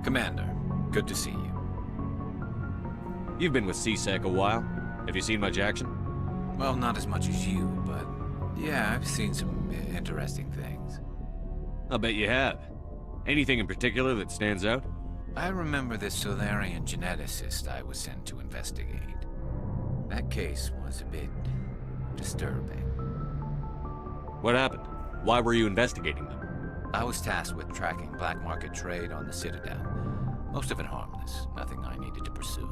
Commander, good to see you. You've been with CSEC a while. Have you seen much action? Well, not as much as you, but yeah, I've seen some interesting things. I'll bet you have. Anything in particular that stands out? I remember this Solarian geneticist I was sent to investigate. That case was a bit disturbing. What happened? Why were you investigating them? I was tasked with tracking black market trade on the Citadel. Most of it harmless, nothing I needed to pursue.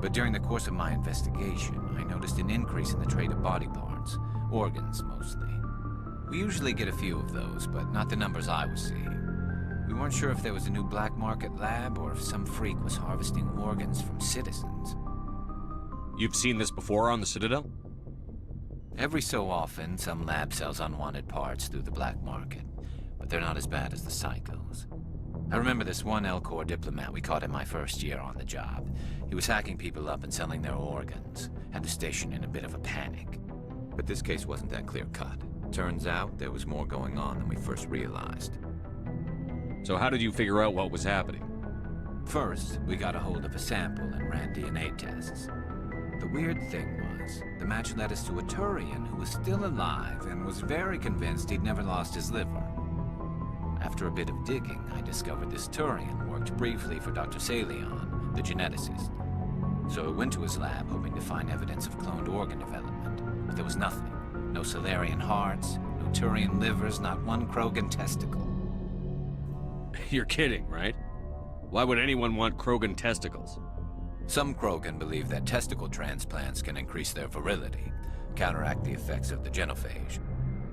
But during the course of my investigation, I noticed an increase in the trade of body parts, organs mostly. We usually get a few of those, but not the numbers I was seeing. We weren't sure if there was a new black market lab or if some freak was harvesting organs from citizens. You've seen this before on the Citadel? Every so often, some lab sells unwanted parts through the black market, but they're not as bad as the psychos. I remember this one L-Corps diplomat we caught in my first year on the job. He was hacking people up and selling their organs, had the station in a bit of a panic. But this case wasn't that clear-cut. Turns out there was more going on than we first realized. So how did you figure out what was happening? First, we got a hold of a sample and ran DNA tests. The weird thing was, the match led us to a Turian who was still alive and was very convinced he'd never lost his liver. After a bit of digging, I discovered this Turian worked briefly for Dr. Salion, the geneticist. So I went to his lab hoping to find evidence of cloned organ development, but there was nothing. No Solarian hearts, no Turian livers, not one Krogan testicle. You're kidding, right? Why would anyone want Krogan testicles? Some Krogan believe that testicle transplants can increase their virility, counteract the effects of the genophage.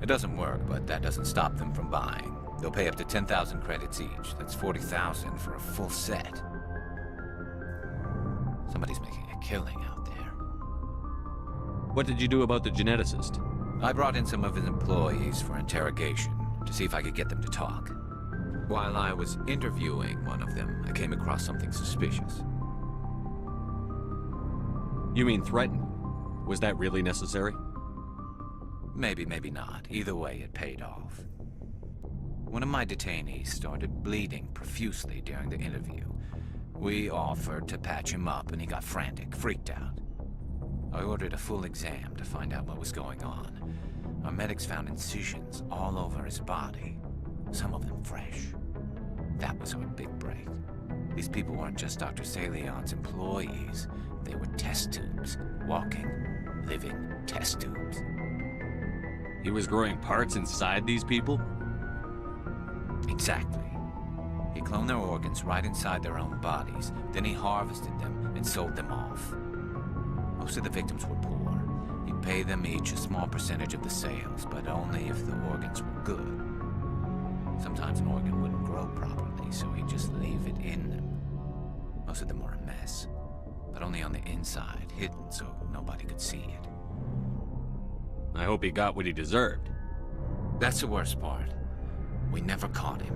It doesn't work, but that doesn't stop them from buying. They'll pay up to 10,000 credits each. That's 40,000 for a full set. Somebody's making a killing out there. What did you do about the geneticist? I brought in some of his employees for interrogation, to see if I could get them to talk. While I was interviewing one of them, I came across something suspicious. You mean threatening? Was that really necessary? Maybe, maybe not. Either way, it paid off. One of my detainees started bleeding profusely during the interview. We offered to patch him up, and he got frantic, freaked out. I ordered a full exam to find out what was going on. Our medics found incisions all over his body, some of them fresh. That was our big break. These people weren't just Dr. Salion's employees. They were test tubes, walking, living test tubes. He was growing parts inside these people? Exactly. He cloned their organs right inside their own bodies. Then he harvested them and sold them off. Most of the victims were poor. He'd pay them each a small percentage of the sales, but only if the organs were good. Sometimes an organ wouldn't grow properly, so he'd just leave it in them. Most of them were a mess, but only on the inside, hidden so nobody could see it. I hope he got what he deserved. That's the worst part. We never caught him.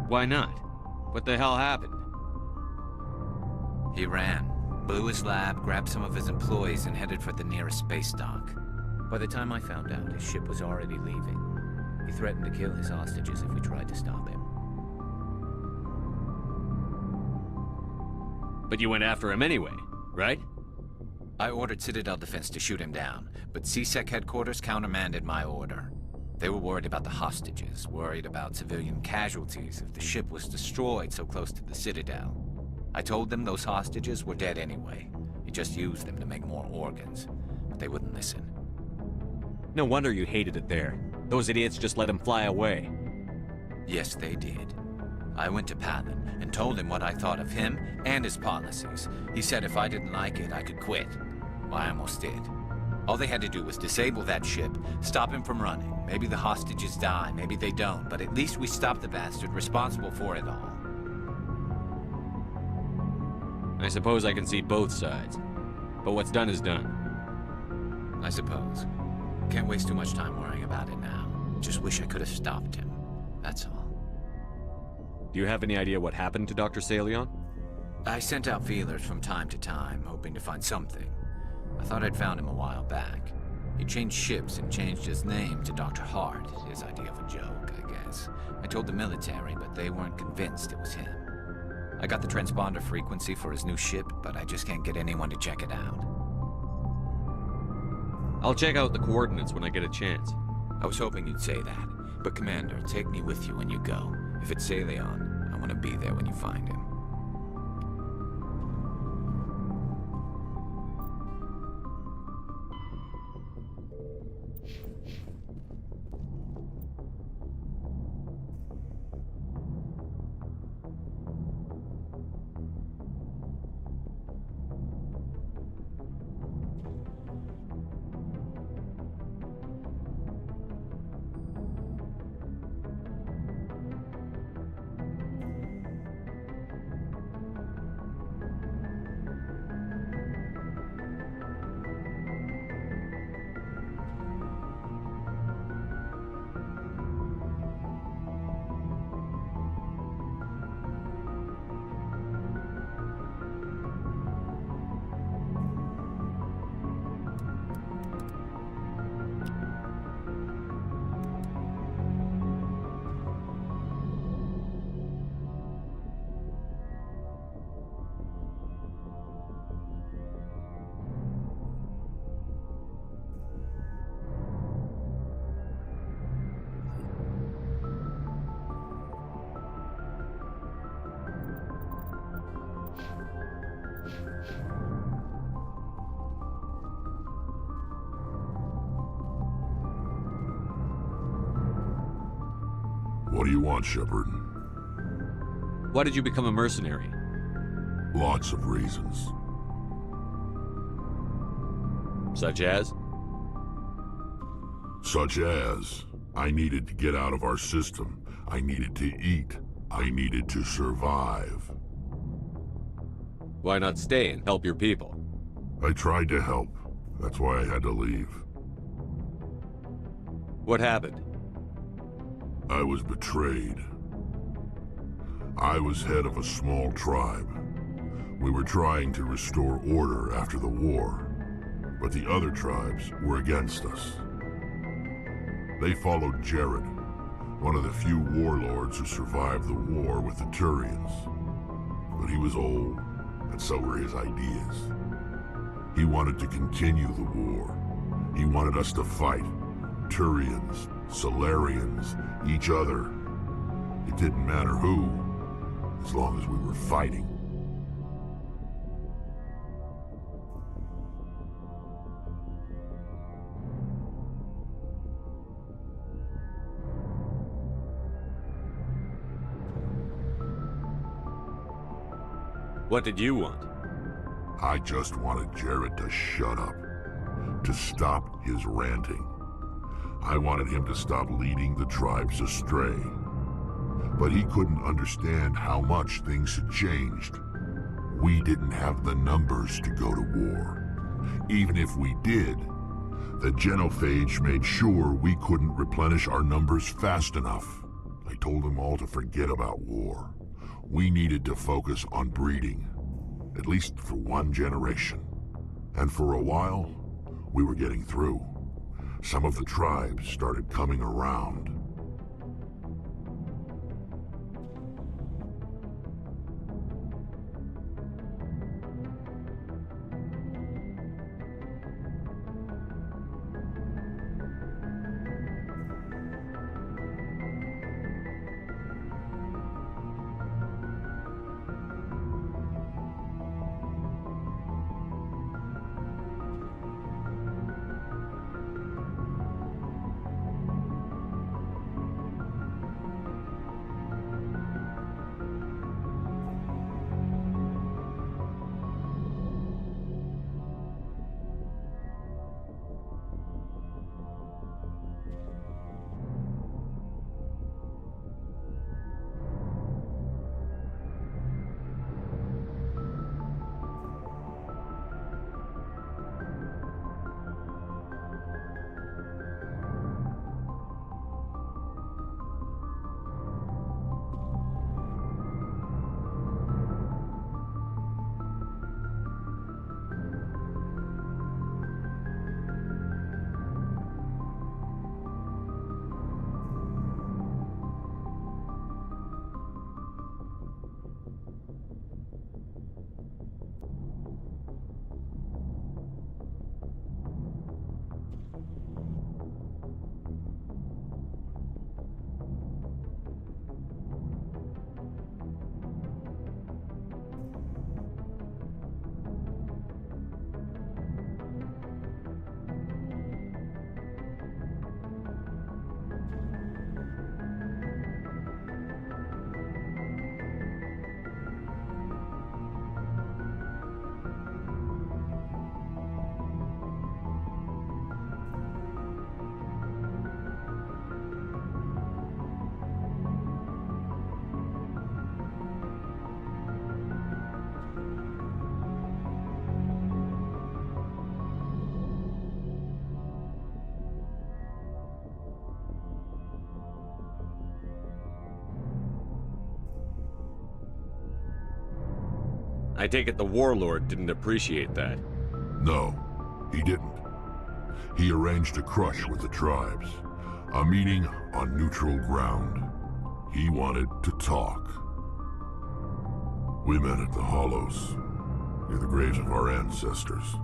Why not? What the hell happened? He ran, blew his lab, grabbed some of his employees, and headed for the nearest space dock. By the time I found out, his ship was already leaving. He threatened to kill his hostages if we tried to stop him. But you went after him anyway, right? I ordered Citadel Defense to shoot him down, but CSEC headquarters countermanded my order. They were worried about the hostages, worried about civilian casualties if the ship was destroyed so close to the Citadel. I told them those hostages were dead anyway. He just used them to make more organs, but they wouldn't listen. No wonder you hated it there. Those idiots just let him fly away. Yes, they did. I went to Palin and told him what I thought of him and his policies. He said if I didn't like it, I could quit. Well, I almost did. All they had to do was disable that ship, stop him from running. Maybe the hostages die, maybe they don't, but at least we stopped the bastard responsible for it all. I suppose I can see both sides. But what's done is done. I suppose. Can't waste too much time worrying about it now. Just wish I could have stopped him. That's all. Do you have any idea what happened to Dr. Salion? I sent out feelers from time to time, hoping to find something. I thought I'd found him a while back. He changed ships and changed his name to Dr. Hart, his idea of a joke, I guess. I told the military, but they weren't convinced it was him. I got the transponder frequency for his new ship, but I just can't get anyone to check it out. I'll check out the coordinates when I get a chance. I was hoping you'd say that. But Commander, take me with you when you go. If it's Leon, I want to be there when you find him. What do you want, Shepard? Why did you become a mercenary? Lots of reasons. Such as? Such as, I needed to get out of our system. I needed to eat. I needed to survive. Why not stay and help your people? I tried to help. That's why I had to leave. What happened? I was betrayed. I was head of a small tribe. We were trying to restore order after the war, but the other tribes were against us. They followed Jared, one of the few warlords who survived the war with the Turians. But he was old, and so were his ideas. He wanted to continue the war. He wanted us to fight. Turians, Solarians, each other. It didn't matter who, as long as we were fighting. What did you want? I just wanted Jared to shut up, to stop his ranting. I wanted him to stop leading the tribes astray. But he couldn't understand how much things had changed. We didn't have the numbers to go to war. Even if we did, the genophage made sure we couldn't replenish our numbers fast enough. I told them all to forget about war. We needed to focus on breeding, at least for one generation. And for a while, we were getting through. Some of the tribes started coming around. I take it the warlord didn't appreciate that. No, he didn't. He arranged a crush with the tribes. A meeting on neutral ground. He wanted to talk. We met at the Hollows, near the graves of our ancestors.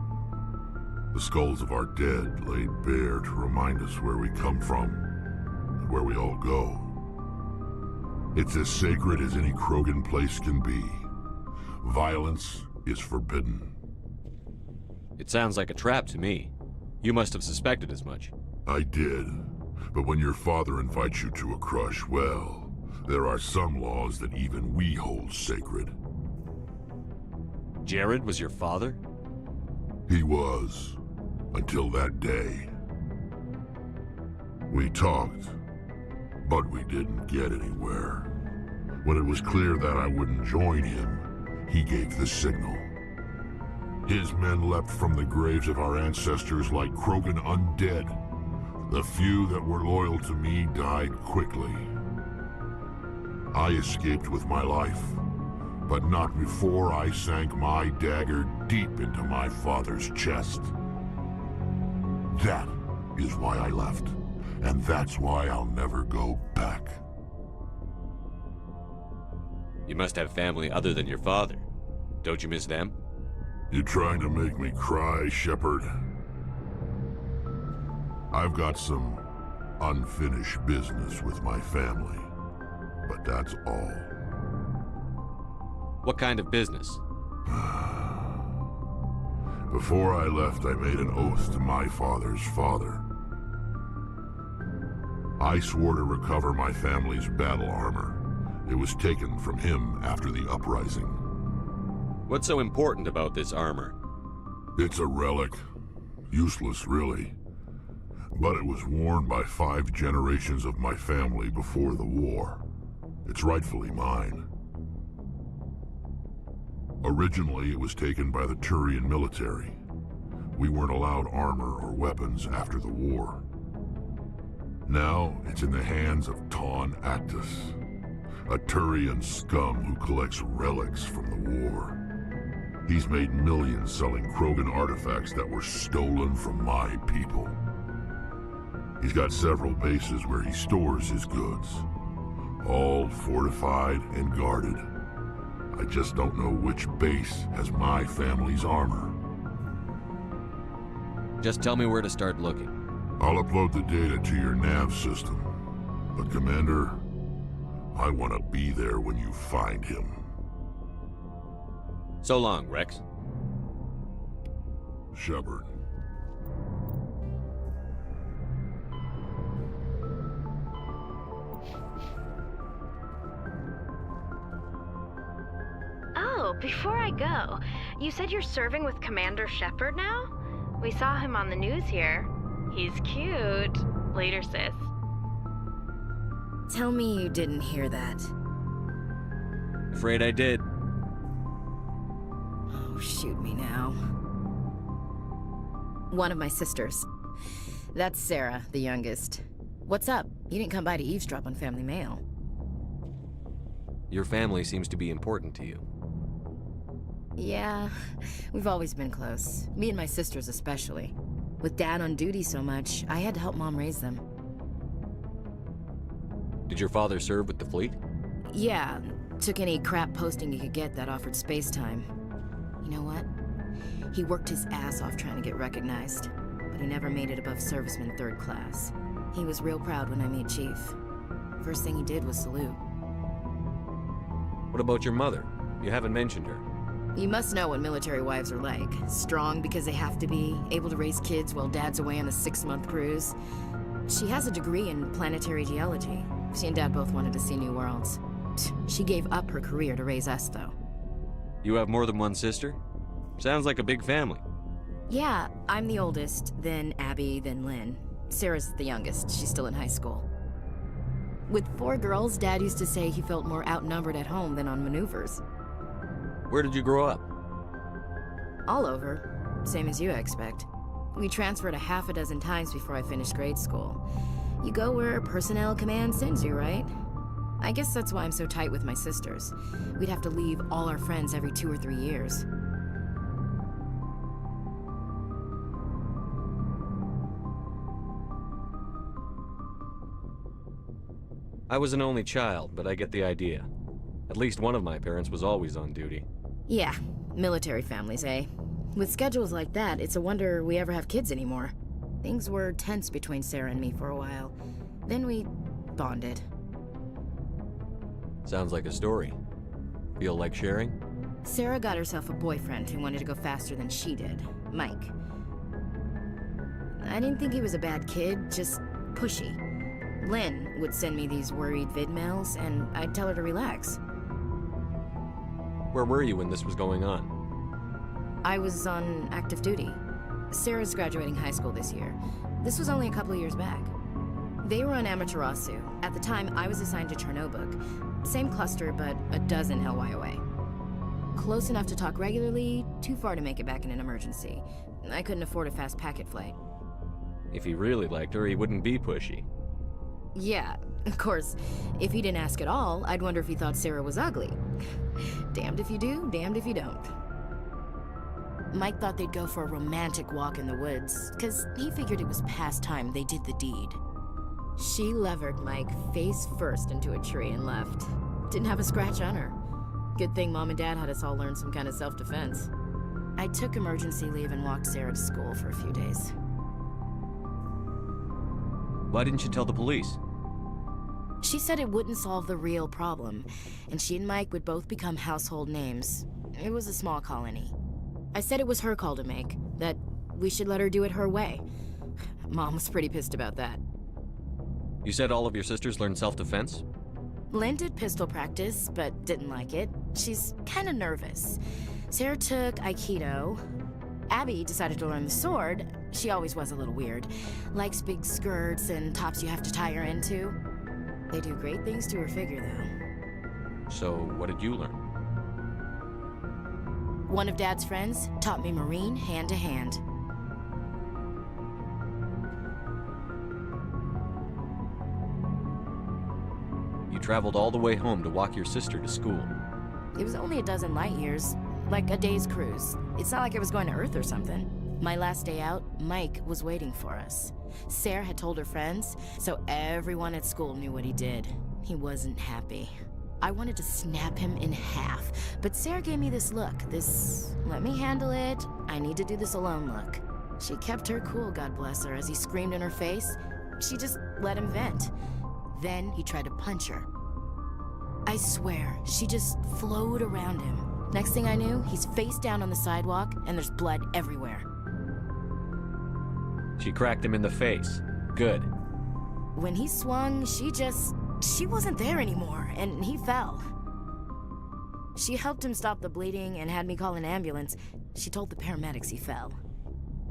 The skulls of our dead laid bare to remind us where we come from and where we all go. It's as sacred as any Krogan place can be. Violence is forbidden. It sounds like a trap to me. You must have suspected as much. I did. But when your father invites you to a crush, well, there are some laws that even we hold sacred. Jared was your father? He was, until that day. We talked, but we didn't get anywhere. When it was clear that I wouldn't join him, he gave the signal. His men leapt from the graves of our ancestors like Krogan undead. The few that were loyal to me died quickly. I escaped with my life, but not before I sank my dagger deep into my father's chest. That is why I left, and that's why I'll never go back. You must have family other than your father. Don't you miss them? You trying to make me cry, Shepard? I've got some unfinished business with my family, but that's all. What kind of business? Before I left, I made an oath to my father's father. I swore to recover my family's battle armor. It was taken from him after the uprising. What's so important about this armor? It's a relic. Useless, really. But it was worn by 5 generations of my family before the war. It's rightfully mine. Originally, it was taken by the Turian military. We weren't allowed armor or weapons after the war. Now, it's in the hands of Ton Actus, a Turian scum who collects relics from the war. He's made millions selling Krogan artifacts that were stolen from my people. He's got several bases where he stores his goods, all fortified and guarded. I just don't know which base has my family's armor. Just tell me where to start looking. I'll upload the data to your nav system. But Commander, I want to be there when you find him. So long, Rex. Shepard. Oh, before I go, you said you're serving with Commander Shepard now? We saw him on the news here. He's cute. Later, sis. Tell me you didn't hear that. Afraid I did. Oh, shoot me now. One of my sisters. That's Sarah, the youngest. What's up? You didn't come by to eavesdrop on Family Mail. Your family seems to be important to you. Yeah, we've always been close. Me and my sisters especially. With Dad on duty so much, I had to help Mom raise them. Did your father serve with the fleet? Yeah, took any crap posting he could get that offered space time. You know what? He worked his ass off trying to get recognized, but he never made it above serviceman 3rd class. He was real proud when I made chief. First thing he did was salute. What about your mother? You haven't mentioned her. You must know what military wives are like. Strong because they have to be, able to raise kids while Dad's away on a 6-month cruise. She has a degree in planetary geology. She and Dad both wanted to see new worlds. She gave up her career to raise us, though. You have more than one sister? Sounds like a big family. Yeah, I'm the oldest, then Abby, then Lynn. Sarah's the youngest. She's still in high school. With 4 girls, Dad used to say he felt more outnumbered at home than on maneuvers. Where did you grow up? All over. Same as you, I expect. We transferred a half a dozen times before I finished grade school. You go where personnel command sends you, right? I guess that's why I'm so tight with my sisters. We'd have to leave all our friends every 2 or 3 years. I was an only child, but I get the idea. At least one of my parents was always on duty. Yeah, military families, eh? With schedules like that, it's a wonder we ever have kids anymore. Things were tense between Sarah and me for a while. Then we bonded. Sounds like a story. Feel like sharing? Sarah got herself a boyfriend who wanted to go faster than she did, Mike. I didn't think he was a bad kid, just pushy. Lynn would send me these worried vid mails, and I'd tell her to relax. Where were you when this was going on? I was on active duty. Sarah's graduating high school this year. This was only a couple of years back. They were on Amaterasu. At the time, I was assigned to Chernobog. Same cluster, but a dozen LY away. Close enough to talk regularly, too far to make it back in an emergency. I couldn't afford a fast packet flight. If he really liked her, he wouldn't be pushy. Yeah, of course, if he didn't ask at all, I'd wonder if he thought Sarah was ugly. Damned if you do, damned if you don't. Mike thought they'd go for a romantic walk in the woods, because he figured it was past time they did the deed. She levered Mike face first into a tree and left. Didn't have a scratch on her. Good thing Mom and Dad had us all learn some kind of self-defense. I took emergency leave and walked Sarah to school for a few days. Why didn't you tell the police? She said it wouldn't solve the real problem, and she and Mike would both become household names. It was a small colony. I said it was her call to make, that we should let her do it her way. Mom was pretty pissed about that. You said all of your sisters learned self-defense? Lynn did pistol practice, but didn't like it. She's kind of nervous. Sarah took Aikido. Abby decided to learn the sword. She always was a little weird. Likes big skirts and tops you have to tie her into. They do great things to her figure, though. So, what did you learn? One of Dad's friends taught me Marine hand to hand. You traveled all the way home to walk your sister to school. It was only a dozen light years, like a day's cruise. It's not like I was going to Earth or something. My last day out, Mike was waiting for us. Sarah had told her friends, so everyone at school knew what he did. He wasn't happy. I wanted to snap him in half, but Sarah gave me this look, this let me handle it, I need to do this alone look. She kept her cool, God bless her, as he screamed in her face. She just let him vent. Then he tried to punch her. I swear, she just flowed around him. Next thing I knew, he's face down on the sidewalk, and there's blood everywhere. She cracked him in the face. Good. When he swung, she wasn't there anymore, and he fell. She helped him stop the bleeding and had me call an ambulance. She told the paramedics he fell.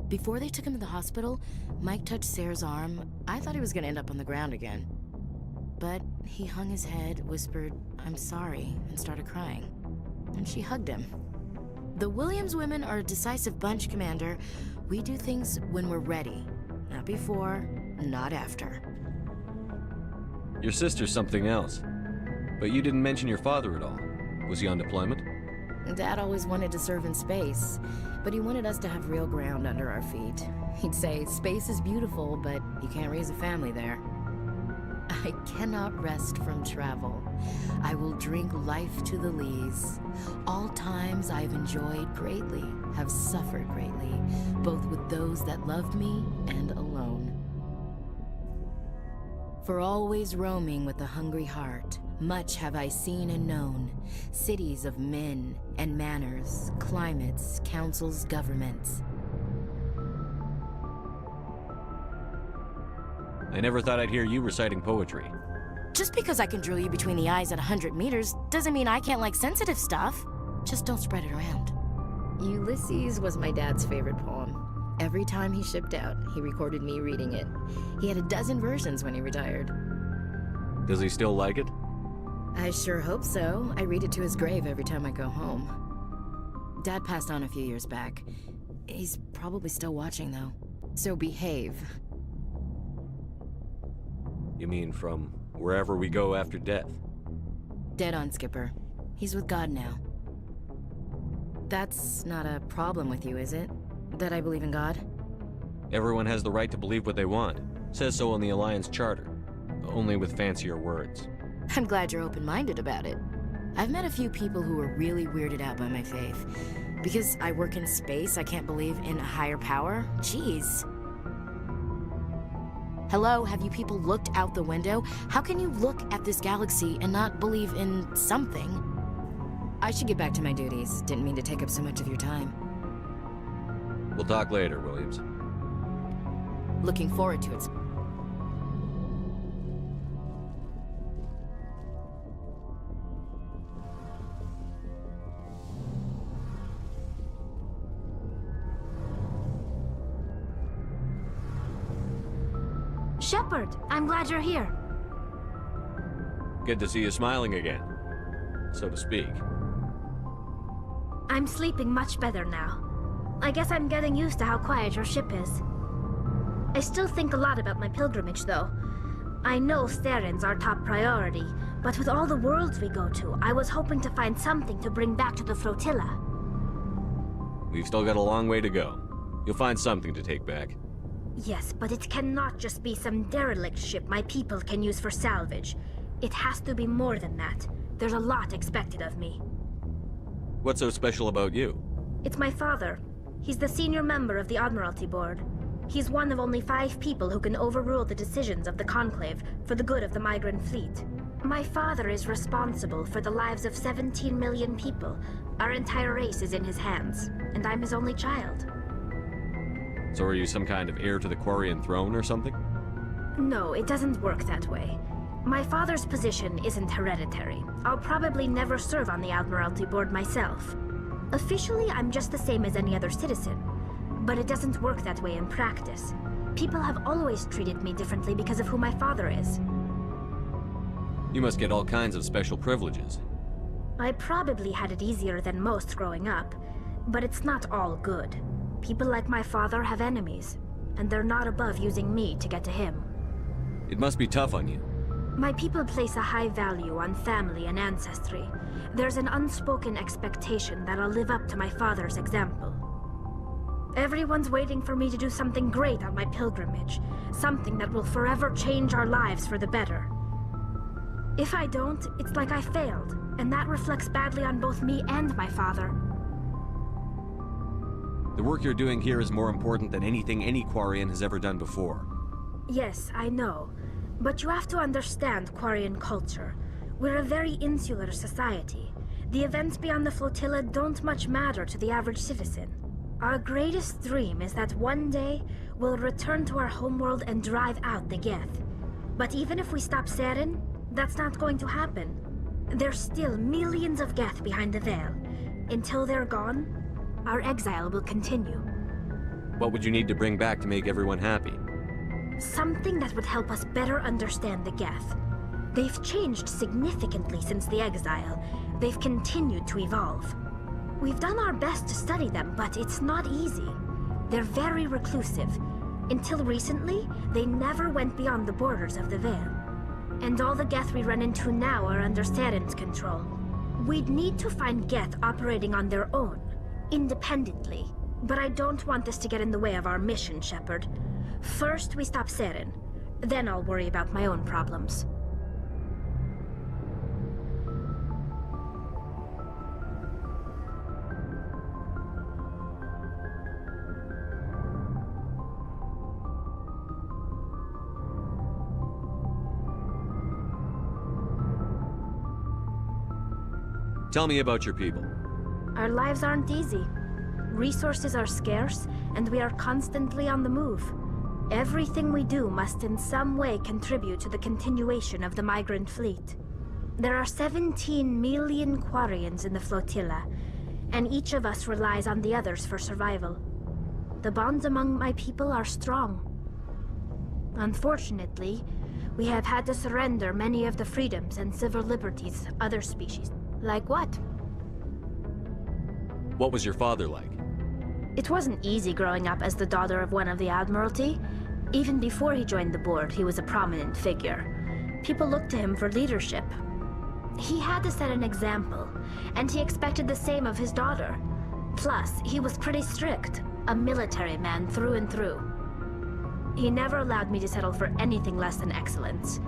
Before they took him to the hospital, Mike touched Sarah's arm. I thought he was gonna end up on the ground again. But he hung his head, whispered, "I'm sorry," and started crying. And she hugged him. The Williams women are a decisive bunch, Commander. We do things when we're ready. Not before, not after. Your sister's something else. But you didn't mention your father at all. Was he on deployment? Dad always wanted to serve in space, but he wanted us to have real ground under our feet. He'd say, space is beautiful, but you can't raise a family there. I cannot rest from travel. I will drink life to the lees. All times I've enjoyed greatly, have suffered greatly, both with those that loved me and alone. For always roaming with a hungry heart, much have I seen and known, cities of men and manners, climates, councils, governments. I never thought I'd hear you reciting poetry. Just because I can drill you between the eyes at 100 meters doesn't mean I can't like sensitive stuff. Just don't spread it around. Ulysses was my dad's favorite poem. Every time he shipped out, he recorded me reading it. He had a dozen versions when he retired. Does he still like it? I sure hope so. I read it to his grave every time I go home. Dad passed on a few years back. He's probably still watching, though. So behave. You mean from wherever we go after death? Dead on, Skipper. He's with God now. That's not a problem with you, is it? That I believe in God? Everyone has the right to believe what they want. Says so in the Alliance Charter. Only with fancier words. I'm glad you're open-minded about it. I've met a few people who are really weirded out by my faith. Because I work in space, I can't believe in a higher power? Jeez. Hello, have you people looked out the window? How can you look at this galaxy and not believe in something? I should get back to my duties. Didn't mean to take up so much of your time. We'll talk later, Williams. Looking forward to it. Shepard, I'm glad you're here. Good to see you smiling again, so to speak. I'm sleeping much better now. I guess I'm getting used to how quiet your ship is. I still think a lot about my pilgrimage, though. I know Staren's our top priority, but with all the worlds we go to, I was hoping to find something to bring back to the flotilla. We've still got a long way to go. You'll find something to take back. Yes, but it cannot just be some derelict ship my people can use for salvage. It has to be more than that. There's a lot expected of me. What's so special about you? It's my father. He's the senior member of the Admiralty Board. He's one of only 5 people who can overrule the decisions of the Conclave for the good of the migrant fleet. My father is responsible for the lives of 17 million people. Our entire race is in his hands, and I'm his only child. So are you some kind of heir to the Quarian throne or something? No, it doesn't work that way. My father's position isn't hereditary. I'll probably never serve on the Admiralty Board myself. Officially, I'm just the same as any other citizen. But it doesn't work that way in practice. People have always treated me differently because of who my father is. You must get all kinds of special privileges. I probably had it easier than most growing up, but it's not all good. People like my father have enemies, and they're not above using me to get to him. It must be tough on you. My people place a high value on family and ancestry. There's an unspoken expectation that I'll live up to my father's example. Everyone's waiting for me to do something great on my pilgrimage, something that will forever change our lives for the better. If I don't, it's like I failed, and that reflects badly on both me and my father. The work you're doing here is more important than anything any Quarian has ever done before. Yes, I know. But you have to understand Quarian culture. We're a very insular society. The events beyond the flotilla don't much matter to the average citizen. Our greatest dream is that one day we'll return to our homeworld and drive out the Geth. But even if we stop Saren, that's not going to happen. There's still millions of Geth behind the veil. Until they're gone, our exile will continue. What would you need to bring back to make everyone happy? Something that would help us better understand the Geth. They've changed significantly since the exile. They've continued to evolve. We've done our best to study them, but it's not easy. They're very reclusive. Until recently, they never went beyond the borders of the Veil. And all the Geth we run into now are under Saren's control. We'd need to find Geth operating on their own, independently. But I don't want this to get in the way of our mission, Shepard. First, we stop Saren. Then I'll worry about my own problems. Tell me about your people. Our lives aren't easy. Resources are scarce, and we are constantly on the move. Everything we do must in some way contribute to the continuation of the migrant fleet. There are 17 million Quarians in the flotilla, and each of us relies on the others for survival. The bonds among my people are strong. Unfortunately, we have had to surrender many of the freedoms and civil liberties other species. Like what? What was your father like? It wasn't easy growing up as the daughter of one of the Admiralty. Even before he joined the board, he was a prominent figure. People looked to him for leadership. He had to set an example, and he expected the same of his daughter. Plus, he was pretty strict, a military man through and through. He never allowed me to settle for anything less than excellence.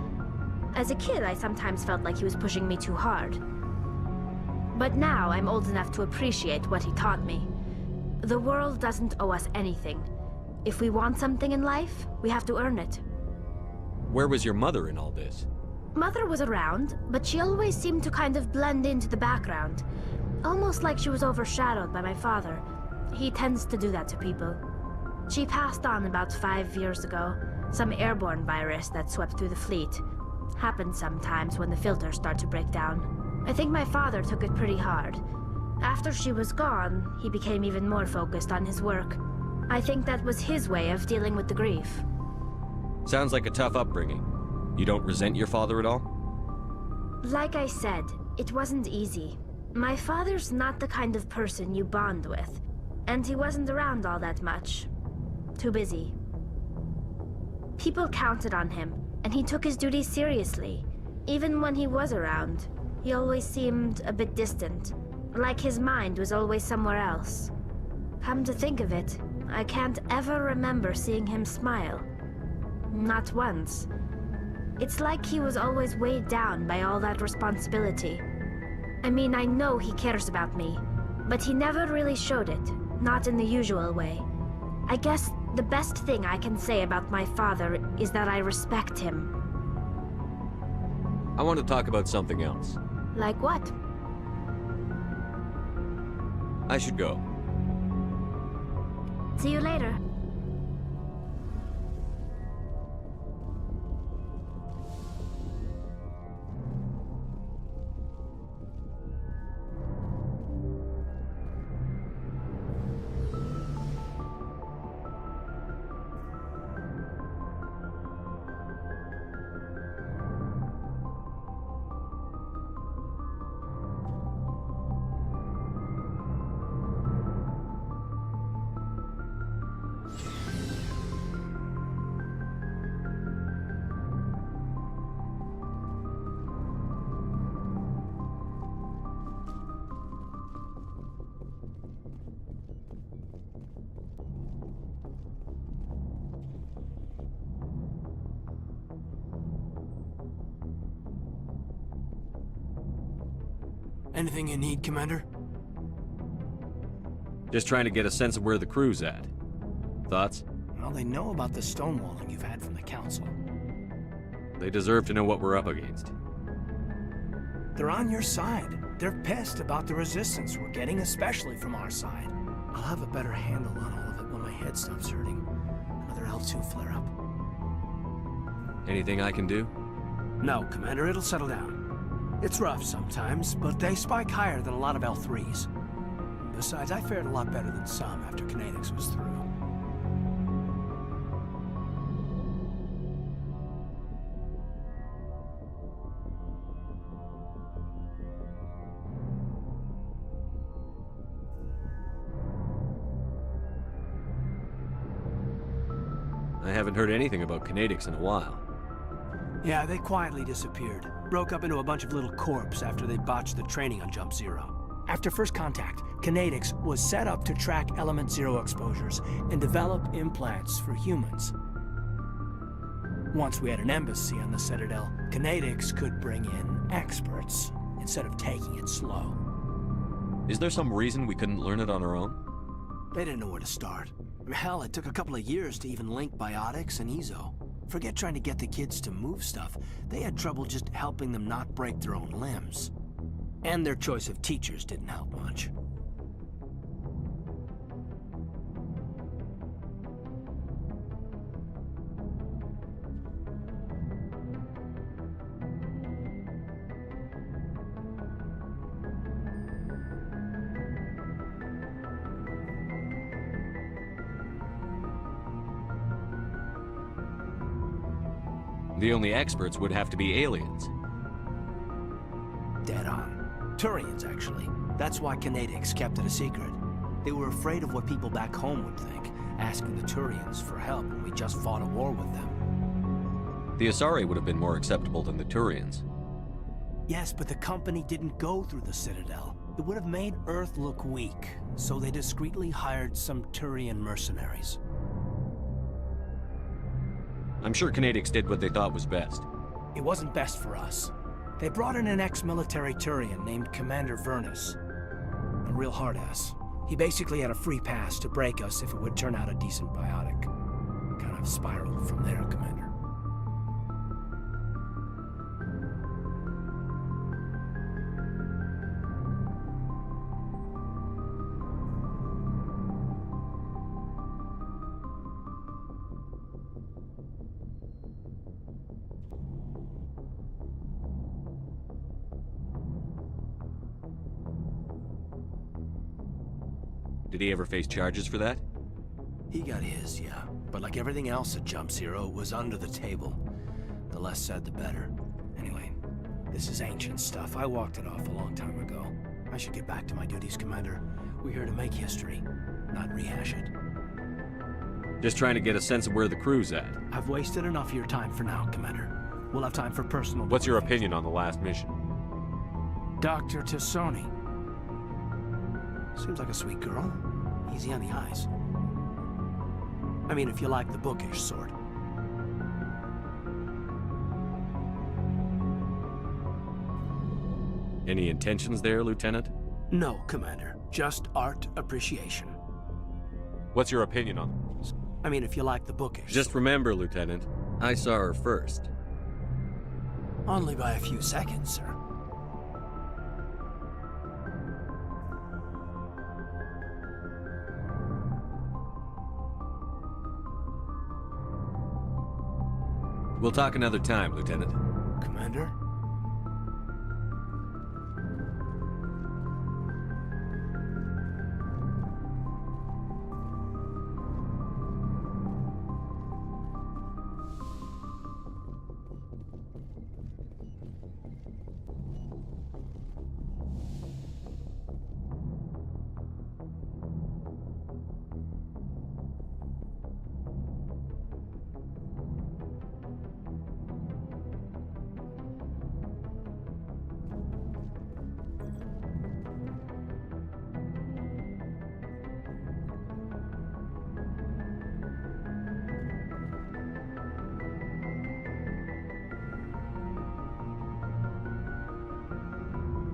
As a kid, I sometimes felt like he was pushing me too hard. But now I'm old enough to appreciate what he taught me. The world doesn't owe us anything. If we want something in life, we have to earn it. Where was your mother in all this? Mother was around, but she always seemed to kind of blend into the background. Almost like she was overshadowed by my father. He tends to do that to people. She passed on about 5 years ago. Some airborne virus that swept through the fleet. Happens sometimes when the filters start to break down. I think my father took it pretty hard. After she was gone, he became even more focused on his work. I think that was his way of dealing with the grief. Sounds like a tough upbringing. You don't resent your father at all? Like I said, it wasn't easy. My father's not the kind of person you bond with, and he wasn't around all that much. Too busy. People counted on him, and he took his duties seriously. Even when he was around, he always seemed a bit distant, like his mind was always somewhere else. Come to think of it, I can't ever remember seeing him smile. Not once. It's like he was always weighed down by all that responsibility. I mean, I know he cares about me, but he never really showed it, not in the usual way. I guess the best thing I can say about my father is that I respect him. I want to talk about something else. Like what? I should go. See you later. Anything you need, Commander? Just trying to get a sense of where the crew's at. Thoughts? Well, they know about the stonewalling you've had from the Council. They deserve to know what we're up against. They're on your side. They're pissed about the resistance we're getting, especially from our side. I'll have a better handle on all of it when my head stops hurting. Another L2 flare-up. Anything I can do? No, Commander, it'll settle down. It's rough sometimes, but they spike higher than a lot of L3s. Besides, I fared a lot better than some after Kinetics was through. I haven't heard anything about Kinetics in a while. Yeah, they quietly disappeared. Broke up into a bunch of little corps after they botched the training on Jump Zero. After first contact, Kinetics was set up to track Element Zero exposures and develop implants for humans. Once we had an embassy on the Citadel, Kinetics could bring in experts instead of taking it slow. Is there some reason we couldn't learn it on our own? They didn't know where to start. Hell, it took a couple of years to even link biotics and Ezo. Forget trying to get the kids to move stuff. They had trouble just helping them not break their own limbs. And their choice of teachers didn't help much. The only experts would have to be aliens. Dead on. Turians, actually. That's why Kinetics kept it a secret. They were afraid of what people back home would think, asking the Turians for help when we just fought a war with them. The Asari would have been more acceptable than the Turians. Yes, but the company didn't go through the Citadel. It would have made Earth look weak, so they discreetly hired some Turian mercenaries. I'm sure Canadics did what they thought was best. It wasn't best for us. They brought in an ex-military Turian named Commander Vernus. A real hard-ass. He basically had a free pass to break us if it would turn out a decent biotic. Kind of spiraled from there, Commander. Did he ever face charges for that? He got his, yeah. But like everything else at Jump Zero, it was under the table. The less said, the better. Anyway, this is ancient stuff. I walked it off a long time ago. I should get back to my duties, Commander. We're here to make history, not rehash it. Just trying to get a sense of where the crew's at. I've wasted enough of your time for now, Commander. We'll have time for personal... What's your opinion on the last mission? Dr. Tassoni. Seems like a sweet girl. Easy on the eyes. I mean, if you like the bookish sort. Any intentions there, Lieutenant? No, Commander. Just art appreciation. What's your opinion on it? I mean, if you like the bookish. Just remember, Lieutenant, I saw her first. Only by a few seconds, sir. We'll talk another time, Lieutenant. Commander?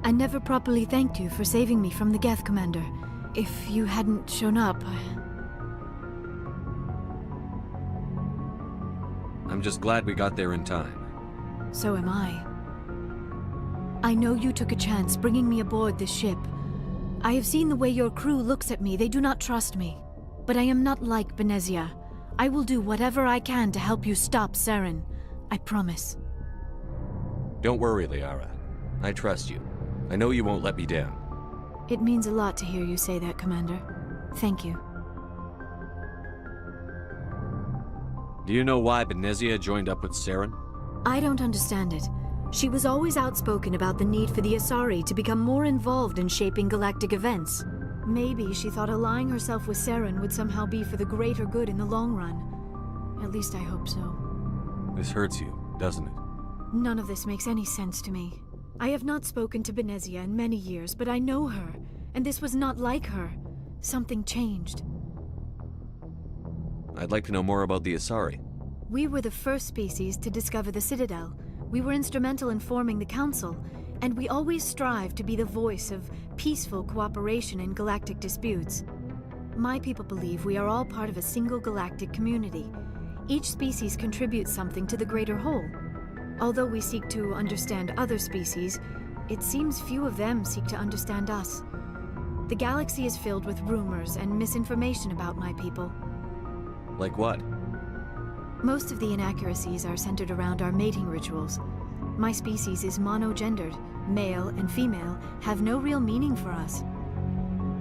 I never properly thanked you for saving me from the Geth, Commander. If you hadn't shown up, I'm just glad we got there in time. so am I. I know you took a chance bringing me aboard this ship. I have seen the way your crew looks at me. They do not trust me. But I am not like Benezia. I will do whatever I can to help you stop Saren. I promise. Don't worry, Liara. I trust you. I know you won't let me down. It means a lot to hear you say that, Commander. Thank you. Do you know why Benezia joined up with Saren? I don't understand it. She was always outspoken about the need for the Asari to become more involved in shaping galactic events. Maybe she thought allying herself with Saren would somehow be for the greater good in the long run. At least I hope so. This hurts you, doesn't it? None of this makes any sense to me. I have not spoken to Benezia in many years, but I know her, and this was not like her. Something changed. I'd like to know more about the Asari. We were the first species to discover the Citadel. We were instrumental in forming the Council, and we always strive to be the voice of peaceful cooperation in galactic disputes. My people believe we are all part of a single galactic community. Each species contributes something to the greater whole. Although we seek to understand other species, it seems few of them seek to understand us. The galaxy is filled with rumors and misinformation about my people. Like what? Most of the inaccuracies are centered around our mating rituals. My species is monogendered. Male and female have no real meaning for us.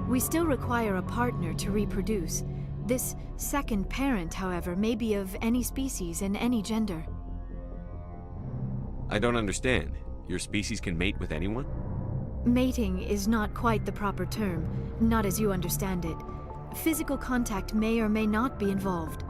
We still require a partner to reproduce. This second parent, however, may be of any species and any gender. I don't understand. Your species can mate with anyone? Mating is not quite the proper term, not as you understand it. Physical contact may or may not be involved,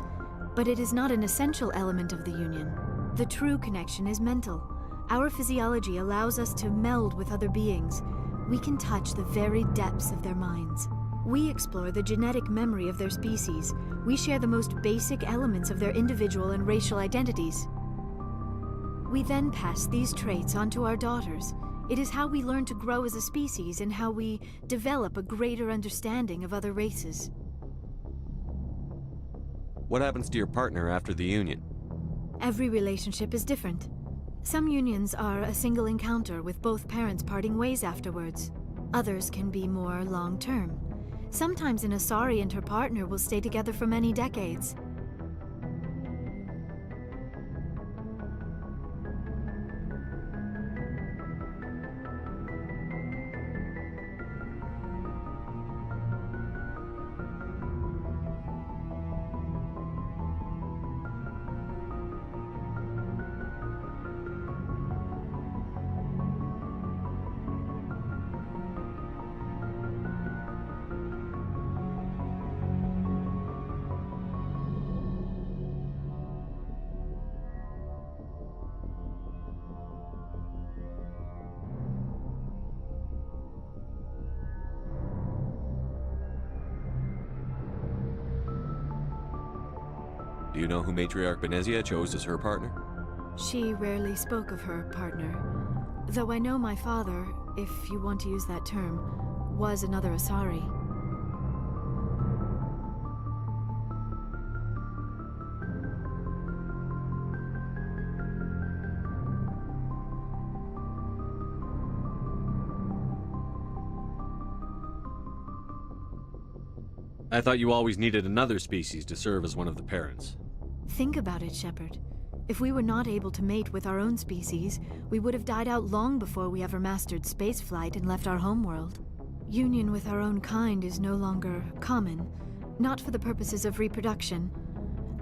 but it is not an essential element of the union. The true connection is mental. Our physiology allows us to meld with other beings. We can touch the very depths of their minds. We explore the genetic memory of their species. We share the most basic elements of their individual and racial identities. We then pass these traits on to our daughters. It is how we learn to grow as a species and how we develop a greater understanding of other races. What happens to your partner after the union? Every relationship is different. Some unions are a single encounter with both parents parting ways afterwards. Others can be more long-term. Sometimes an Asari and her partner will stay together for many decades. Do you know who Matriarch Benezia chose as her partner? She rarely spoke of her partner, though I know my father, if you want to use that term, was another Asari. I thought you always needed another species to serve as one of the parents. Think about it, Shepard. If we were not able to mate with our own species, we would have died out long before we ever mastered spaceflight and left our homeworld. Union with our own kind is no longer common, not for the purposes of reproduction.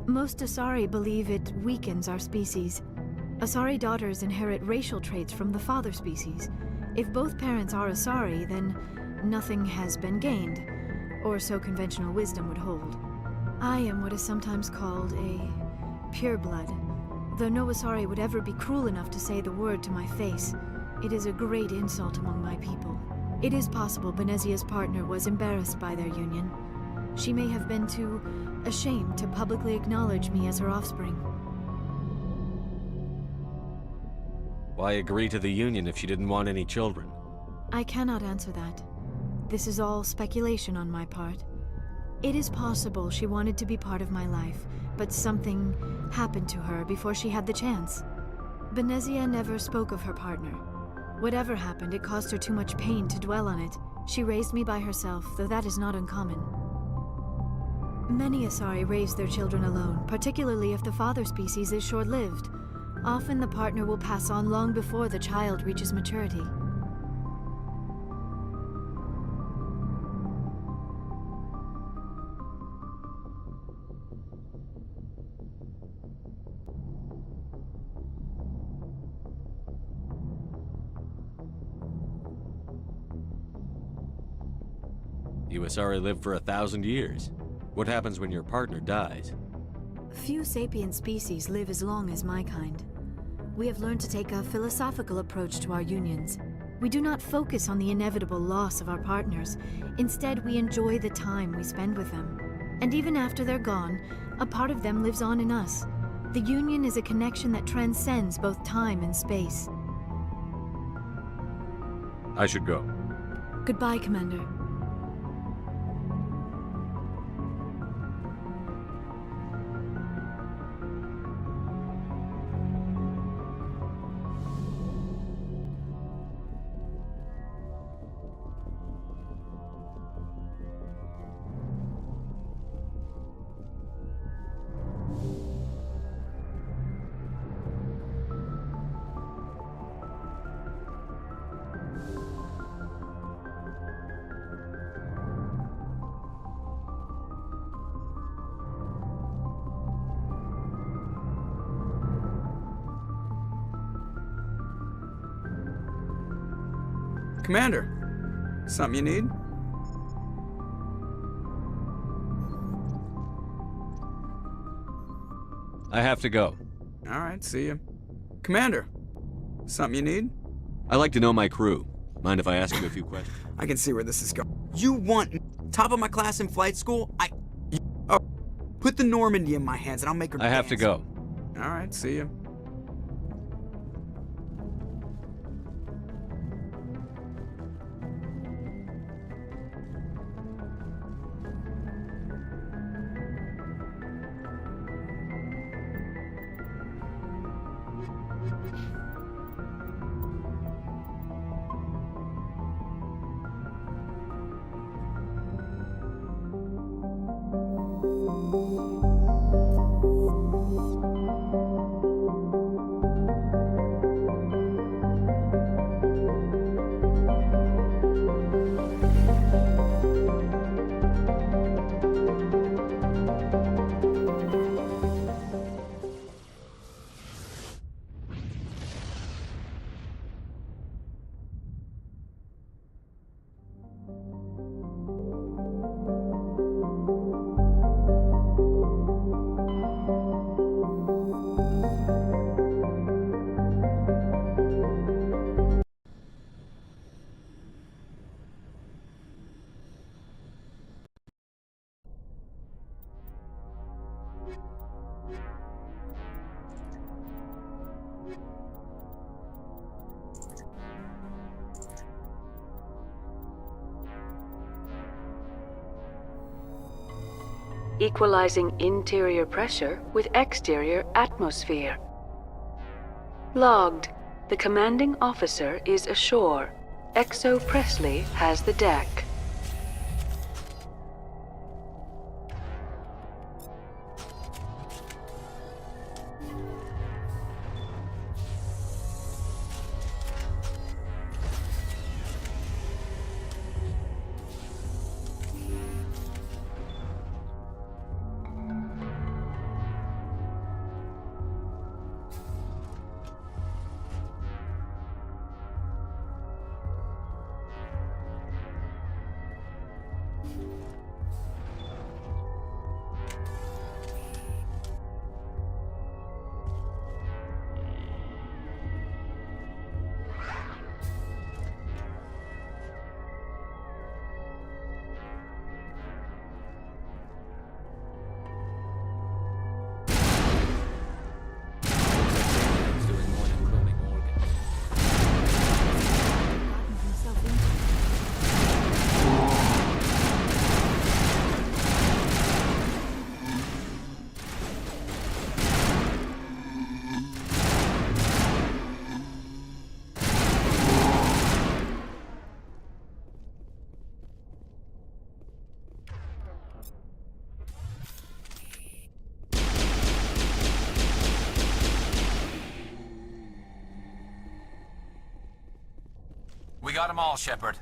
Most Asari believe it weakens our species. Asari daughters inherit racial traits from the father species. If both parents are Asari, then nothing has been gained, or so conventional wisdom would hold. I am what is sometimes called a pureblood. Though no Asari would ever be cruel enough to say the word to my face, it is a great insult among my people. It is possible Benezia's partner was embarrassed by their union. She may have been too ashamed to publicly acknowledge me as her offspring. Why agree to the union if she didn't want any children? I cannot answer that. This is all speculation on my part. It is possible she wanted to be part of my life, but something happened to her before she had the chance. Benezia never spoke of her partner. Whatever happened, it caused her too much pain to dwell on it. She raised me by herself, though that is not uncommon. Many Asari raise their children alone, particularly if the father species is short-lived. Often the partner will pass on long before the child reaches maturity. You Asari live for 1,000 years. What happens when your partner dies? Few sapient species live as long as my kind. We have learned to take a philosophical approach to our unions. We do not focus on the inevitable loss of our partners. Instead, we enjoy the time we spend with them. And even after they're gone, a part of them lives on in us. The union is a connection that transcends both time and space. I should go. Goodbye, Commander. Commander, something you need? I have to go. All right, see you. Commander, Something you need? I like to know my crew. Mind if I ask you a few questions? I can see where this is going. You want me top of my class in flight school? Oh, put the Normandy in my hands and I'll make her I have to dance. go. All right, see ya. Equalizing interior pressure with exterior atmosphere. Logged. The commanding officer is ashore. Exo Presley has the deck. We got them all, Shepard.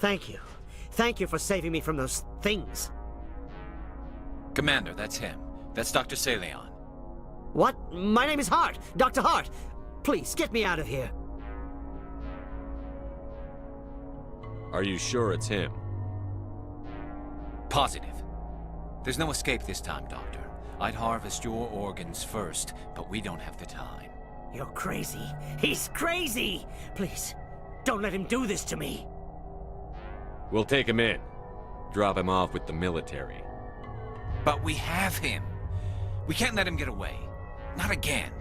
Thank you. Thank you for saving me from those things. Commander, that's him. That's Dr. Saleon. What? My name is Hart. Dr. Hart. Please, get me out of here. Are you sure it's him? Positive. There's no escape this time, Doctor. I'd harvest your organs first, but we don't have the time. You're crazy. He's crazy! Please, don't let him do this to me. We'll take him in. Drop him off with the military. But we have him. We can't let him get away. Not again.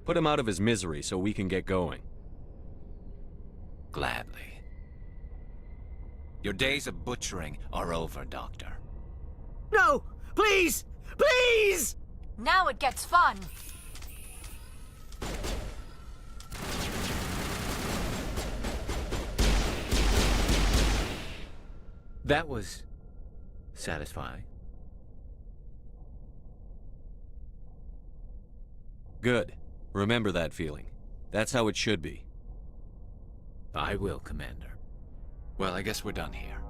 Put him out of his misery so we can get going. Gladly. Your days of butchering are over, Doctor. No! Please! Please! Now it gets fun. That was satisfying. Good. Remember that feeling. That's how it should be. I will, Commander. Well, I guess we're done here.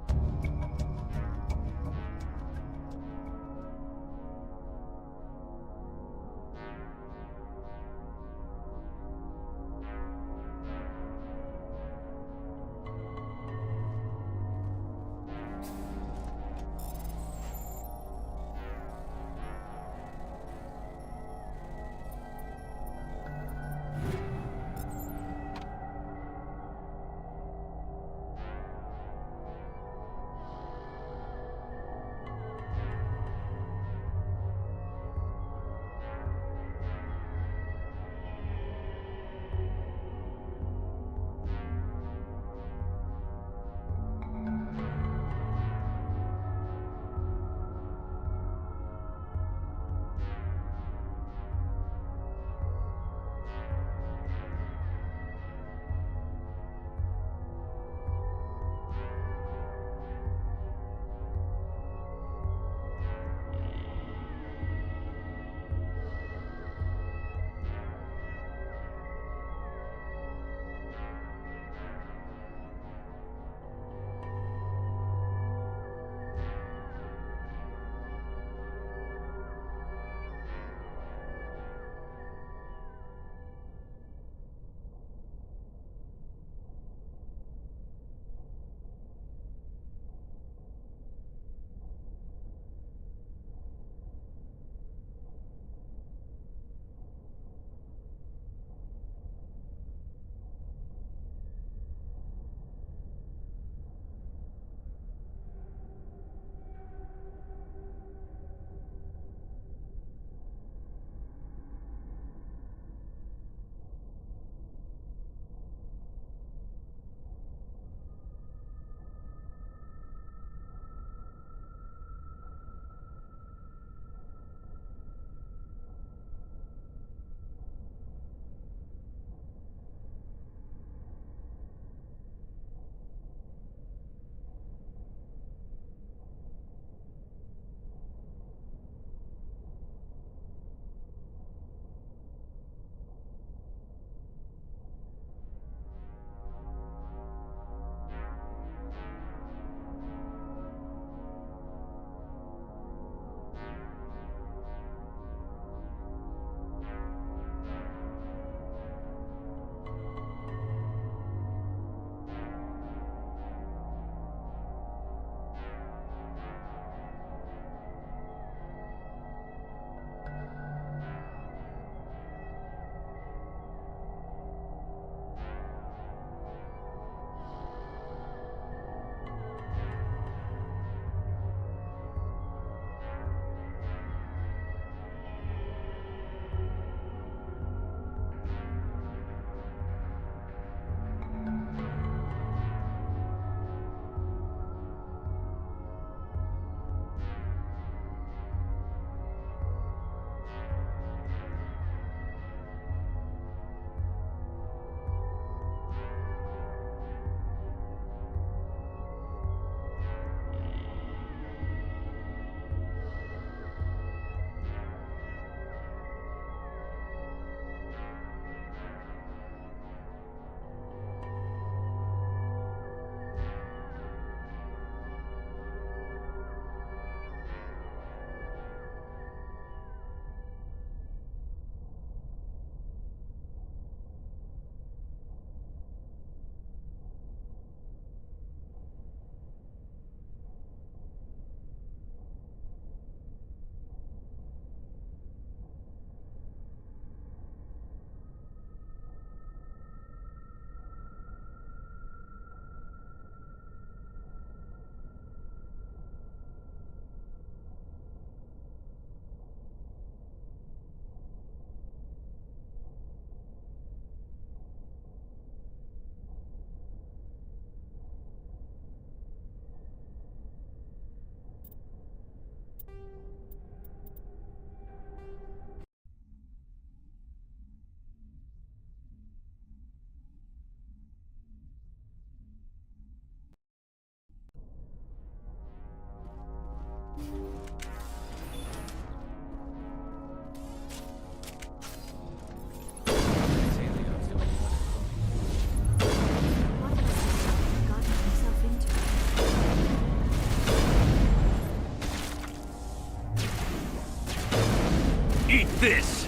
this!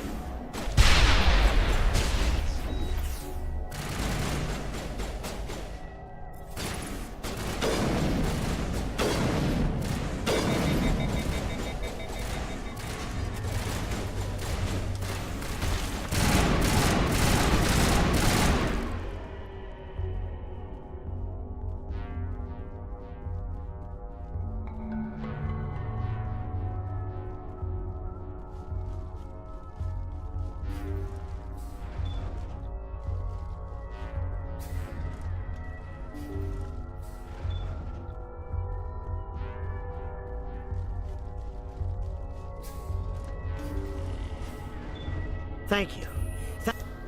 Thank you.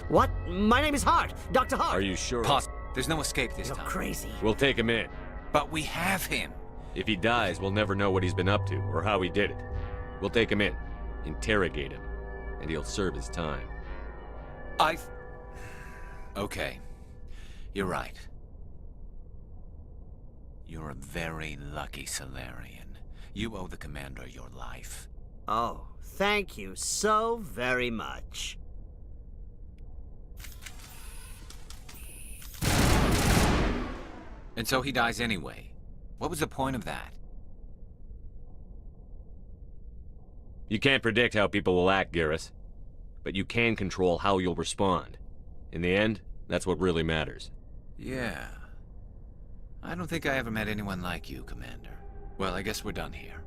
What? My name is Hart. Dr. Hart. Are you sure? Pause. There's no escape this You're time. crazy. We'll take him in. But we have him. If he dies, we'll never know what he's been up to or how he did it. We'll take him in, interrogate him, and he'll serve his time. Okay. You're right. You're a very lucky Solarian. You owe the Commander your life. Oh, thank you so very much. And so he dies anyway. What was the point of that? You can't predict how people will act, Garrus. But you can control how you'll respond. In the end, that's what really matters. Yeah. I don't think I ever met anyone like you, Commander. Well, I guess we're done here.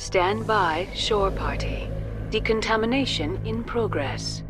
Stand by, shore party. Decontamination in progress.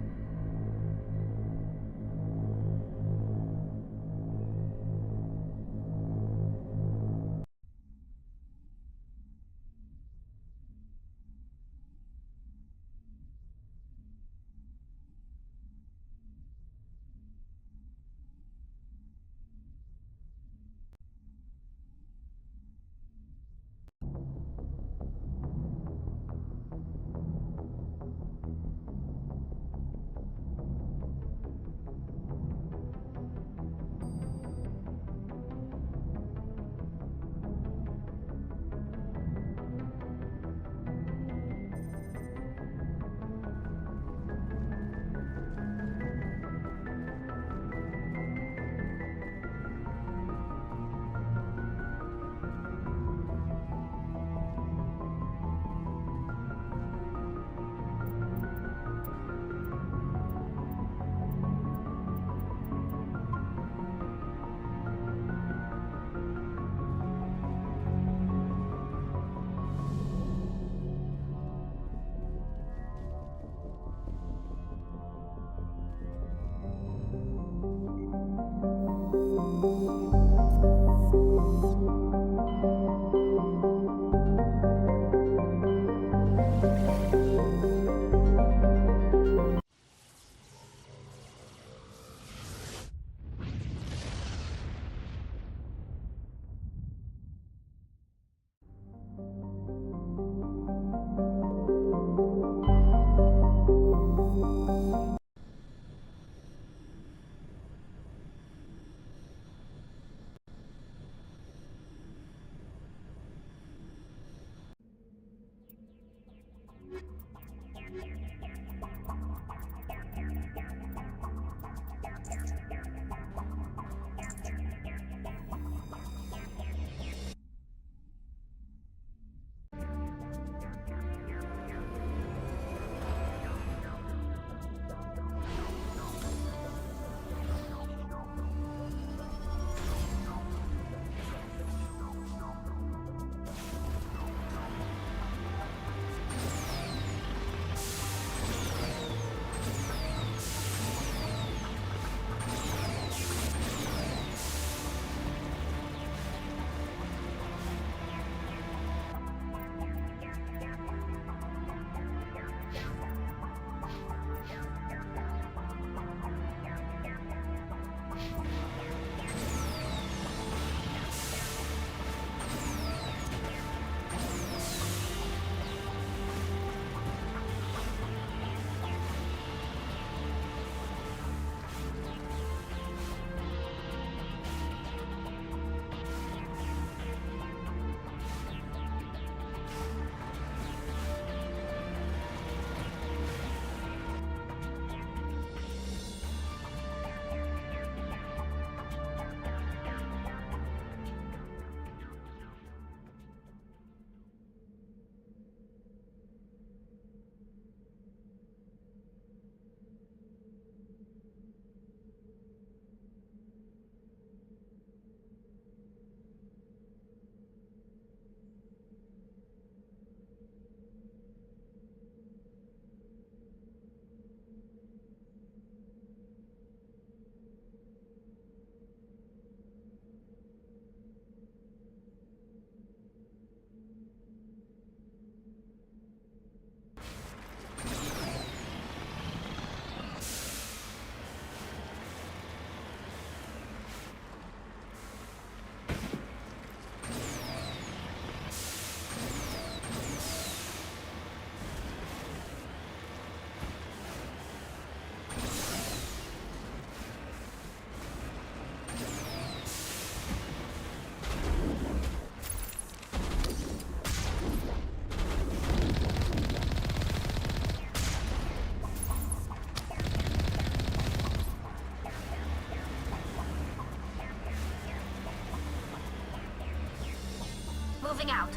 Moving out.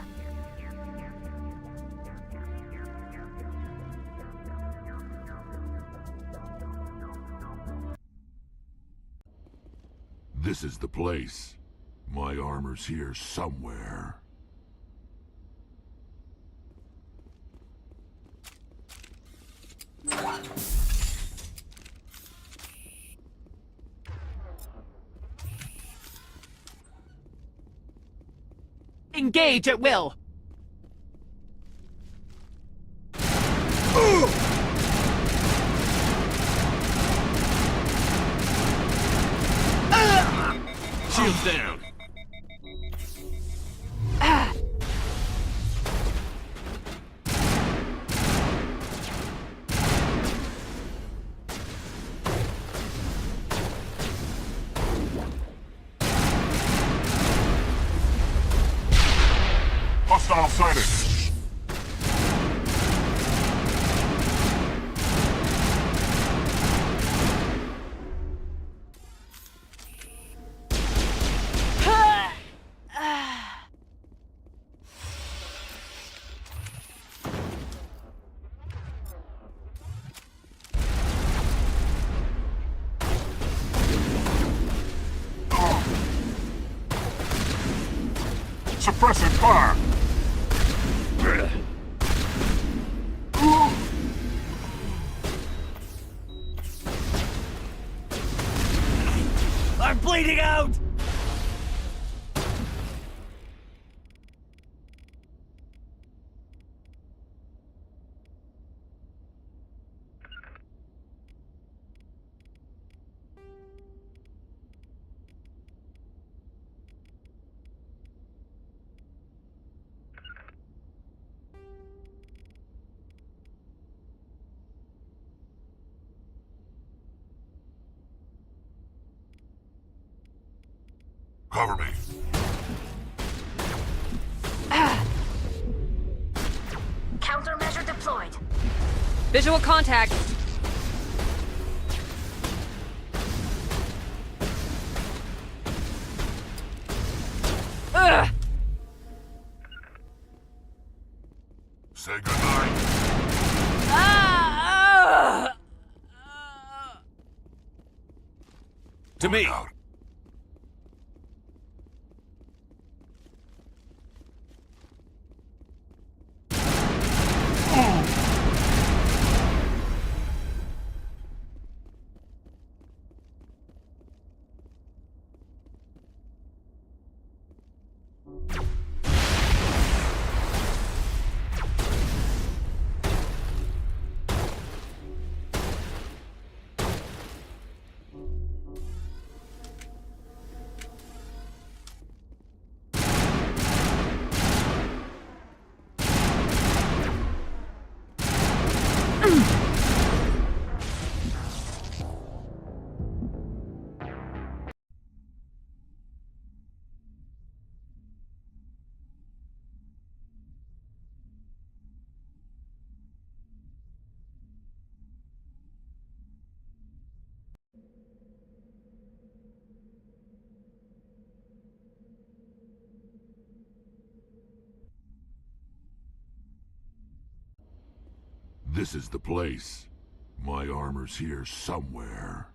This is the place. My armor's here somewhere. engage at will. Shields down. Hostile sighted. Suppressing fire! I'm bleeding out! Cover me. Countermeasure deployed. Visual contact. Ugh! Say goodnight. To me. Out. This is the place. My armor's here somewhere.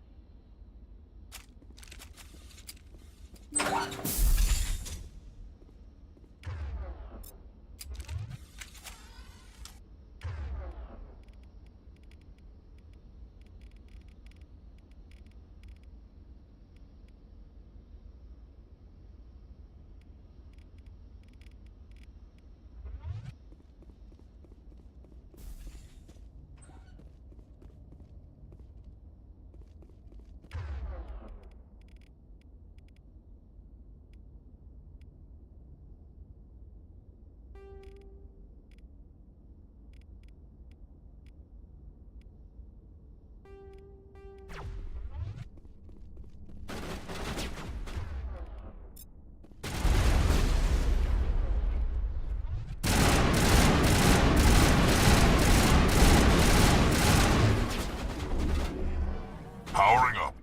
Powering up.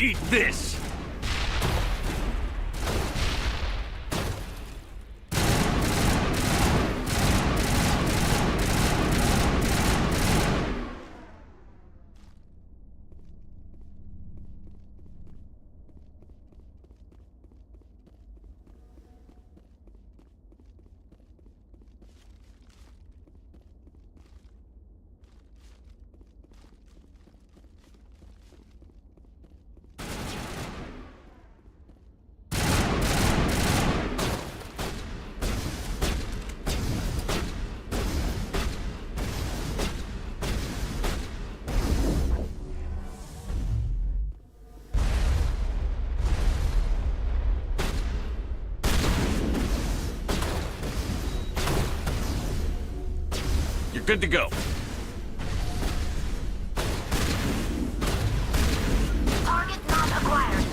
Eat this! good to go. Target not acquired.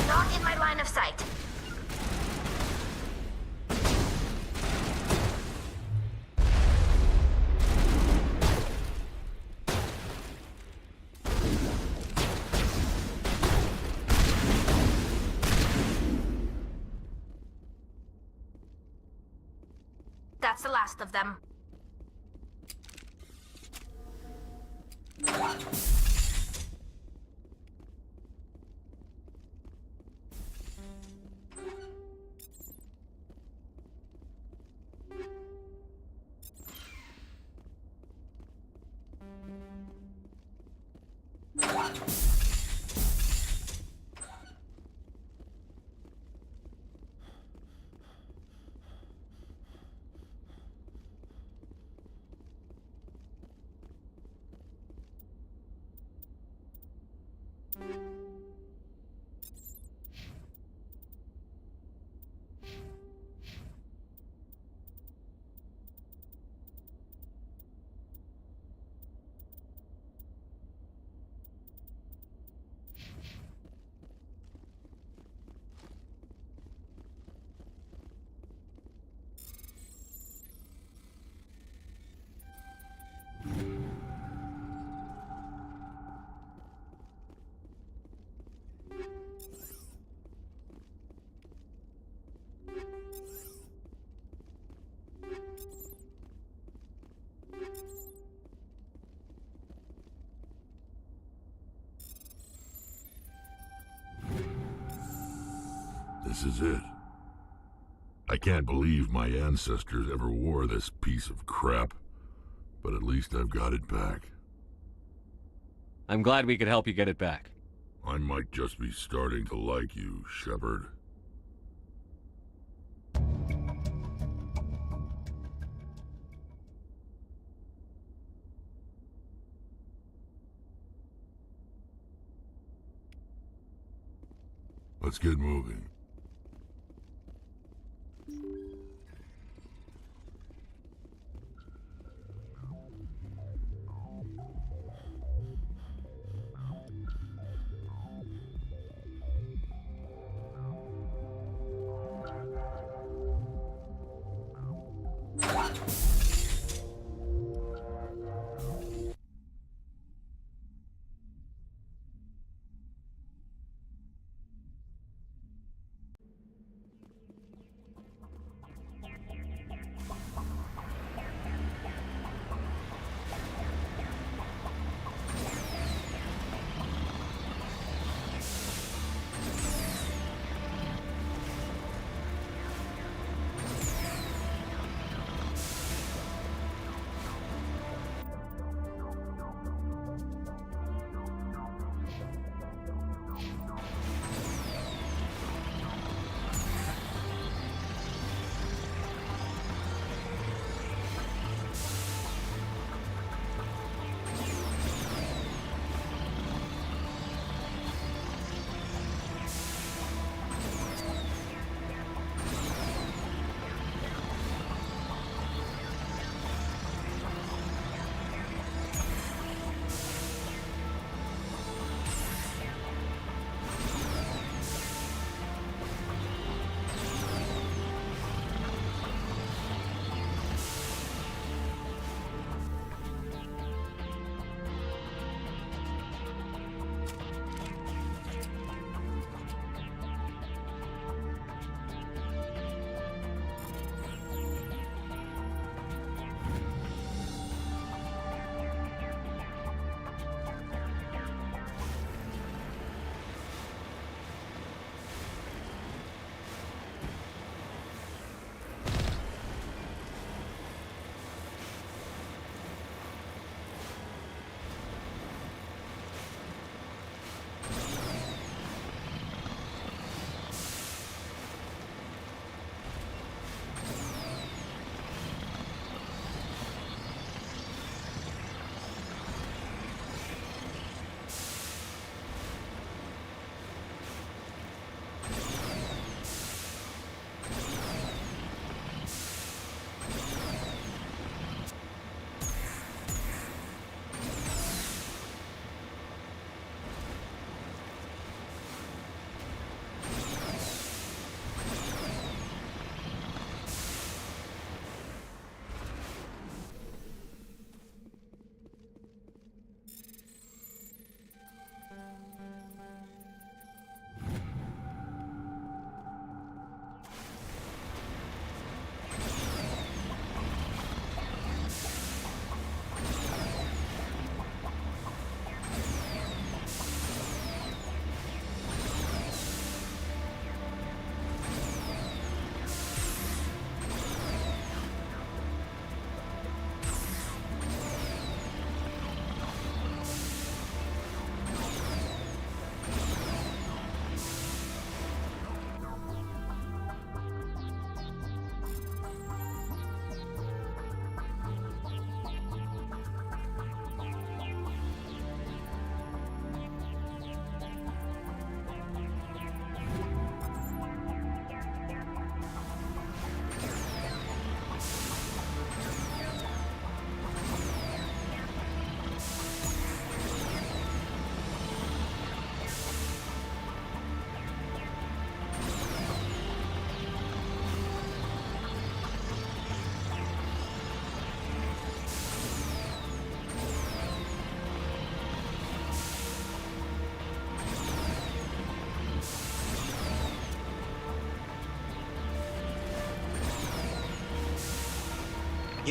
Not in my line of sight. That's the last of them. This is it. I can't believe my ancestors ever wore this piece of crap, but at least I've got it back. I'm glad we could help you get it back. I might just be starting to like you, Shepard. Let's get moving.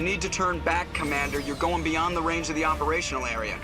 You need to turn back, Commander. You're going beyond the range of the operational area.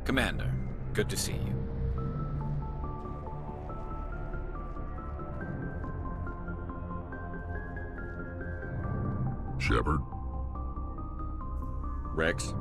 Commander, good to see you. Shepard? Rex?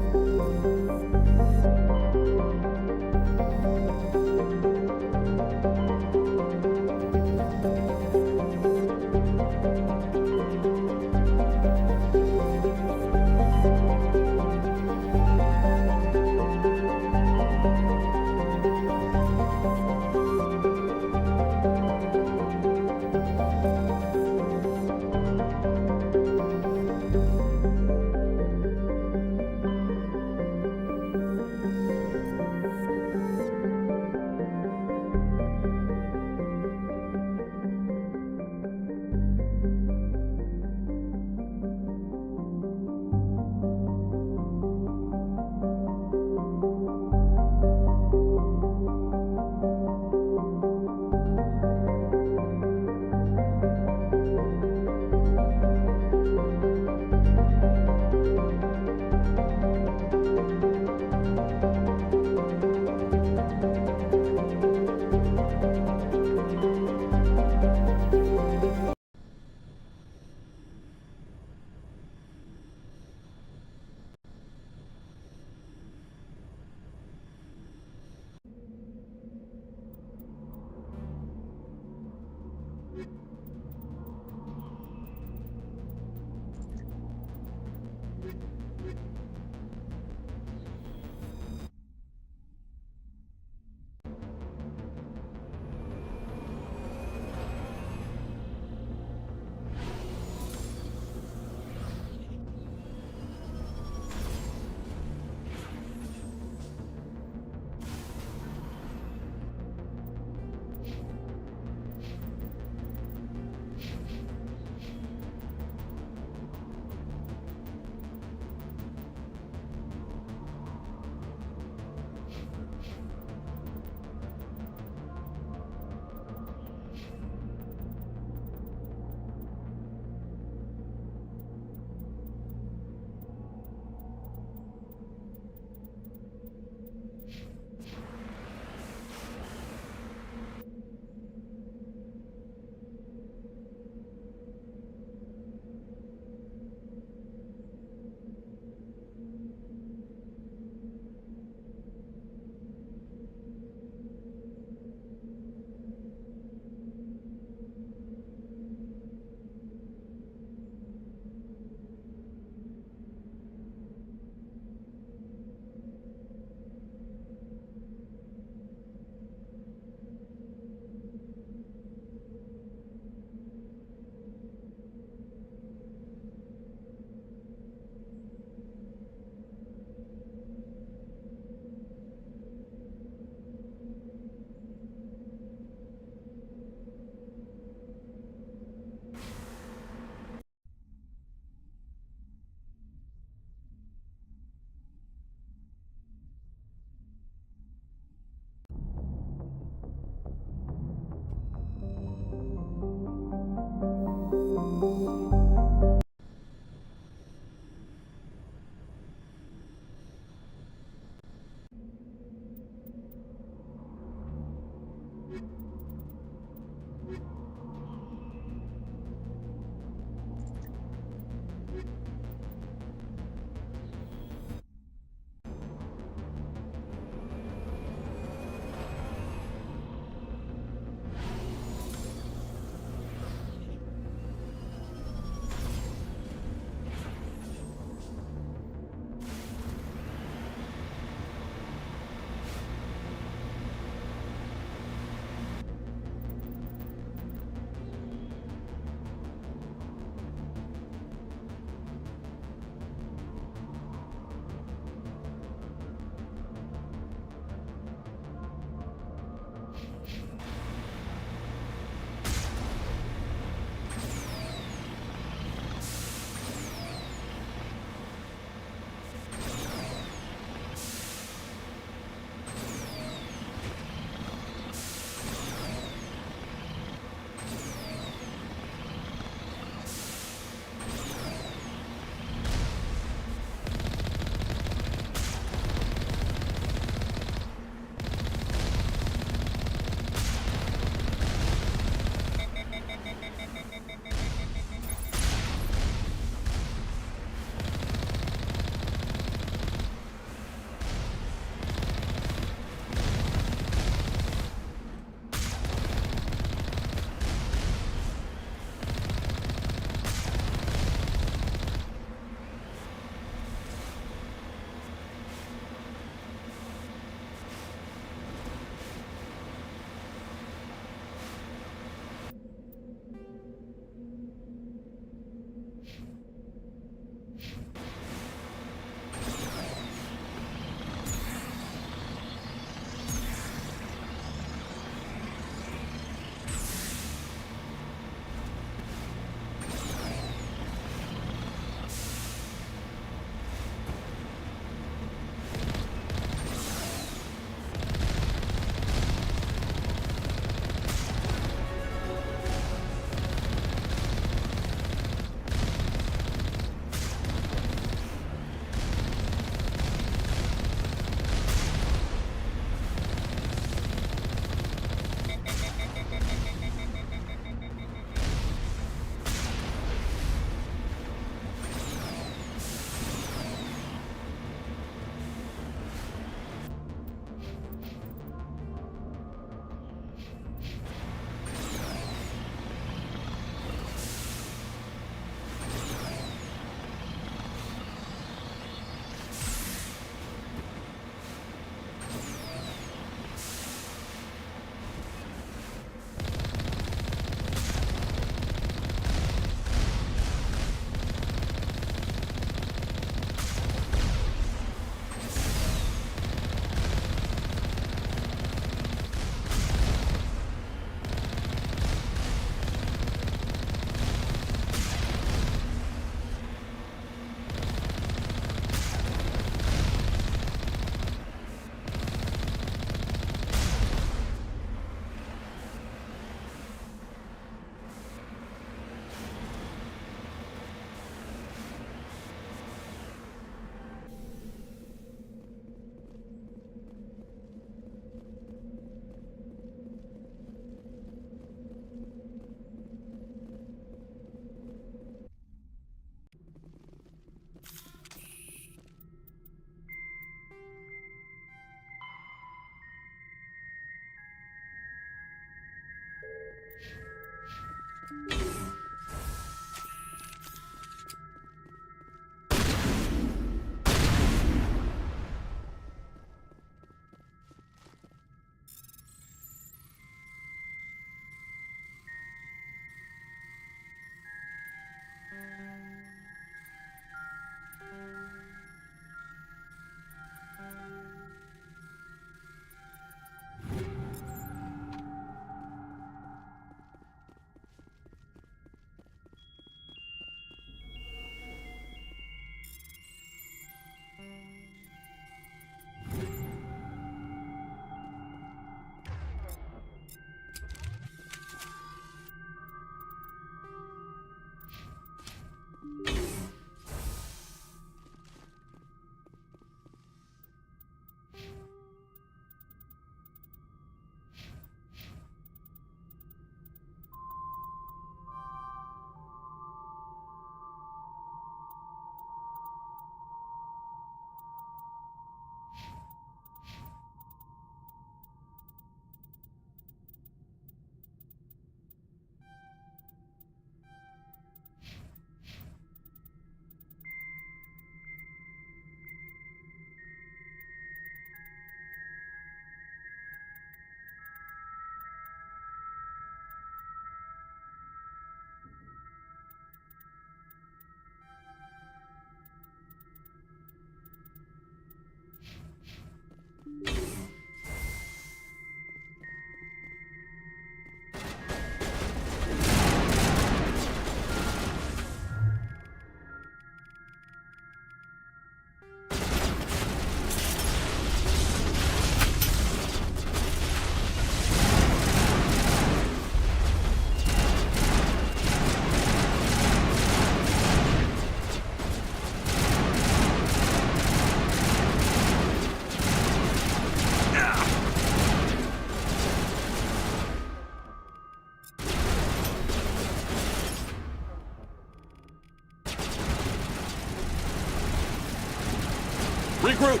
Regroup!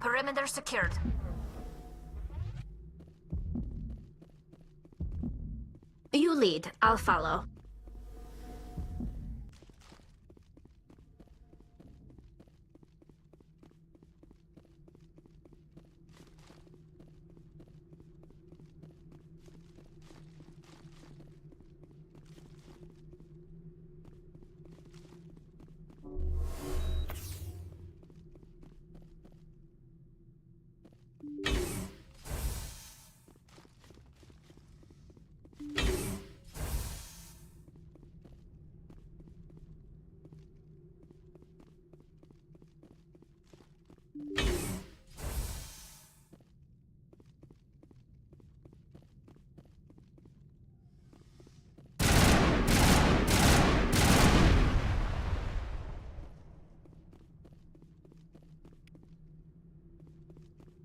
Perimeter secured. You lead. I'll follow.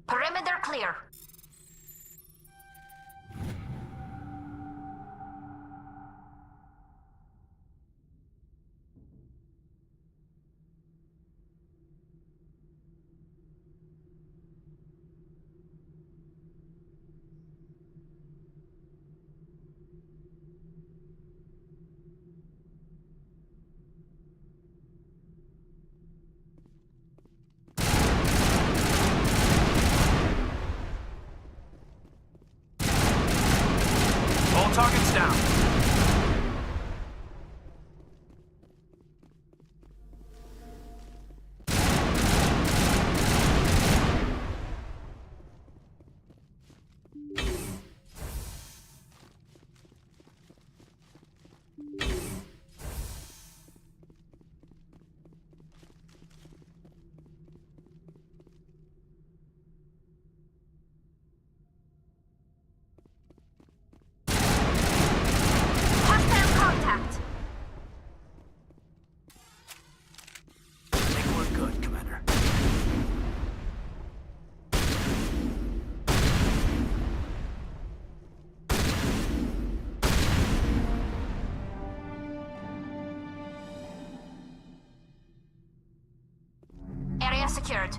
Perimeter clear. All targets down. Hostile contact. I think we're good, Commander. Area secured.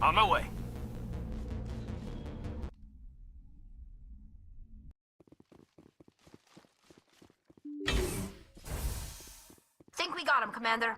On my way. Think we got him, Commander.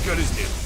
Got his name.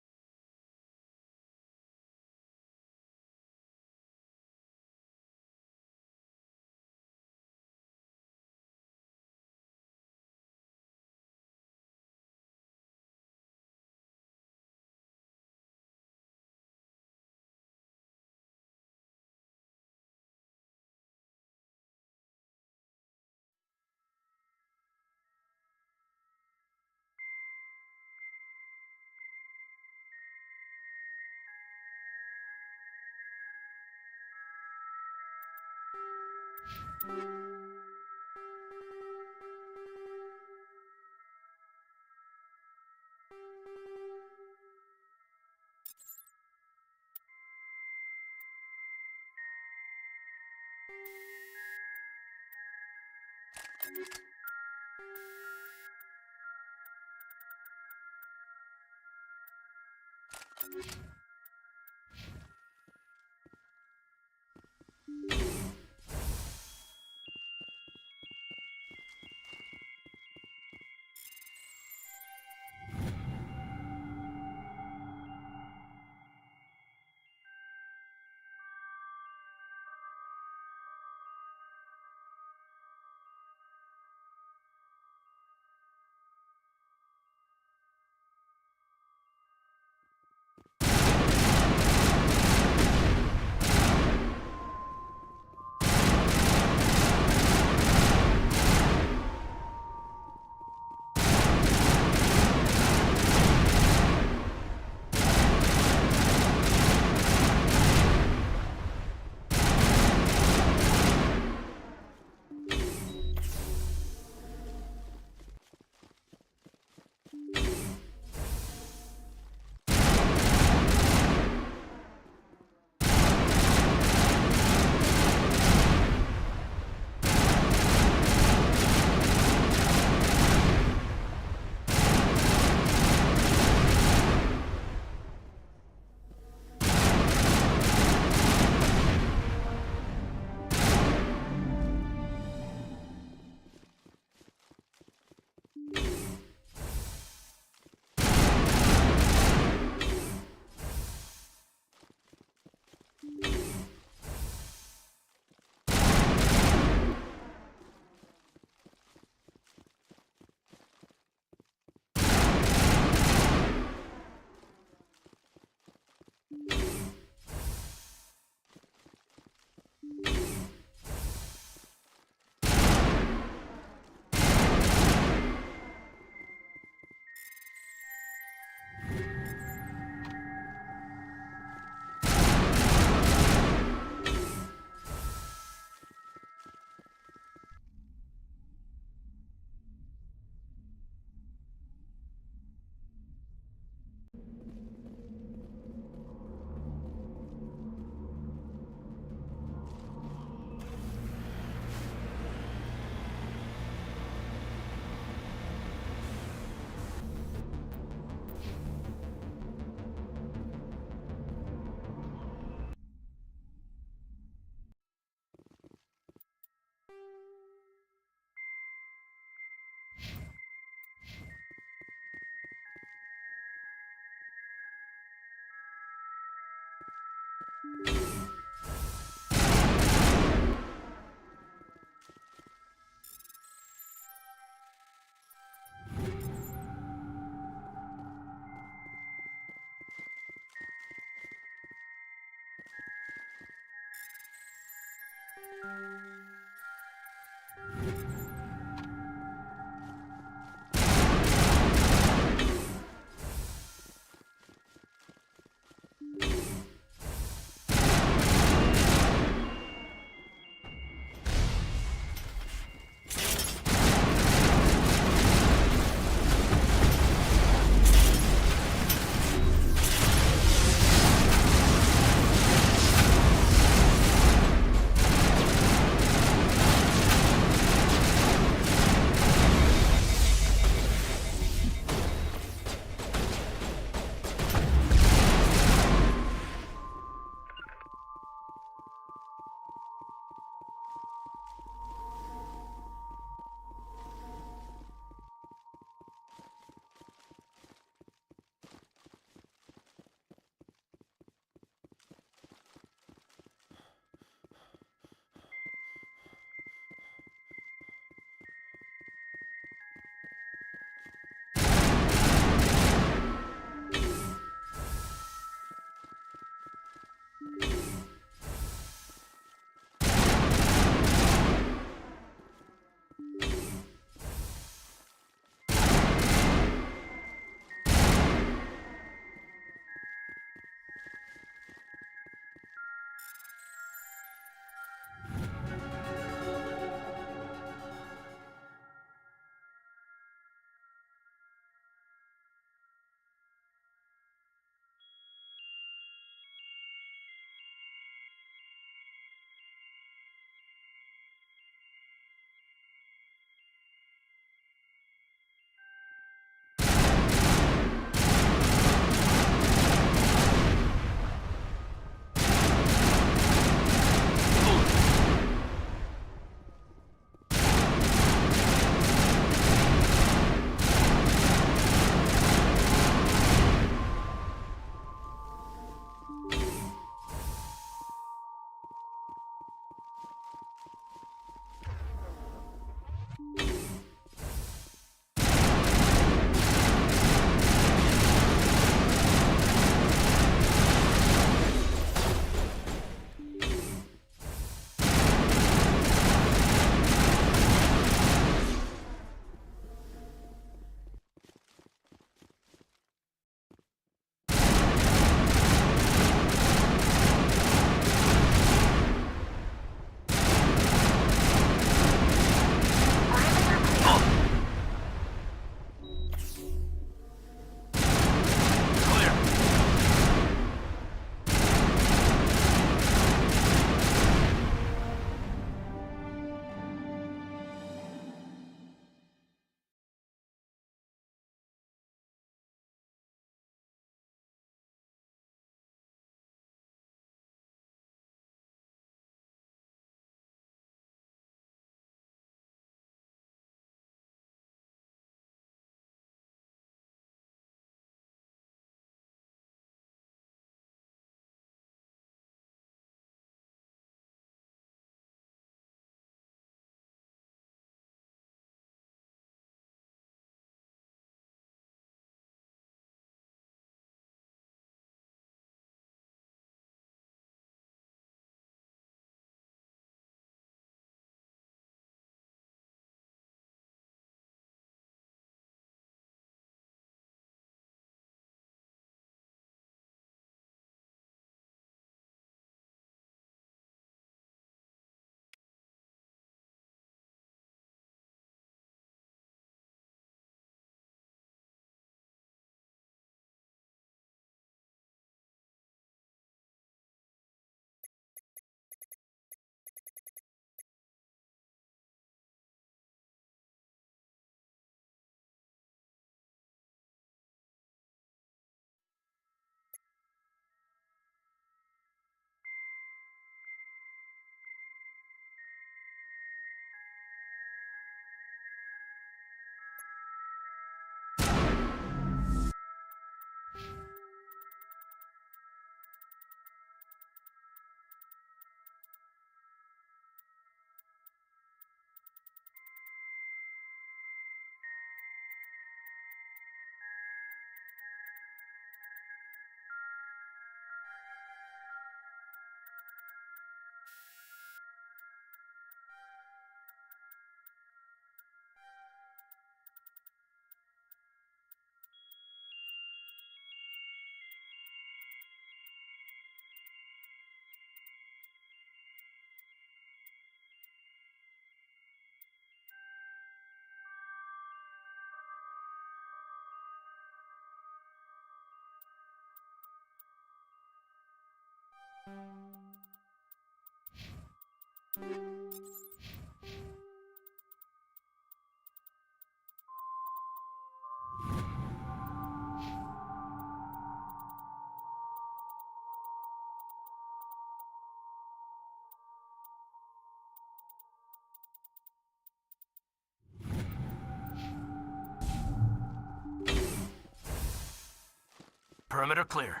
Perimeter clear.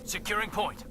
Securing point.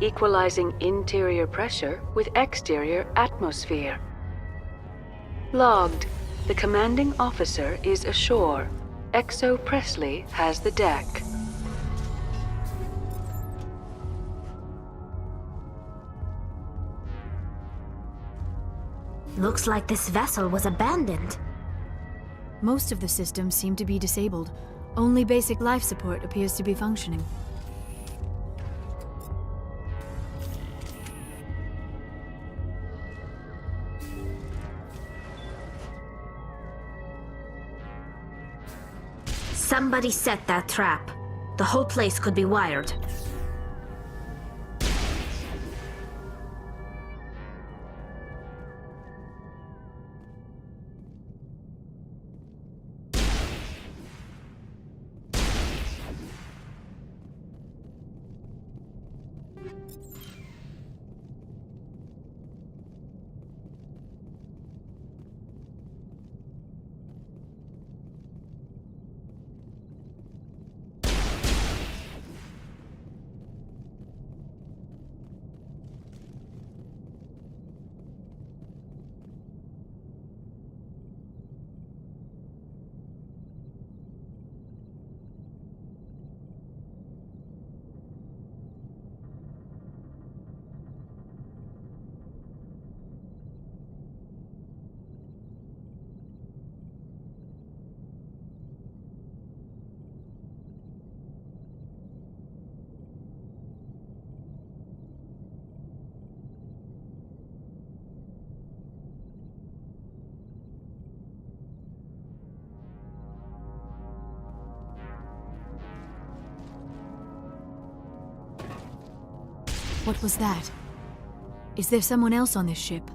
equalizing interior pressure with exterior atmosphere. Logged. The commanding officer is ashore. XO Presley has the deck. Looks like this vessel was abandoned. Most of the systems seem to be disabled. Only basic life support appears to be functioning. Somebody set that trap. The whole place could be wired. What was that? Is there someone else on this ship?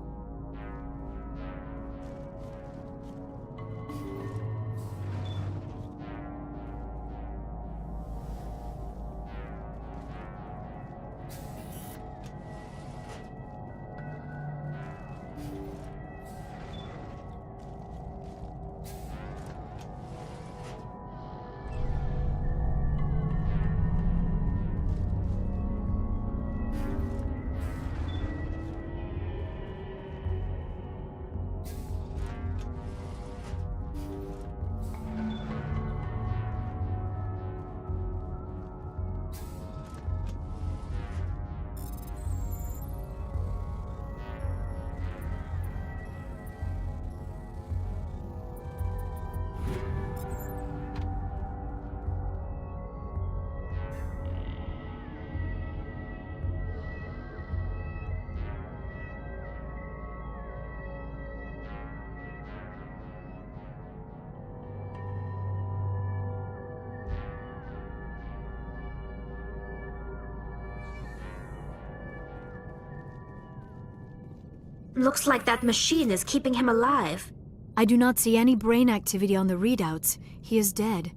Looks like that machine is keeping him alive. I do not see any brain activity on the readouts. He is dead.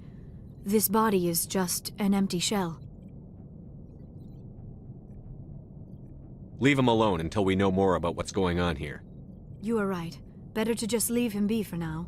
This body is just an empty shell. Leave him alone until we know more about what's going on here. You are right. Better to just leave him be for now.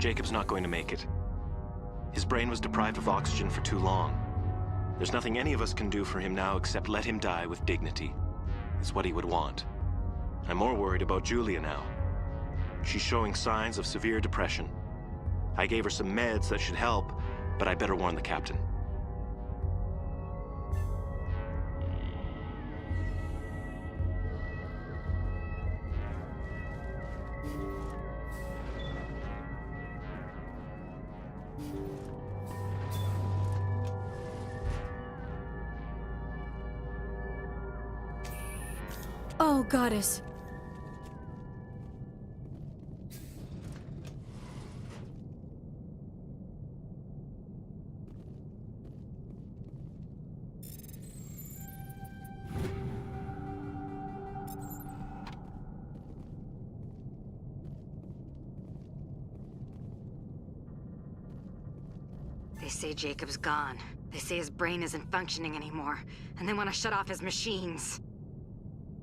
Jacob's not going to make it. His brain was deprived of oxygen for too long. There's nothing any of us can do for him now except let him die with dignity. It's what he would want. I'm more worried about Julia now. She's showing signs of severe depression. I gave her some meds that should help, but I better warn the captain. Oh, goddess. They say Jacob's gone. They say his brain isn't functioning anymore, and they want to shut off his machines.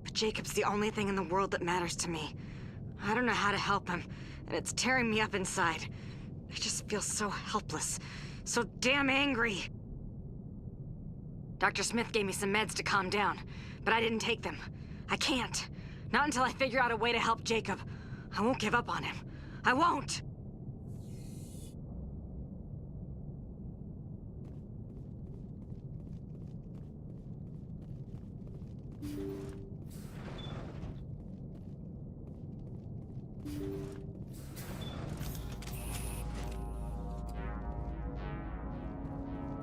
But Jacob's the only thing in the world that matters to me. I don't know how to help him, and it's tearing me up inside. I just feel so helpless, so damn angry. Dr. Smith gave me some meds to calm down, but I didn't take them. I can't. Not until I figure out a way to help Jacob. I won't give up on him. I won't!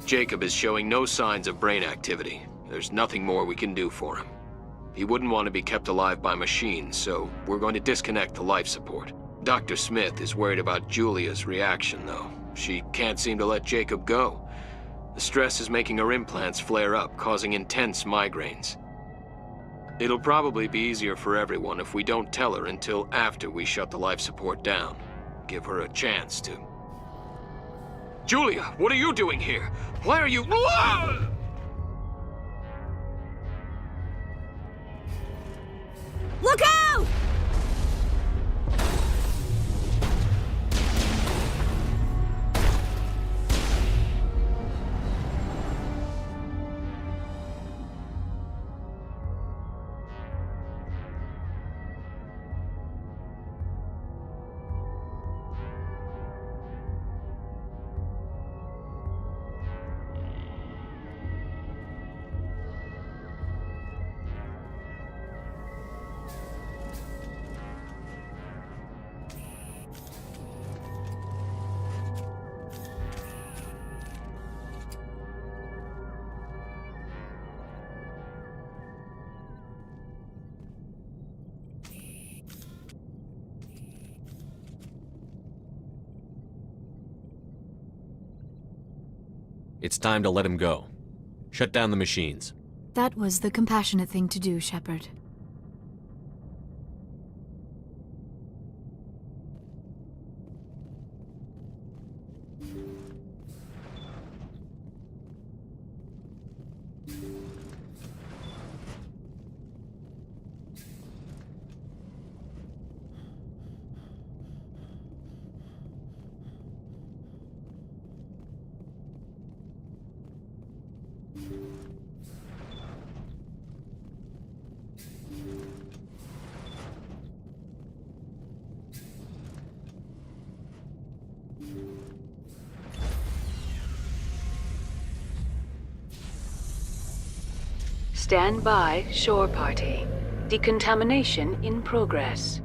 Jacob is showing no signs of brain activity. There's nothing more we can do for him. He wouldn't want to be kept alive by machines, so we're going to disconnect the life support. Dr. Smith is worried about Julia's reaction, though. She can't seem to let Jacob go. The stress is making her implants flare up, causing intense migraines. It'll probably be easier for everyone if we don't tell her until after we shut the life support down. Give her a chance to... Julia, what are you doing here? Why are you... Look out! It's time to let him go. Shut down the machines. That was the compassionate thing to do, Shepard. Stand by, shore party. Decontamination in progress.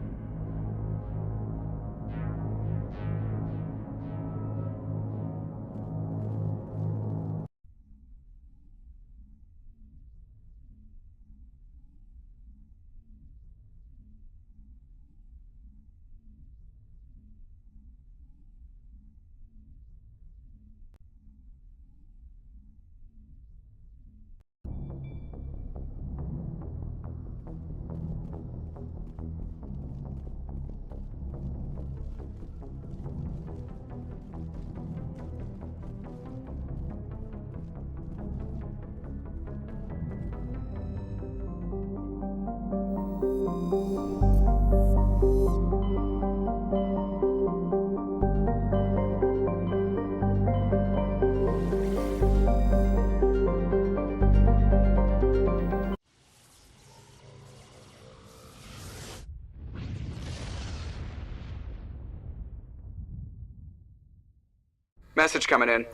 Message coming in.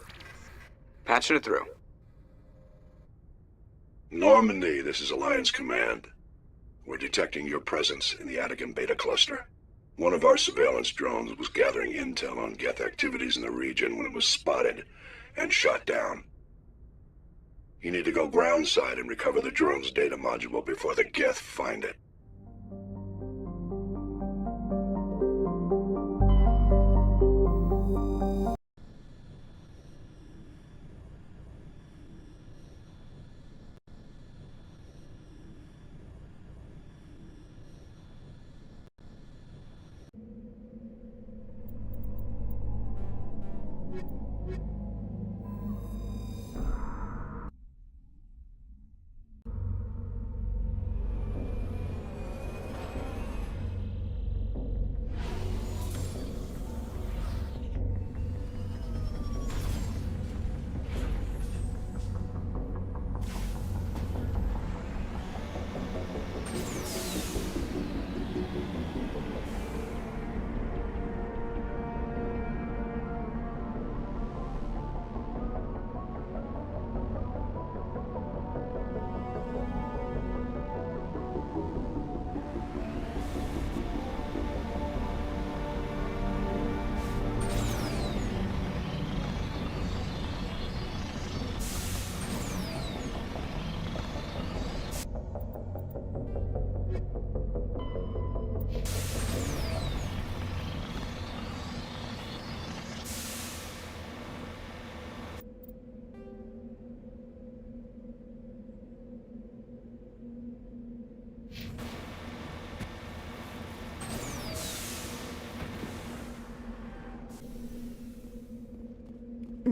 Patching it through. Normandy, this is Alliance Command. We're detecting your presence in the Attican Beta Cluster. One of our surveillance drones was gathering intel on Geth activities in the region when it was spotted and shot down. You need to go groundside and recover the drone's data module before the Geth find it.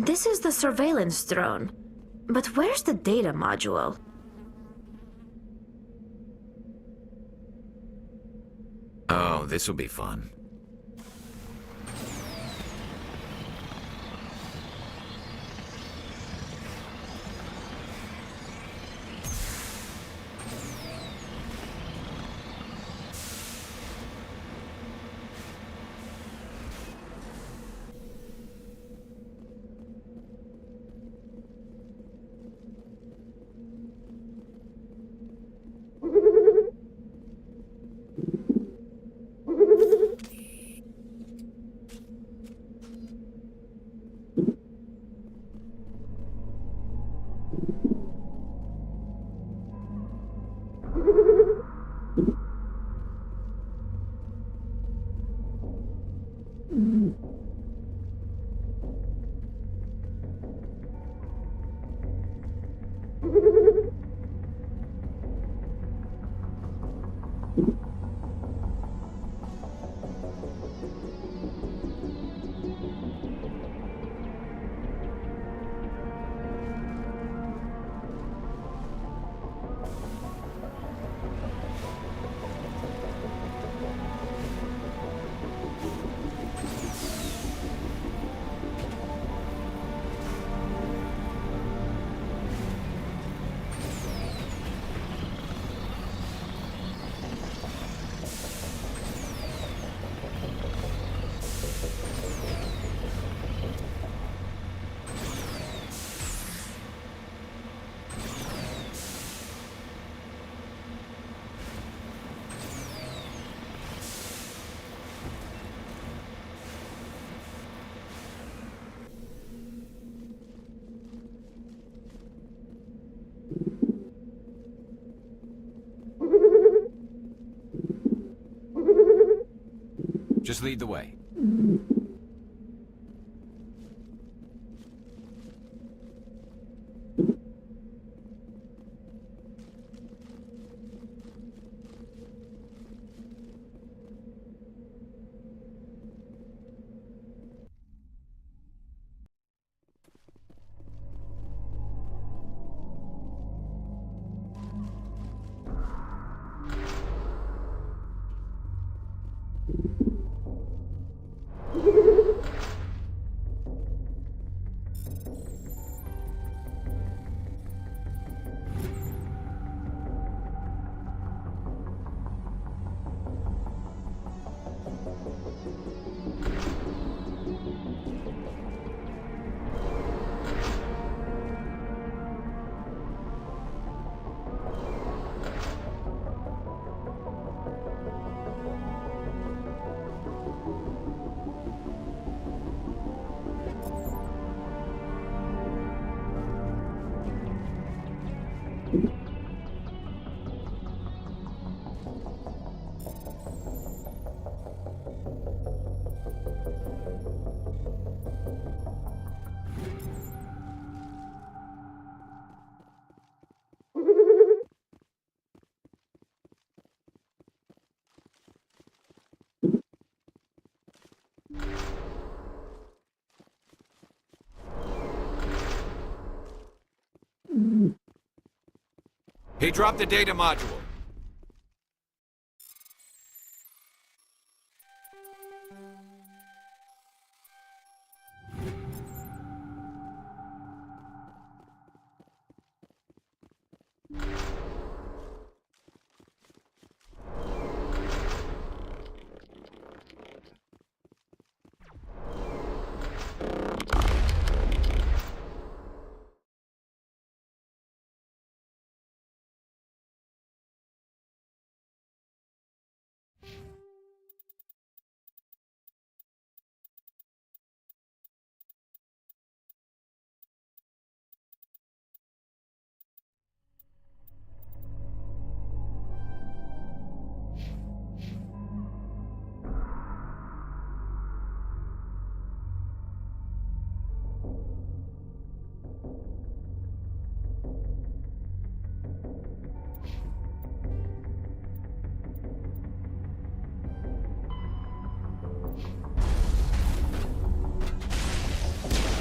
This is the surveillance drone. But where's the data module? Oh, this will be fun. Just lead the way. He dropped the data module.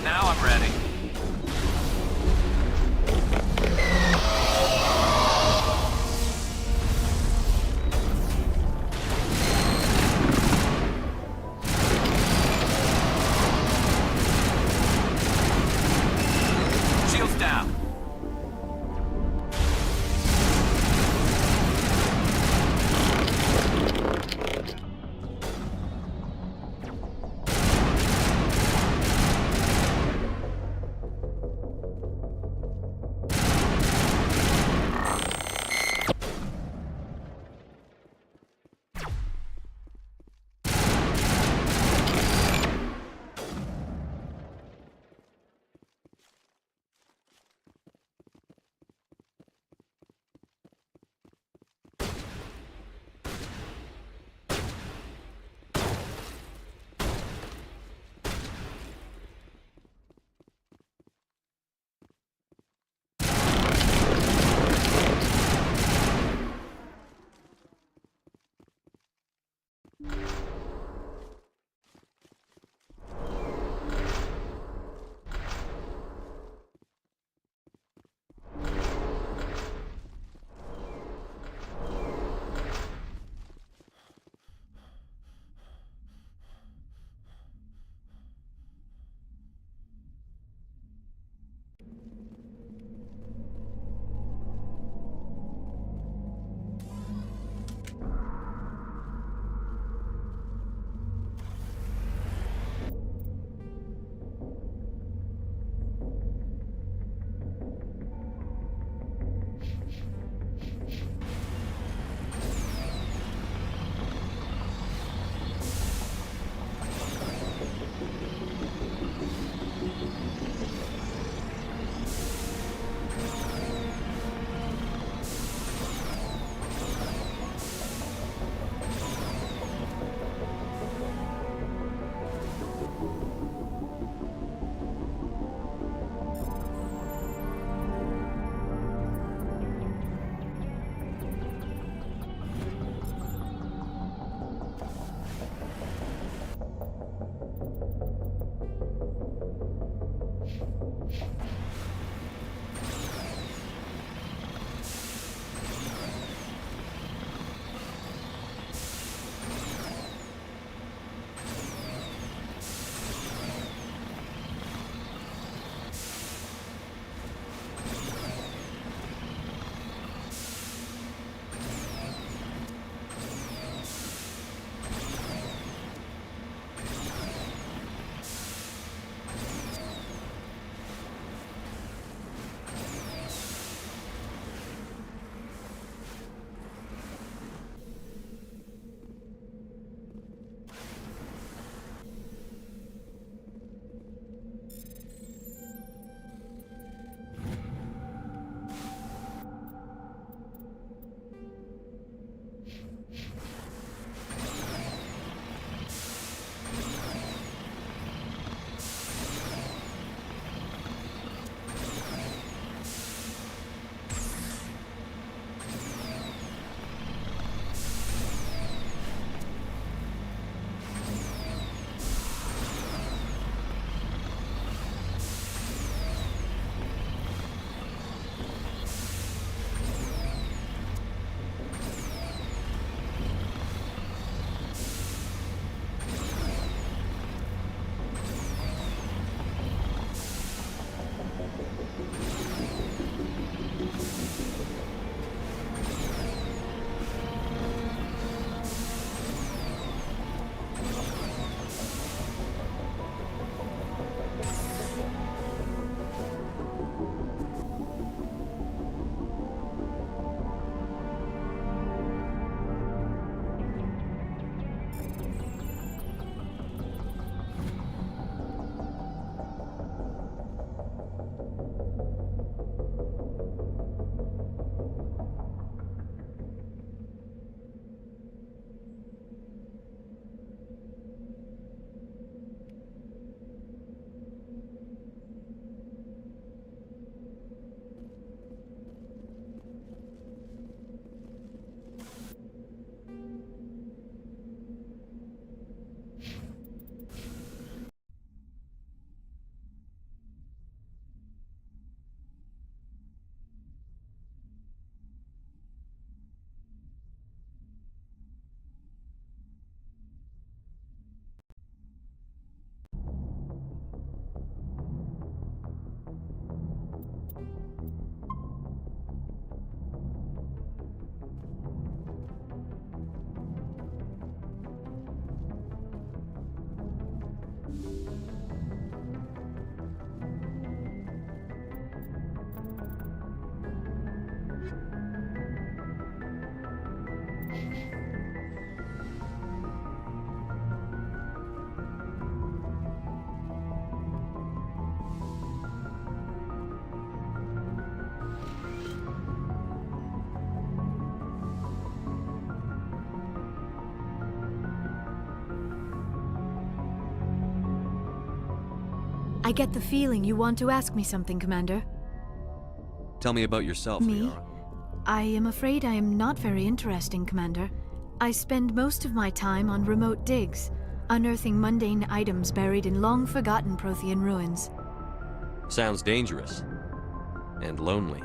Now I'm ready. Shields down. I get the feeling you want to ask me something, Commander. Tell me about yourself, Me? Liara. I am afraid I am not very interesting, Commander. I spend most of my time on remote digs, unearthing mundane items buried in long-forgotten Prothean ruins. Sounds dangerous. And lonely.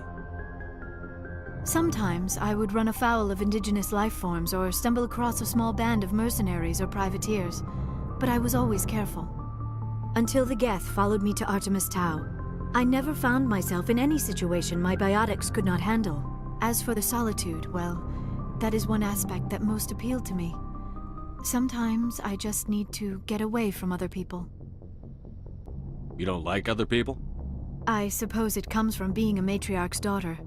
Sometimes I would run afoul of indigenous life forms or stumble across a small band of mercenaries or privateers, but I was always careful. Until the Geth followed me to Artemis Tau, I never found myself in any situation my biotics could not handle. As for the solitude, well, that is one aspect that most appealed to me. Sometimes I just need to get away from other people. You don't like other people? I suppose it comes from being a matriarch's daughter.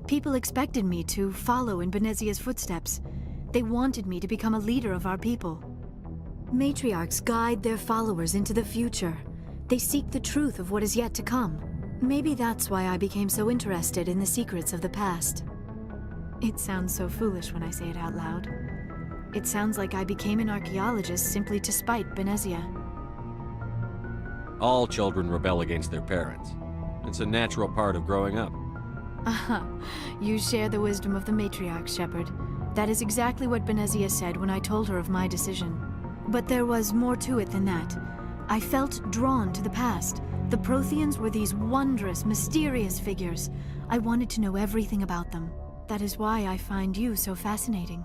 People expected me to follow in Benezia's footsteps. They wanted me to become a leader of our people. Matriarchs guide their followers into the future. They seek the truth of what is yet to come. Maybe that's why I became so interested in the secrets of the past. It sounds so foolish when I say it out loud. It sounds like I became an archaeologist simply to spite Benezia. All children rebel against their parents. It's a natural part of growing up. You share the wisdom of the matriarch, Shepard. That is exactly what Benezia said when I told her of my decision. But there was more to it than that. I felt drawn to the past. The Protheans were these wondrous, mysterious figures. I wanted to know everything about them. That is why I find you so fascinating.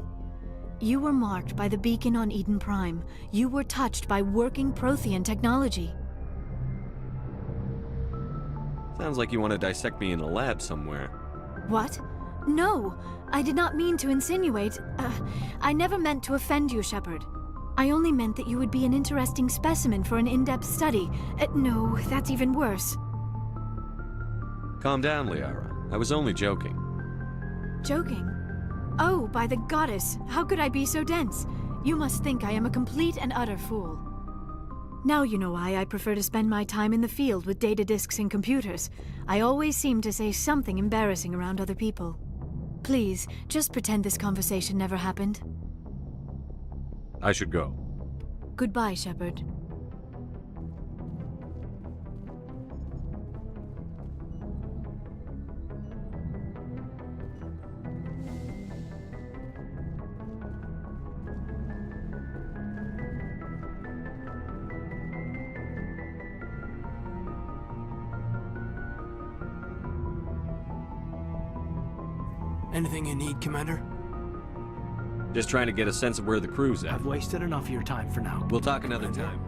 You were marked by the beacon on Eden Prime. You were touched by working Prothean technology. Sounds like you want to dissect me in a lab somewhere. What? No! I did not mean to insinuate. I never meant to offend you, Shepard. I only meant that you would be an interesting specimen for an in-depth study. No, that's even worse. Calm down, Liara. I was only joking. Joking? Oh, by the goddess, how could I be so dense? You must think I am a complete and utter fool. Now you know why I prefer to spend my time in the field with data disks and computers. I always seem to say something embarrassing around other people. Please, just pretend this conversation never happened. I should go. Goodbye, Shepard. Anything you need, Commander? Just trying to get a sense of where the crew's at. I've wasted enough of your time for now. We'll talk another time.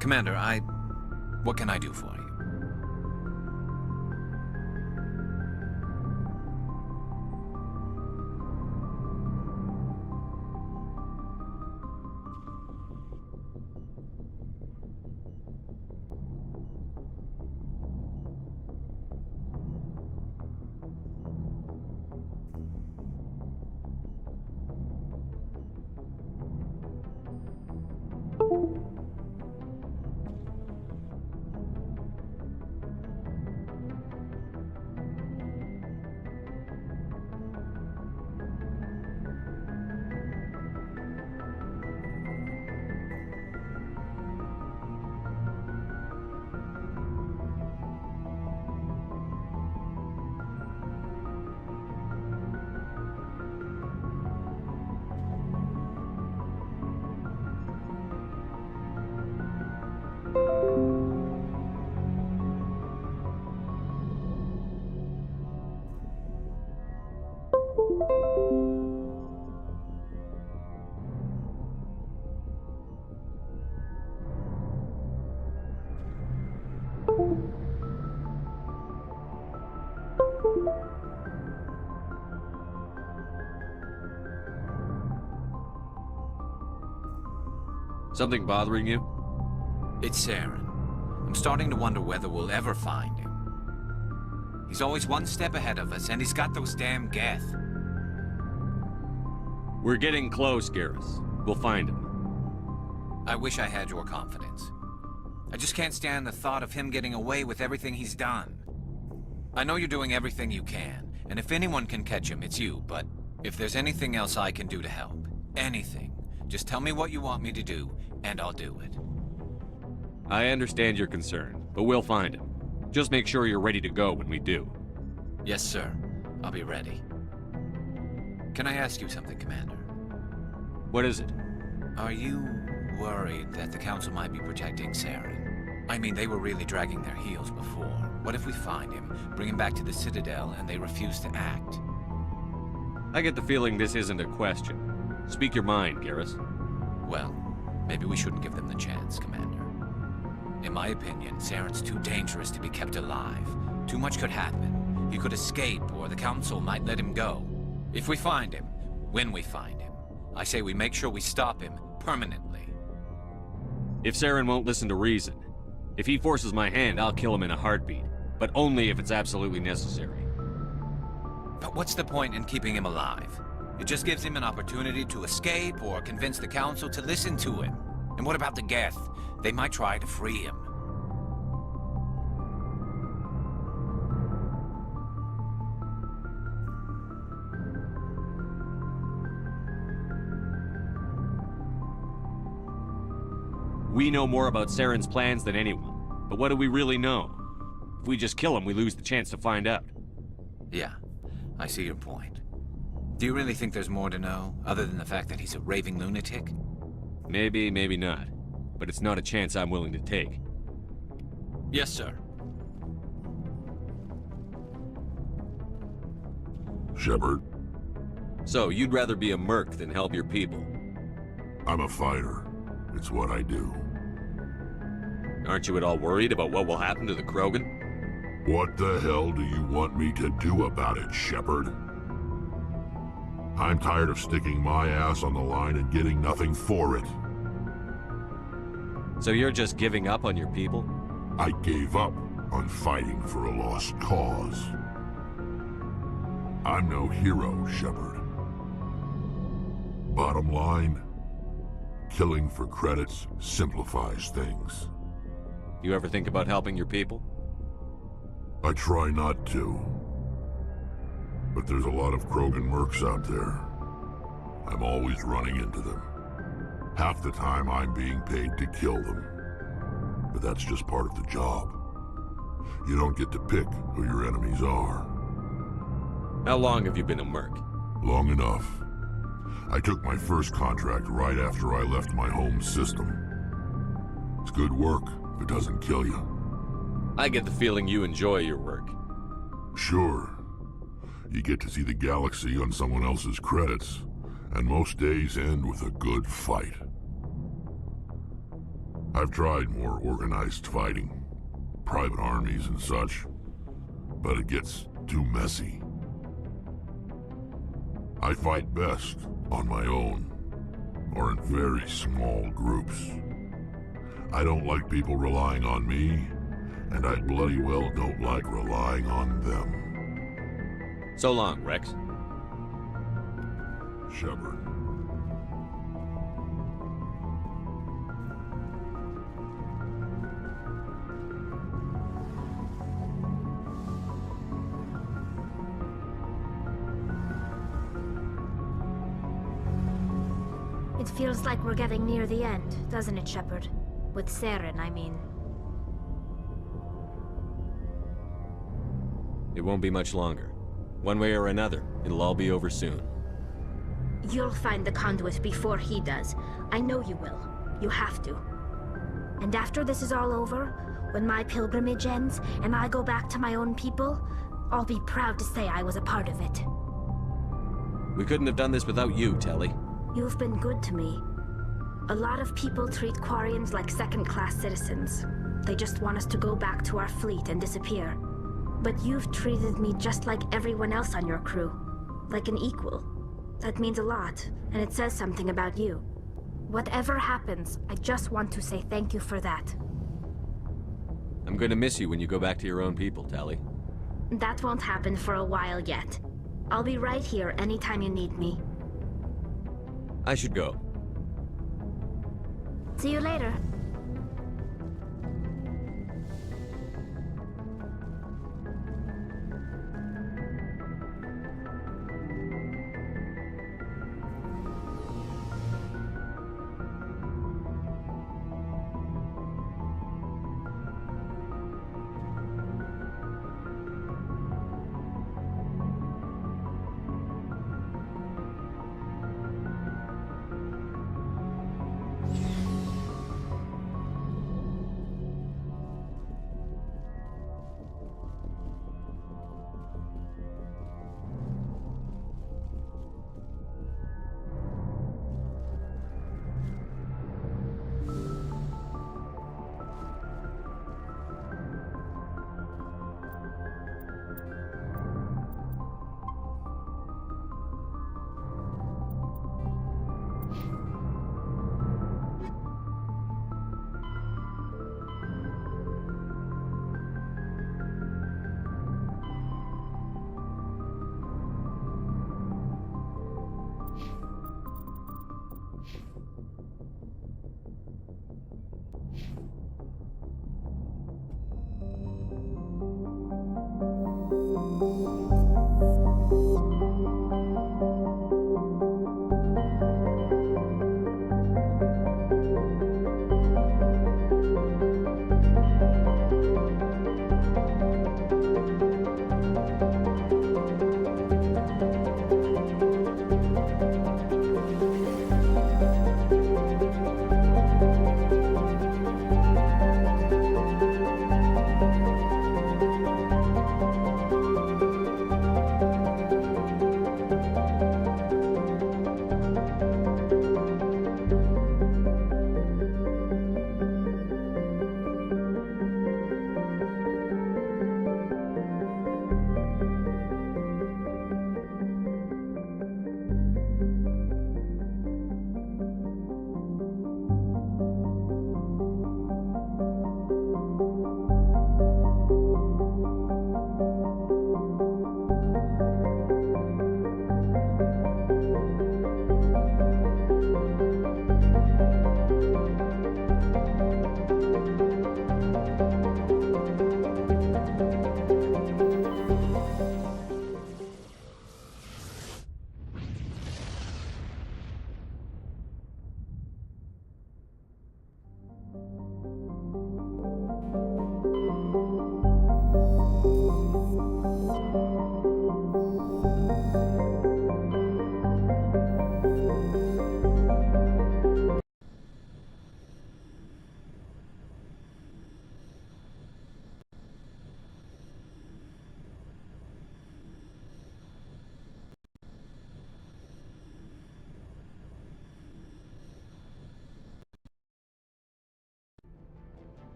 Commander, what can I do for you? Something bothering you? It's Saren. I'm starting to wonder whether we'll ever find him. He's always one step ahead of us, and he's got those damn Geth. We're getting close, Garrus. We'll find him. I wish I had your confidence. I just can't stand the thought of him getting away with everything he's done. I know you're doing everything you can, and if anyone can catch him, it's you, but if there's anything else I can do to help, anything, just tell me what you want me to do, and I'll do it. I understand your concern, but we'll find him. Just make sure you're ready to go when we do. Yes, sir. I'll be ready. Can I ask you something, Commander? What is it? Are you worried that the Council might be protecting Saren? I mean, they were really dragging their heels before. What if we find him, bring him back to the Citadel, and they refuse to act? I get the feeling this isn't a question. Speak your mind, Garrus. Well, maybe we shouldn't give them the chance, Commander. In my opinion, Saren's too dangerous to be kept alive. Too much could happen. He could escape, or the Council might let him go. If we find him, when we find him, I say we make sure we stop him permanently. If Saren won't listen to reason, if he forces my hand, I'll kill him in a heartbeat. But only if it's absolutely necessary. But what's the point in keeping him alive? It just gives him an opportunity to escape or convince the Council to listen to him. And what about the Geth? They might try to free him. We know more about Saren's plans than anyone. But what do we really know? If we just kill him, we lose the chance to find out. Yeah, I see your point. Do you really think there's more to know, other than the fact that he's a raving lunatic? Maybe, maybe not. But it's not a chance I'm willing to take. Yes, sir. Shepard? So, you'd rather be a merc than help your people? I'm a fighter. It's what I do. Aren't you at all worried about what will happen to the Krogan? What the hell do you want me to do about it, Shepard? I'm tired of sticking my ass on the line and getting nothing for it. So you're just giving up on your people? I gave up on fighting for a lost cause. I'm no hero, Shepard. Bottom line, killing for credits simplifies things. You ever think about helping your people? I try not to. But there's a lot of Krogan mercs out there. I'm always running into them. Half the time I'm being paid to kill them. But that's just part of the job. You don't get to pick who your enemies are. How long have you been a merc? Long enough. I took my first contract right after I left my home system. It's good work if it doesn't kill you. I get the feeling you enjoy your work. Sure. You get to see the galaxy on someone else's credits, and most days end with a good fight. I've tried more organized fighting, private armies and such, but it gets too messy. I fight best on my own, or in very small groups. I don't like people relying on me, and I bloody well don't like relying on them. So long, Rex. Shepard. It feels like we're getting near the end, doesn't it, Shepard? With Saren, I mean. It won't be much longer. One way or another, it'll all be over soon. You'll find the conduit before he does. I know you will. You have to. And after this is all over, when my pilgrimage ends and I go back to my own people, I'll be proud to say I was a part of it. We couldn't have done this without you, Telly. You've been good to me. A lot of people treat Quarians like second-class citizens. They just want us to go back to our fleet and disappear. But you've treated me just like everyone else on your crew. Like an equal. That means a lot, and it says something about you. Whatever happens, I just want to say thank you for that. I'm gonna miss you when you go back to your own people, Tally. That won't happen for a while yet. I'll be right here anytime you need me. I should go. See you later.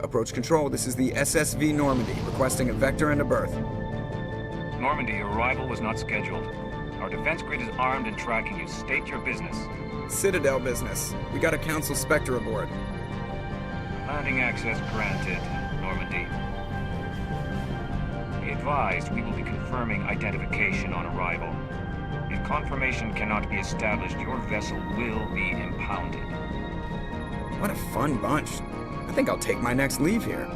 Approach control, this is the SSV Normandy, requesting a vector and a berth. Normandy, your arrival was not scheduled. Our defense grid is armed and tracking you. State your business. Citadel business. We got a Council Spectre aboard. Landing access granted, Normandy. Be advised, we will be confirming identification on arrival. If confirmation cannot be established, your vessel will be impounded. What a fun bunch. I think I'll take my next leave here.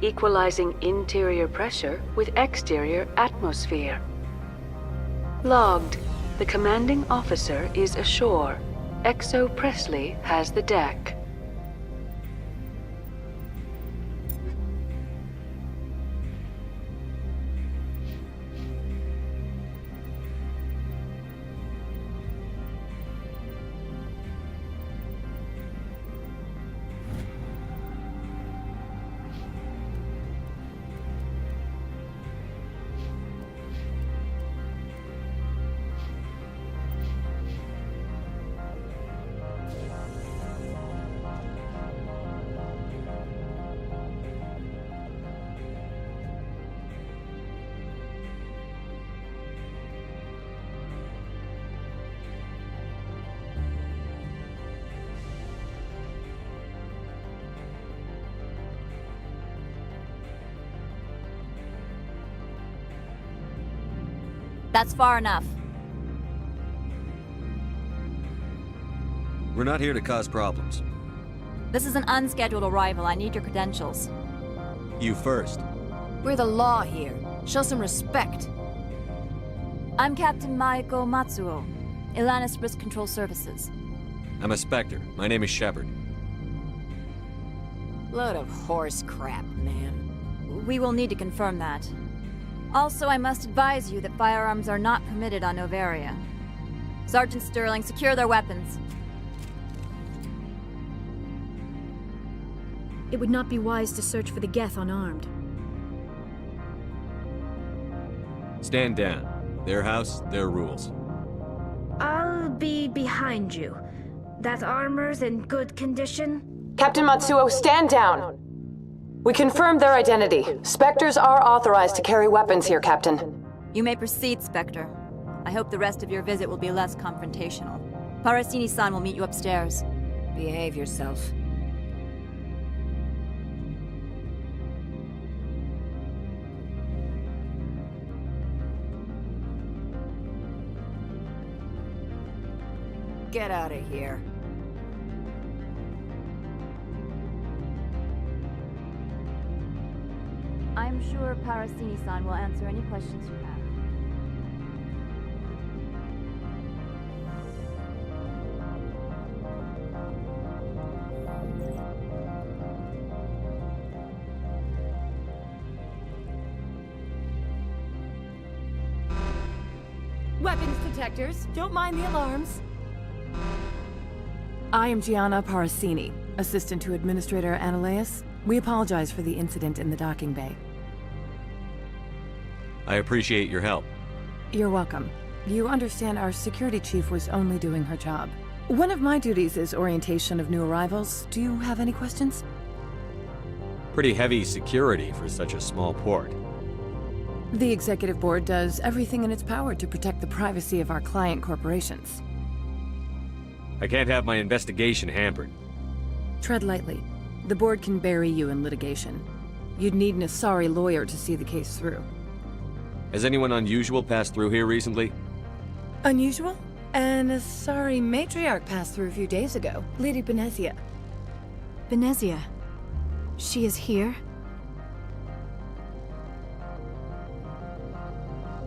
equalizing interior pressure with exterior atmosphere. Logged. The commanding officer is ashore. XO Presley has the deck. That's far enough. We're not here to cause problems. This is an unscheduled arrival. I need your credentials. You first. We're the law here. Show some respect. I'm Captain Maiko Matsuo, Ilanis Risk Control Services. I'm a Spectre. My name is Shepard. Load of horse crap, man. We will need to confirm that. Also, I must advise you that firearms are not permitted on Novaria. Sergeant Sterling, secure their weapons. It would not be wise to search for the Geth unarmed. Stand down. Their house, their rules. I'll be behind you. That armor's in good condition? Captain Matsuo, stand down! We confirmed their identity. Spectres are authorized to carry weapons here, Captain. You may proceed, Spectre. I hope the rest of your visit will be less confrontational. Parasini-san will meet you upstairs. Behave yourself. Get out of here. I'm sure Parasini-san will answer any questions you have. Weapons detectors. Don't mind the alarms. I am Gianna Parasini, assistant to Administrator Ananias. We apologize for the incident in the docking bay. I appreciate your help. You're welcome. You understand our security chief was only doing her job. One of my duties is orientation of new arrivals. Do you have any questions? Pretty heavy security for such a small port. The Executive Board does everything in its power to protect the privacy of our client corporations. I can't have my investigation hampered. Tread lightly. The board can bury you in litigation. You'd need an Asari lawyer to see the case through. Has anyone unusual passed through here recently? Unusual? An Asari matriarch passed through a few days ago. Lady Benezia. Benezia? She is here?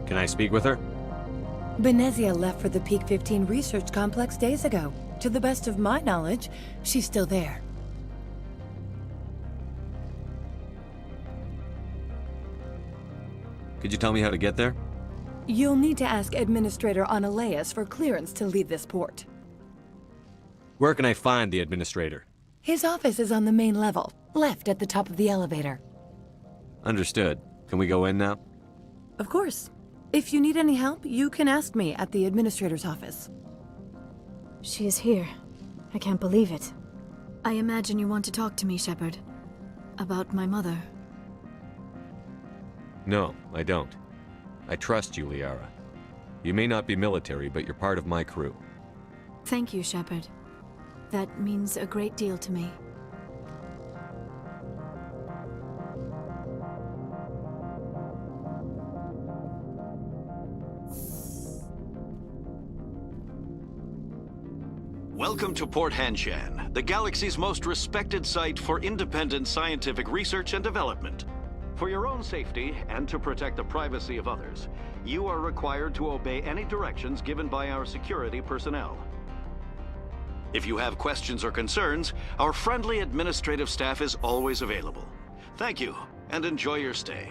Can I speak with her? Benezia left for the Peak 15 research complex days ago. To the best of my knowledge, she's still there. Could you tell me how to get there? You'll need to ask Administrator Ananias for clearance to leave this port. Where can I find the administrator? His office is on the main level, left at the top of the elevator. Understood. Can we go in now? Of course. If you need any help, you can ask me at the administrator's office. She is here. I can't believe it. I imagine you want to talk to me, Shepard. About my mother. No, I don't. I trust you, Liara. You may not be military, but you're part of my crew. Thank you, Shepard. That means a great deal to me. Welcome Welcome to Port Hanshan, the galaxy's most respected site for independent scientific research and development. For your own safety and to protect the privacy of others, you are required to obey any directions given by our security personnel. If you have questions or concerns, our friendly administrative staff is always available. Thank you, and enjoy your stay.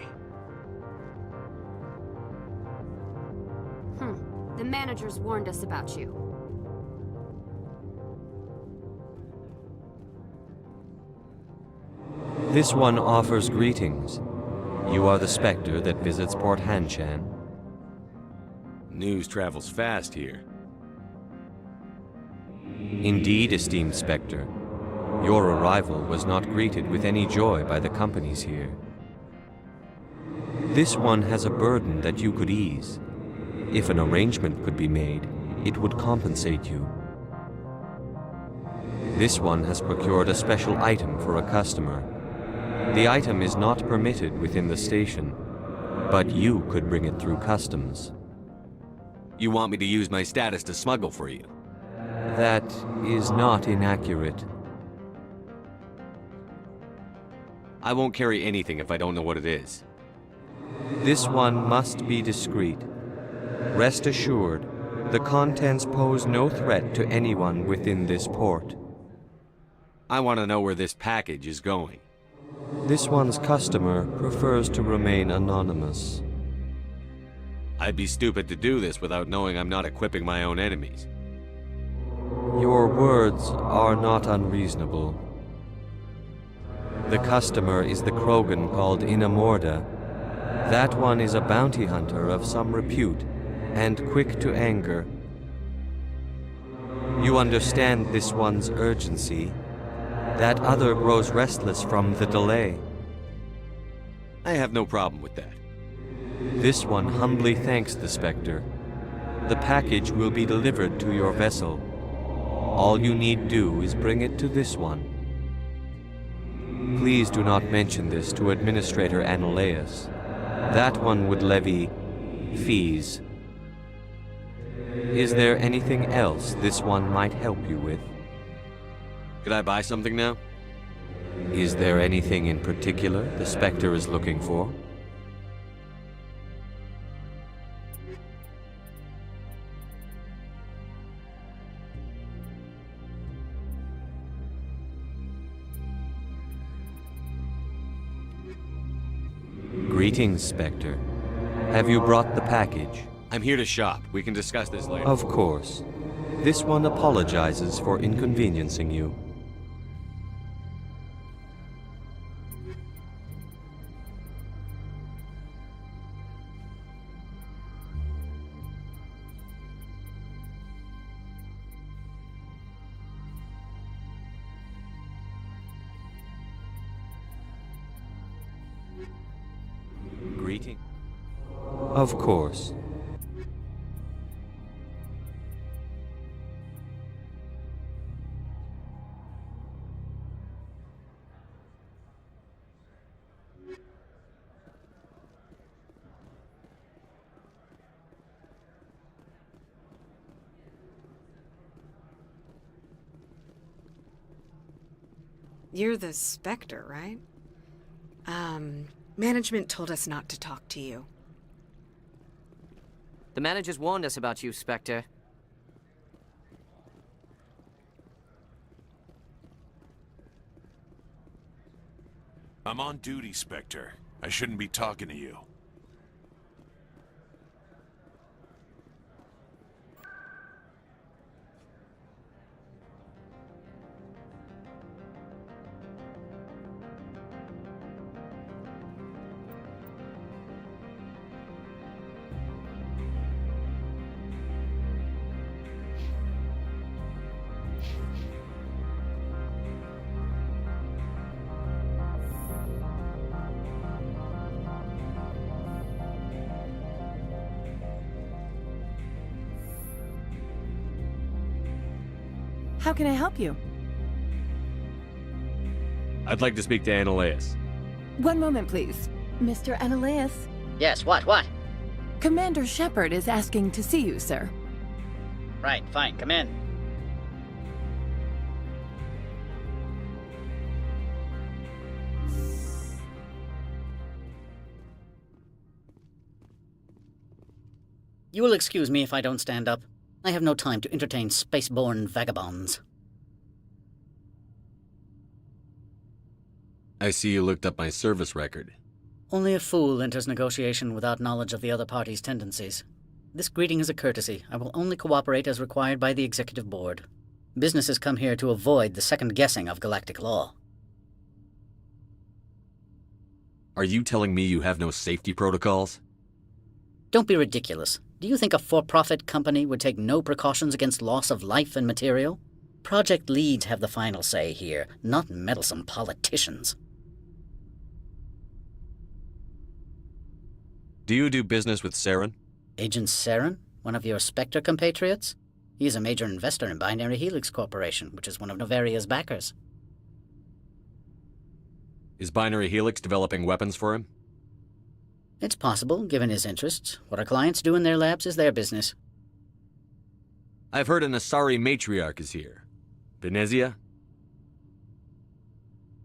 The managers warned us about you. This one offers greetings. You are the Spectre that visits Port Hanshan. News travels fast here. Indeed, esteemed Spectre. Your arrival was not greeted with any joy by the companies here. This one has a burden that you could ease. If an arrangement could be made, it would compensate you. This one has procured a special item for a customer. The item is not permitted within the station, but you could bring it through customs. You want me to use my status to smuggle for you? That is not inaccurate. I won't carry anything if I don't know what it is. This one must be discreet. Rest assured, the contents pose no threat to anyone within this port. I want to know where this package is going. This one's customer prefers to remain anonymous. I'd be stupid to do this without knowing I'm not equipping my own enemies. Your words are not unreasonable. The customer is the Krogan called Inamorda. That one is a bounty hunter of some repute, and quick to anger. You understand this one's urgency. That other grows restless from the delay. I have no problem with that. This one humbly thanks the Spectre. The package will be delivered to your vessel. All you need do is bring it to this one. Please do not mention this to Administrator Analaeus. That one would levy fees. Is there anything else this one might help you with? Could I buy something now? Is there anything in particular the Spectre is looking for? Greetings, Spectre. Have you brought the package? I'm here to shop. We can discuss this later. Of course. This one apologizes for inconveniencing you. Greeting. Of course. You're the Spectre, right? Management told us not to talk to you. The managers warned us about you, Spectre. I'm on duty, Spectre. I shouldn't be talking to you. How can I help you? I'd like to speak to Analaeus. One moment, please. Mr. Analaeus? Yes, what? Commander Shepard is asking to see you, sir. Right, fine, come in. You will excuse me if I don't stand up. I have no time to entertain spaceborne vagabonds. I see you looked up my service record. Only a fool enters negotiation without knowledge of the other party's tendencies. This greeting is a courtesy. I will only cooperate as required by the Executive Board. Businesses come here to avoid the second guessing of galactic law. Are you telling me you have no safety protocols? Don't be ridiculous. Do you think a for-profit company would take no precautions against loss of life and material? Project leads have the final say here, not meddlesome politicians. Do you do business with Saren? Agent Saren? One of your Spectre compatriots? He is a major investor in Binary Helix Corporation, which is one of Novaria's backers. Is Binary Helix developing weapons for him? It's possible, given his interests. What our clients do in their labs is their business. I've heard an Asari matriarch is here. Venezia?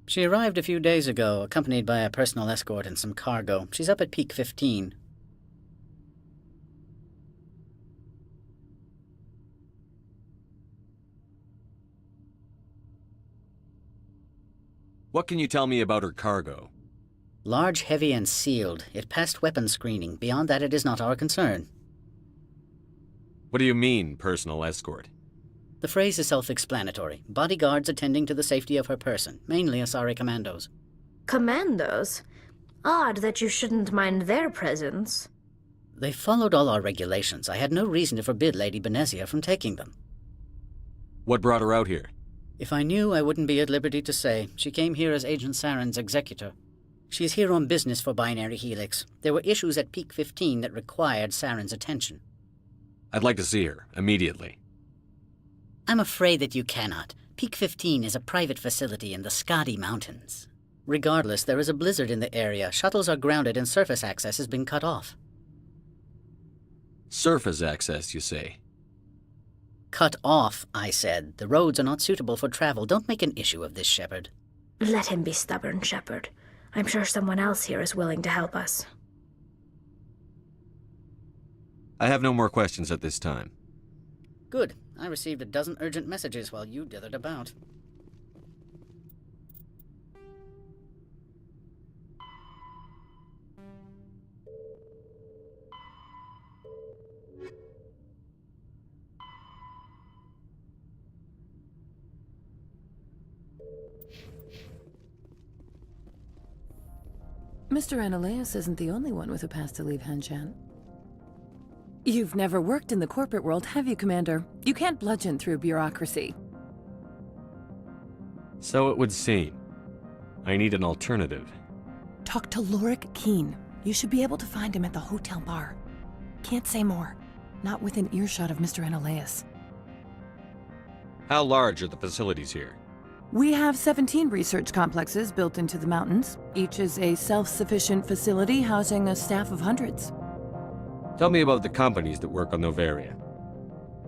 She arrived a few days ago, accompanied by a personal escort and some cargo. She's up at Peak 15. What can you tell me about her cargo? Large, heavy, and sealed. It passed weapons screening. Beyond that, it is not our concern. What do you mean, personal escort? The phrase is self-explanatory. Bodyguards attending to the safety of her person, mainly Asari commandos. Commandos? Odd that you shouldn't mind their presence. They followed all our regulations. I had no reason to forbid Lady Benezia from taking them. What brought her out here? If I knew, I wouldn't be at liberty to say. She came here as Agent Saren's executor. She is here on business for Binary Helix. There were issues at Peak 15 that required Saren's attention. I'd like to see her, immediately. I'm afraid that you cannot. Peak 15 is a private facility in the Skadi Mountains. Regardless, there is a blizzard in the area. Shuttles are grounded and surface access has been cut off. Surface access, you say? Cut off, I said. The roads are not suitable for travel. Don't make an issue of this, Shepard. Let him be stubborn, Shepard. I'm sure someone else here is willing to help us. I have no more questions at this time. Good. I received a dozen urgent messages while you dithered about. Mr. Ananias isn't the only one with a pass to leave Hanshan. You've never worked in the corporate world, have you, Commander? You can't bludgeon through bureaucracy. So it would seem. I need an alternative. Talk to Lorik Keen. You should be able to find him at the hotel bar. Can't say more. Not within earshot of Mr. Ananias. How large are the facilities here? We have 17 research complexes built into the mountains. Each is a self-sufficient facility housing a staff of hundreds. Tell me about the companies that work on Novaria.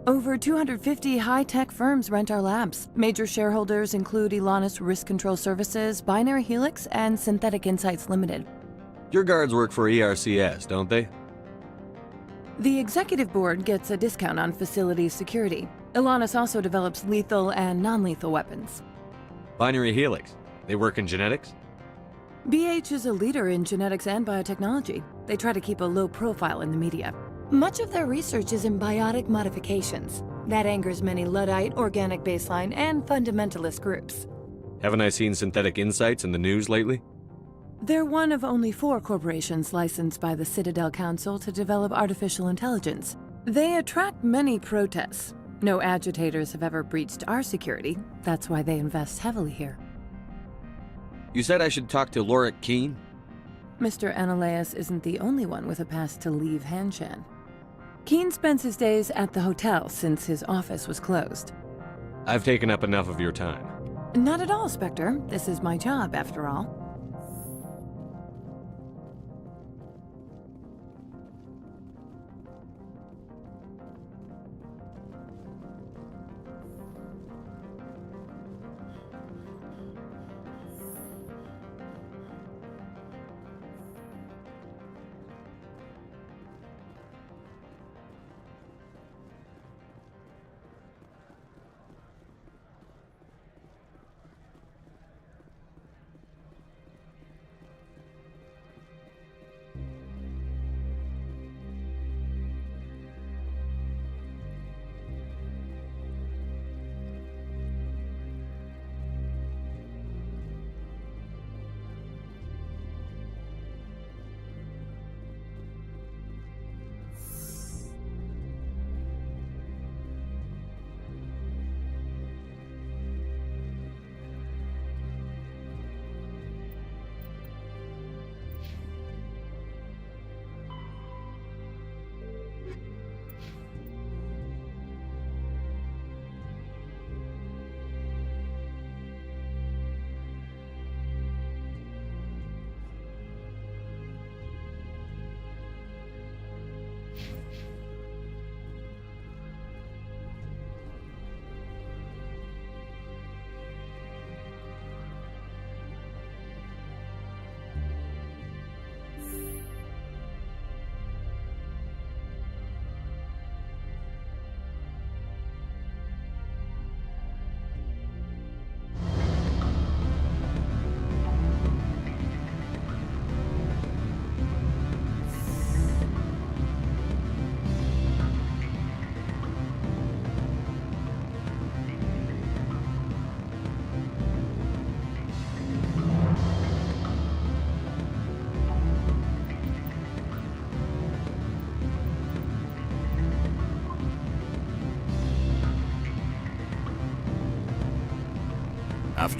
Over 250 high-tech firms rent our labs. Major shareholders include Elanus Risk Control Services, Binary Helix, and Synthetic Insights Limited. Your guards work for ERCS, don't they? The executive board gets a discount on facility security. Elanus also develops lethal and non-lethal weapons. Binary Helix. They work in genetics? BH is a leader in genetics and biotechnology. They try to keep a low profile in the media. Much of their research is in biotic modifications. That angers many Luddite, organic baseline, and fundamentalist groups. Haven't I seen Synthetic Insights in the news lately? They're one of only 4 corporations licensed by the Citadel Council to develop artificial intelligence. They attract many protests. No agitators have ever breached our security. That's why they invest heavily here. You said I should talk to Lorik Keen? Mr. Ananias isn't the only one with a pass to leave Hanshan. Keen spends his days at the hotel since his office was closed. I've taken up enough of your time. Not at all, Spectre. This is my job, after all.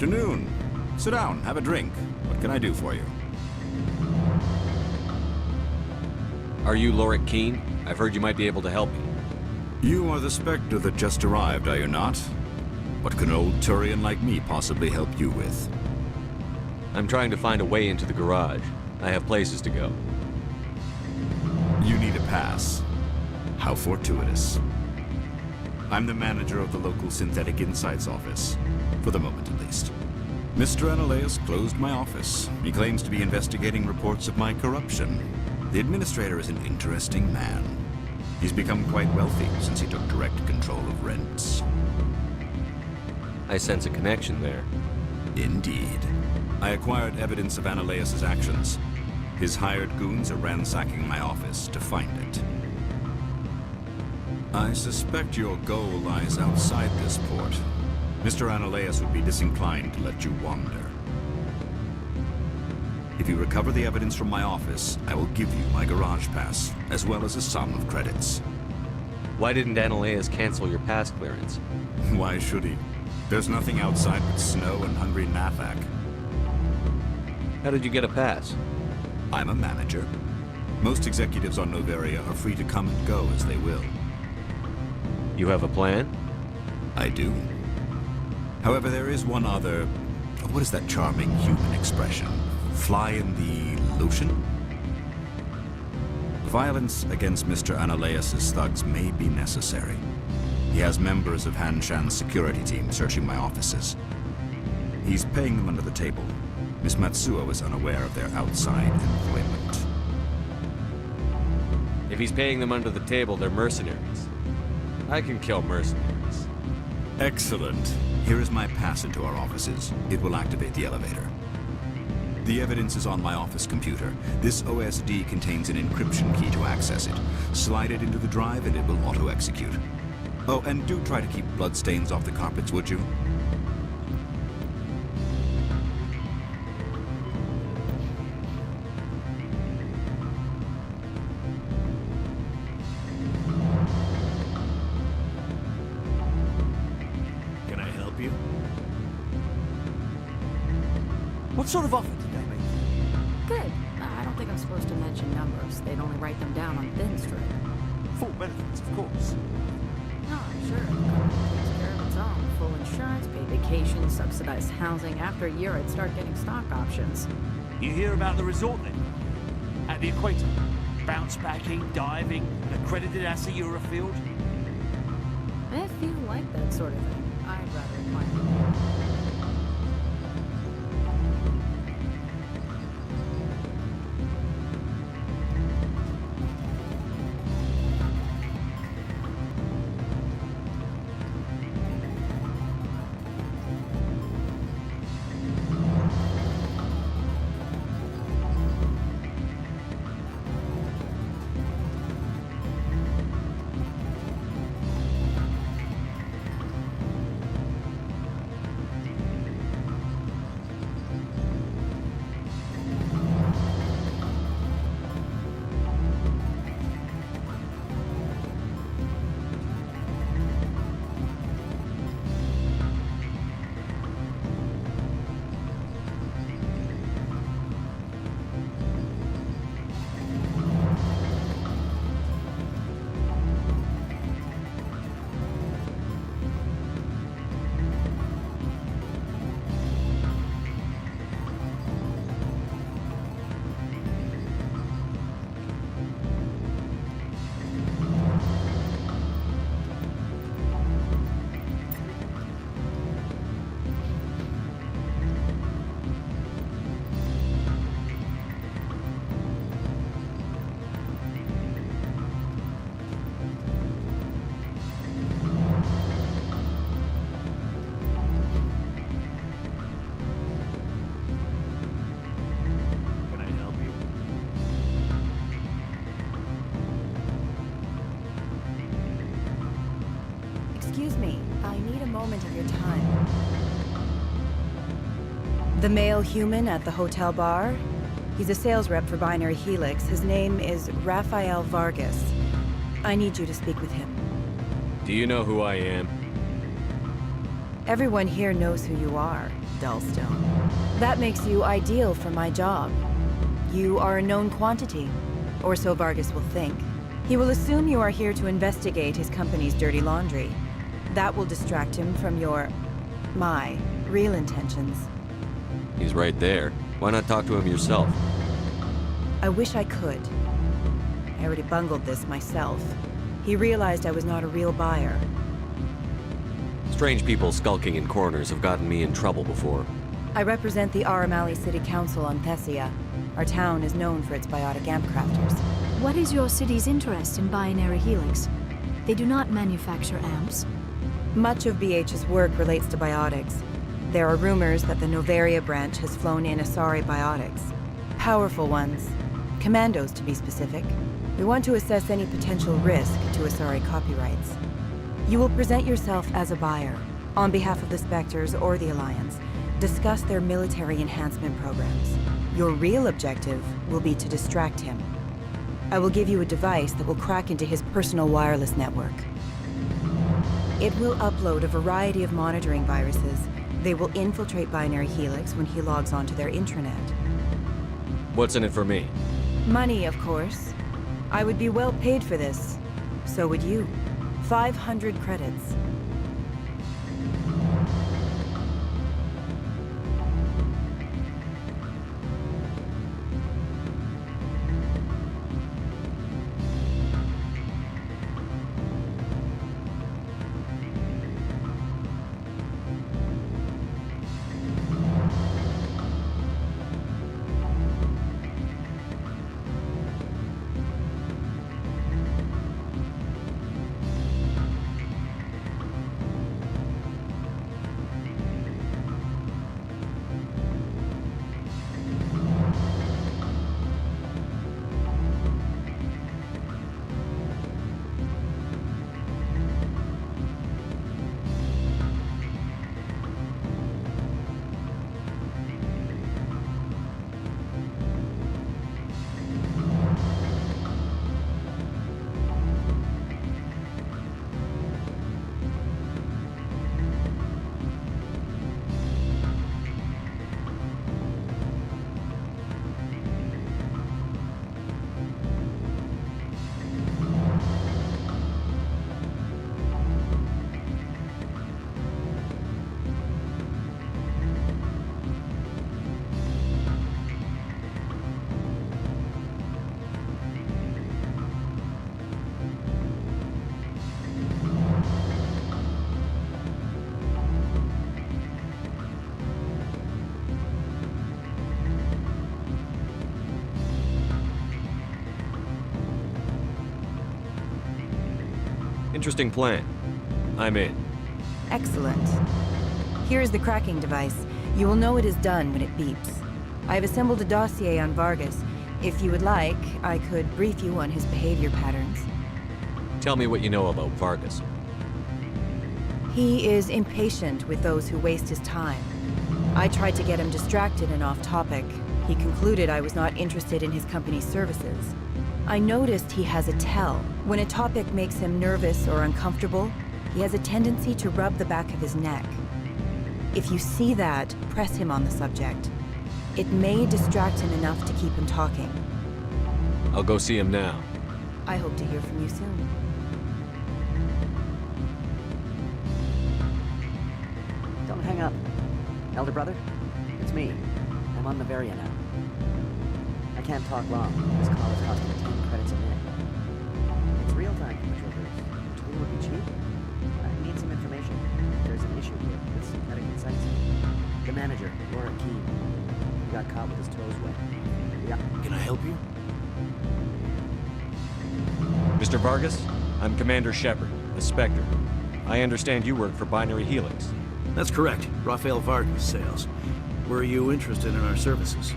afternoon. Sit down, have a drink. What can I do for you? Are you Lorik Keene? I've heard you might be able to help me. You are the Spectre that just arrived, are you not? What can an old Turian like me possibly help you with? I'm trying to find a way into the garage. I have places to go. You need a pass. How fortuitous. I'm the manager of the local Synthetic Insights office. For the moment, at least. Mr. Analeus closed my office. He claims to be investigating reports of my corruption. The administrator is an interesting man. He's become quite wealthy since he took direct control of rents. I sense a connection there. Indeed. I acquired evidence of Analeus' actions. His hired goons are ransacking my office to find it. I suspect your goal lies outside this port. Mr. Analeus would be disinclined to let you wander. If you recover the evidence from my office, I will give you my garage pass, as well as a sum of credits. Why didn't Analeus cancel your pass clearance? Why should he? There's nothing outside but snow and hungry Nathak. How did you get a pass? I'm a manager. Most executives on Noveria are free to come and go as they will. You have a plan? I do. However, there is one other... What is that charming human expression? Fly in the lotion? Violence against Mr. Analeus' thugs may be necessary. He has members of Hanshan's security team searching my offices. He's paying them under the table. Miss Matsuo is unaware of their outside employment. If he's paying them under the table, they're mercenaries. I can kill mercenaries. Excellent. Here is my pass into our offices. It will activate the elevator. The evidence is on my office computer. This OSD contains an encryption key to access it. Slide it into the drive and it will auto-execute. Oh, and do try to keep bloodstains off the carpets, would you? What sort of offer did they make? Good. I don't think I'm supposed to mention numbers. They'd only write them down on thin strip. Full benefits, of course. No, sure. The company takes care of its own. Full insurance, paid vacation, subsidized housing. After a year, I'd start getting stock options. You hear about the resort then? At the equator? Bounce backing, diving, an accredited ASA Eurofield? If you like that sort of thing, I'd rather find it. Excuse me, I need a moment of your time. The male human at the hotel bar? He's a sales rep for Binary Helix. His name is Rafael Vargas. I need you to speak with him. Do you know who I am? Everyone here knows who you are. Dullstone. That makes you ideal for my job. You are a known quantity, or so Vargas will think. He will assume you are here to investigate his company's dirty laundry. That will distract him from my real intentions. He's right there. Why not talk to him yourself? I wish I could. I already bungled this myself. He realized I was not a real buyer. Strange people skulking in corners have gotten me in trouble before. I represent the Aramali City Council on Thessia. Our town is known for its biotic amp crafters. What is your city's interest in binary helix? They do not manufacture amps. Much of BH's work relates to biotics. There are rumors that the Noveria branch has flown in Asari biotics. Powerful ones. Commandos, to be specific. We want to assess any potential risk to Asari copyrights. You will present yourself as a buyer, on behalf of the Spectres or the Alliance. Discuss their military enhancement programs. Your real objective will be to distract him. I will give you a device that will crack into his personal wireless network. It will upload a variety of monitoring viruses. They will infiltrate Binary Helix when he logs onto their intranet. What's in it for me? Money, of course. I would be well paid for this. So would you. 500 credits. Interesting plan. I'm in. Excellent. Here is the cracking device. You will know it is done when it beeps. I have assembled a dossier on Vargas. If you would like, I could brief you on his behavior patterns. Tell me what you know about Vargas. He is impatient with those who waste his time. I tried to get him distracted and off topic. He concluded I was not interested in his company's services. I noticed he has a tell. When a topic makes him nervous or uncomfortable, he has a tendency to rub the back of his neck. If you see that, press him on the subject. It may distract him enough to keep him talking. I'll go see him now. I hope to hear from you soon. Don't hang up. Elder brother, it's me. I'm on Noveria now. I can't talk long. This call is costing 10 credits a minute. It's real time for Metroverse. Do you think it would be cheap? I need some information. There's an issue here with synthetic insights. The manager, Laura Keene. He got caught with his toes wet. Can I help you? Mr. Vargas, I'm Commander Shepard, the Spectre. I understand you work for Binary Helix. That's correct. Rafael Vargas, sales. Were you interested in our services?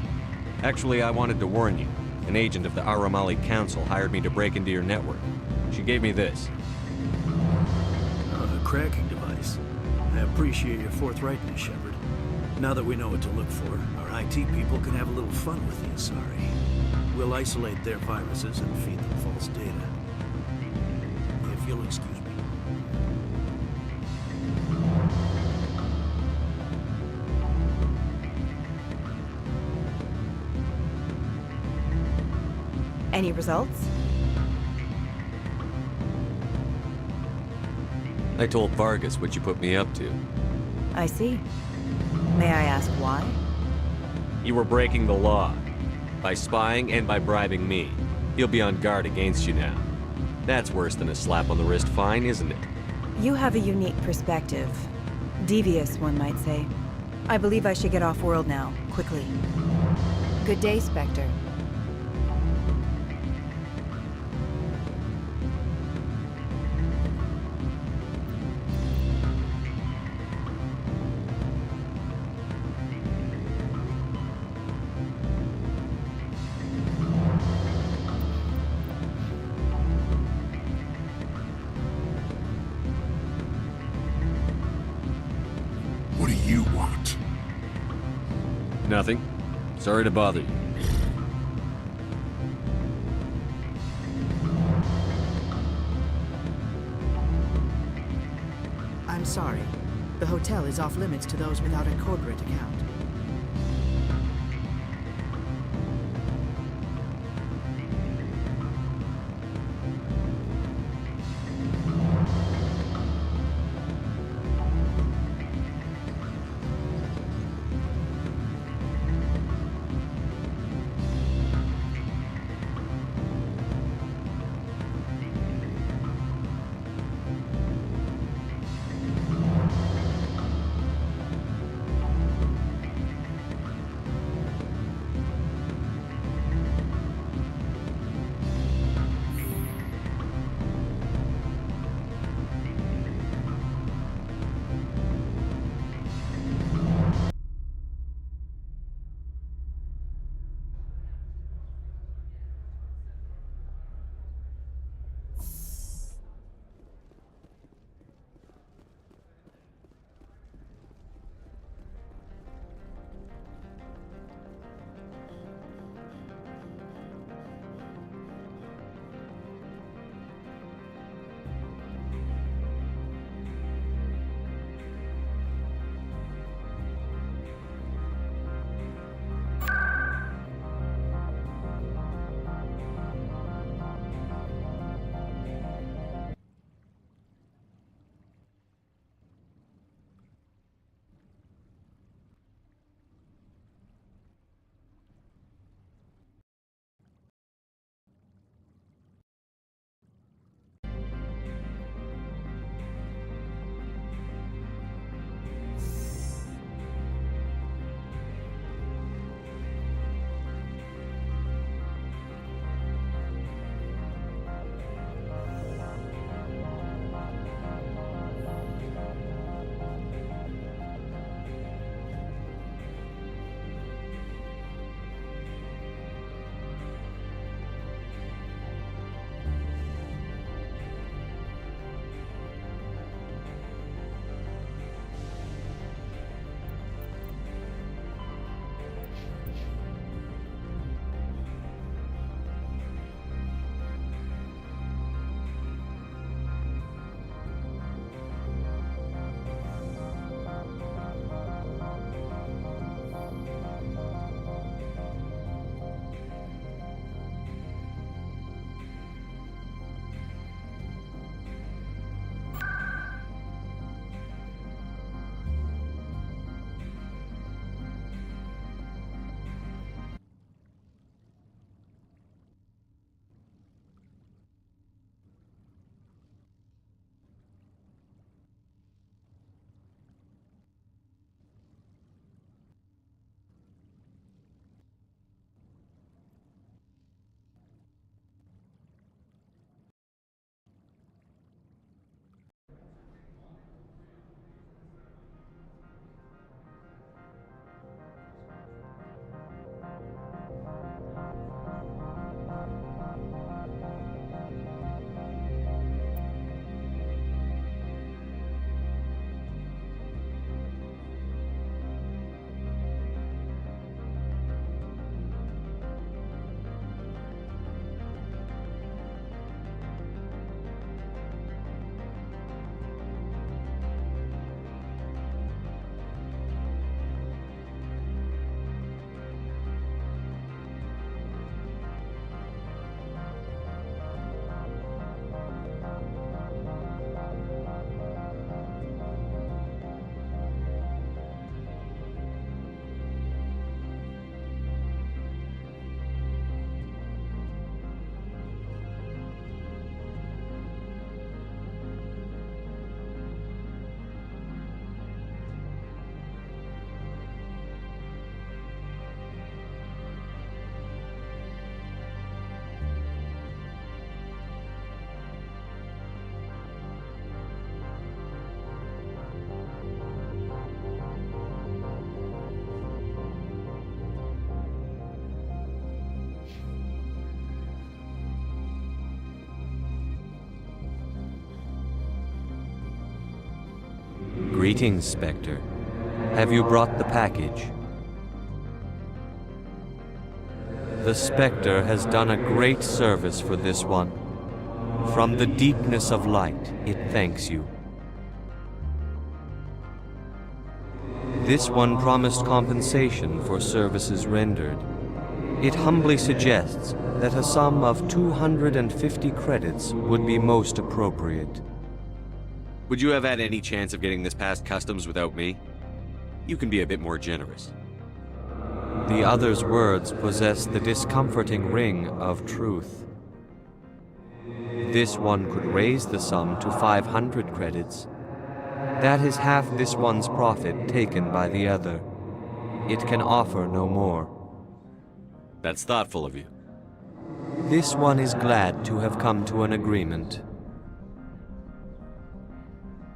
Actually, I wanted to warn you. An agent of the Aramali Council hired me to break into your network. She gave me this. A cracking device. I appreciate your forthrightness, Shepard. Now that we know what to look for, our IT people can have a little fun with the Asari. We'll isolate their viruses and feed them false data. If you'll excuse me. Any results? I told Vargas what you put me up to. I see. May I ask why? You were breaking the law. By spying and by bribing me. He'll be on guard against you now. That's worse than a slap on the wrist fine, isn't it? You have a unique perspective. Devious, one might say. I believe I should get off-world now, quickly. Good day, Spectre. What do you want? Nothing. Sorry to bother you. I'm sorry. The hotel is off limits to those without a corporate account. Greetings, Spectre. Have you brought the package? The Spectre has done a great service for this one. From the deepness of light, it thanks you. This one promised compensation for services rendered. It humbly suggests that a sum of 250 credits would be most appropriate. Would you have had any chance of getting this past customs without me? You can be a bit more generous. The other's words possess the discomforting ring of truth. This one could raise the sum to 500 credits. That is half this one's profit taken by the other. It can offer no more. That's thoughtful of you. This one is glad to have come to an agreement.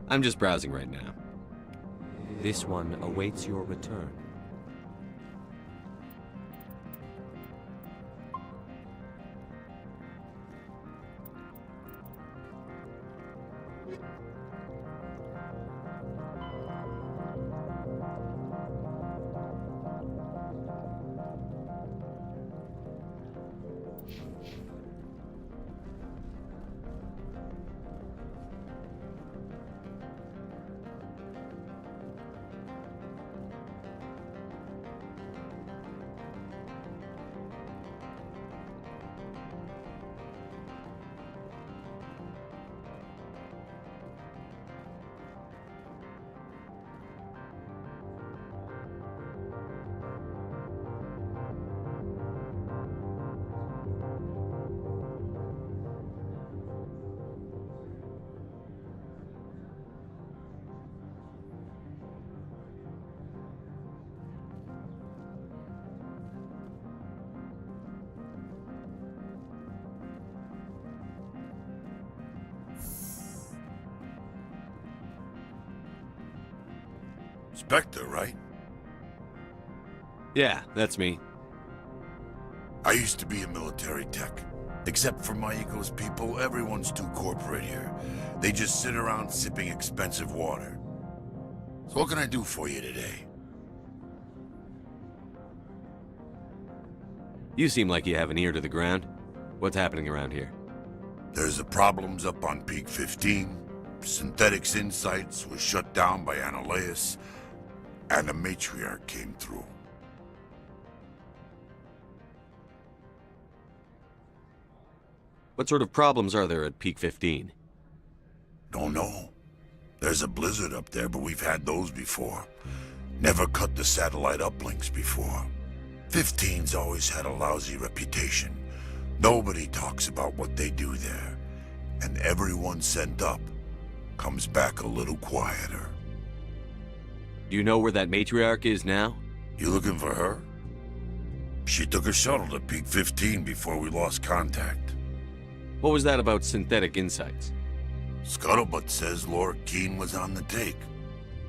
I'm just browsing right now. This one awaits your return. Spectre, right? Yeah, that's me. I used to be a military tech. Except for my ego's people, everyone's too corporate here. They just sit around sipping expensive water. So what can I do for you today? You seem like you have an ear to the ground. What's happening around here? There's the problems up on Peak 15. Synthetics Insights was shut down by Annihilus, and a matriarch came through. What sort of problems are there at Peak 15? Don't know. There's a blizzard up there, but we've had those before. Never cut the satellite uplinks before. 15's always had a lousy reputation. Nobody talks about what they do there. And everyone sent up comes back a little quieter. Do you know where that matriarch is now? You looking for her? She took a shuttle to Peak 15 before we lost contact. What was that about Synthetic Insights? Scuttlebutt says Laura Keene was on the take.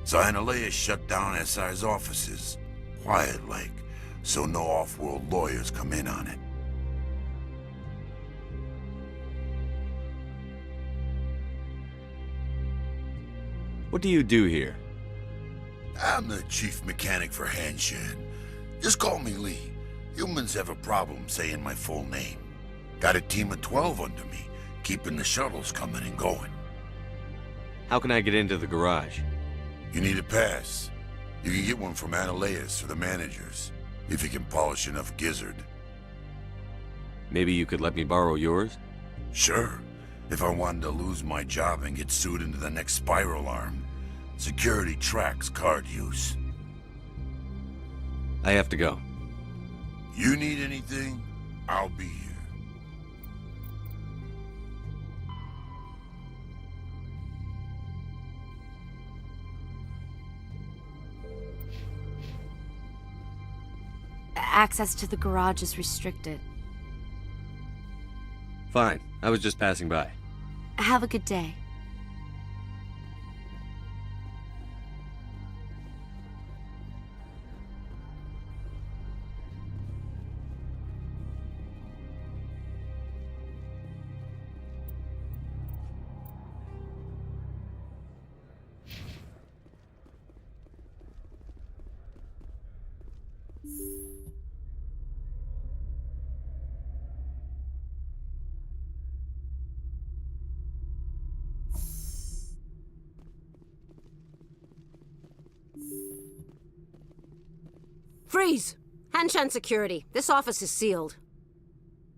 Annihilus shut down SI's offices. Quiet-like, so no off-world lawyers come in on it. What do you do here? I'm the chief mechanic for Hanshin. Just call me Lee. Humans have a problem saying my full name. Got a team of 12 under me, keeping the shuttles coming and going. How can I get into the garage? You need a pass. You can get one from Annihilus or the managers, if you can polish enough gizzard. Maybe you could let me borrow yours? Sure. If I wanted to lose my job and get sued into the next spiral arm. Security tracks card use. I have to go. You need anything, I'll be here. Access to the garage is restricted. Fine. I was just passing by. Have a good day. Freeze! Hanshan security. This office is sealed.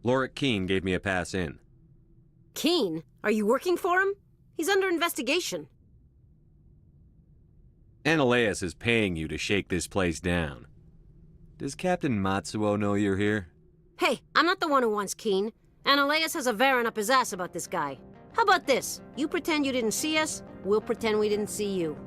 Lorik Keene gave me a pass in. Keene? Are you working for him? He's under investigation. Ananias is paying you to shake this place down. Does Captain Matsuo know you're here? Hey, I'm not the one who wants Keene. Ananias has a Varen up his ass about this guy. How about this? You pretend you didn't see us, we'll pretend we didn't see you.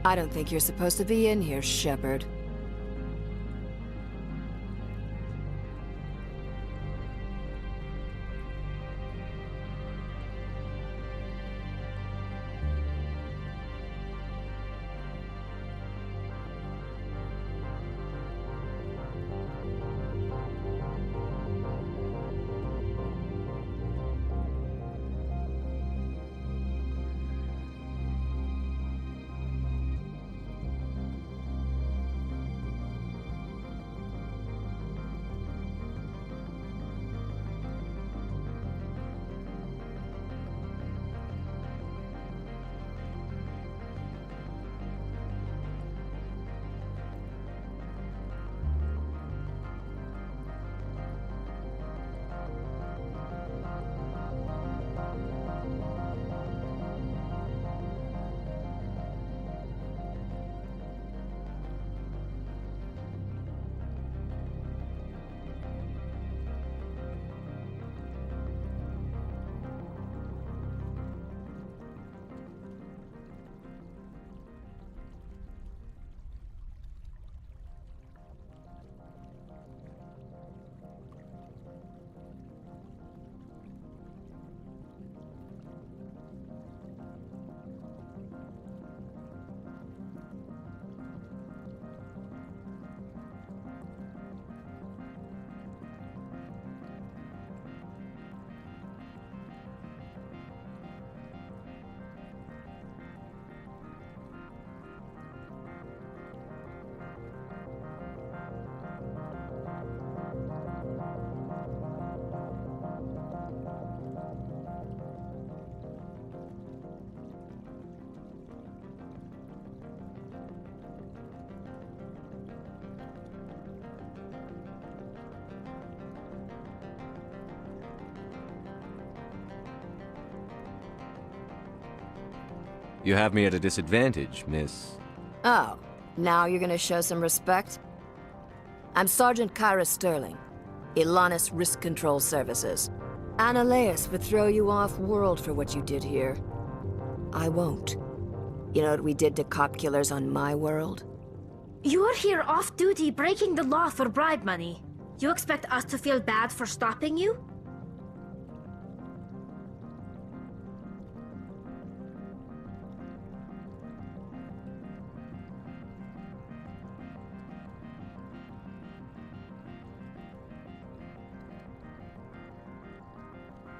I don't think you're supposed to be in here, Shepard. You have me at a disadvantage, miss. Oh, now you're gonna show some respect? I'm Sergeant Kyra Sterling, Ilanis Risk Control Services. Ananias would throw you off-world for what you did here. I won't. You know what we did to cop killers on my world? You're here off-duty breaking the law for bribe money. You expect us to feel bad for stopping you?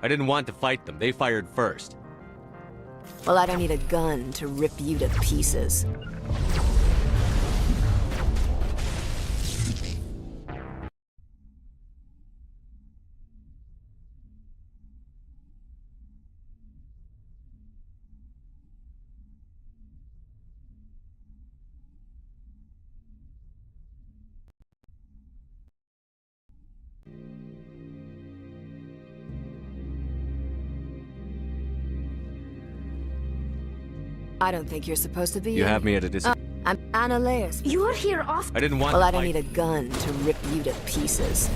I didn't want to fight them. They fired first. Well, I don't need a gun to rip you to pieces. I don't think you're supposed to be. You have me at a disadvantage. I'm Ananias. You're here off. I didn't want. Well, to I don't fight. need a gun to rip you to pieces.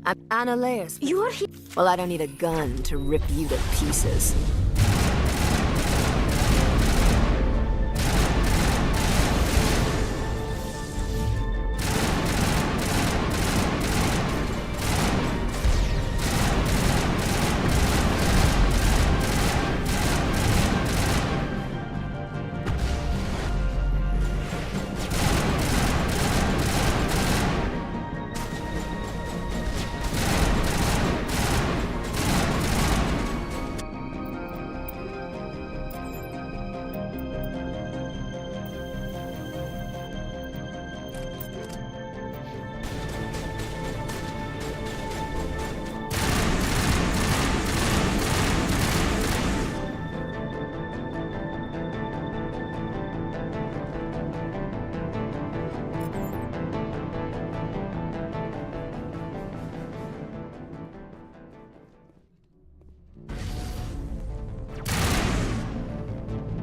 I'm Ananias. You're here. Well, I don't need a gun to rip you to pieces.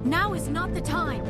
Now is not the time.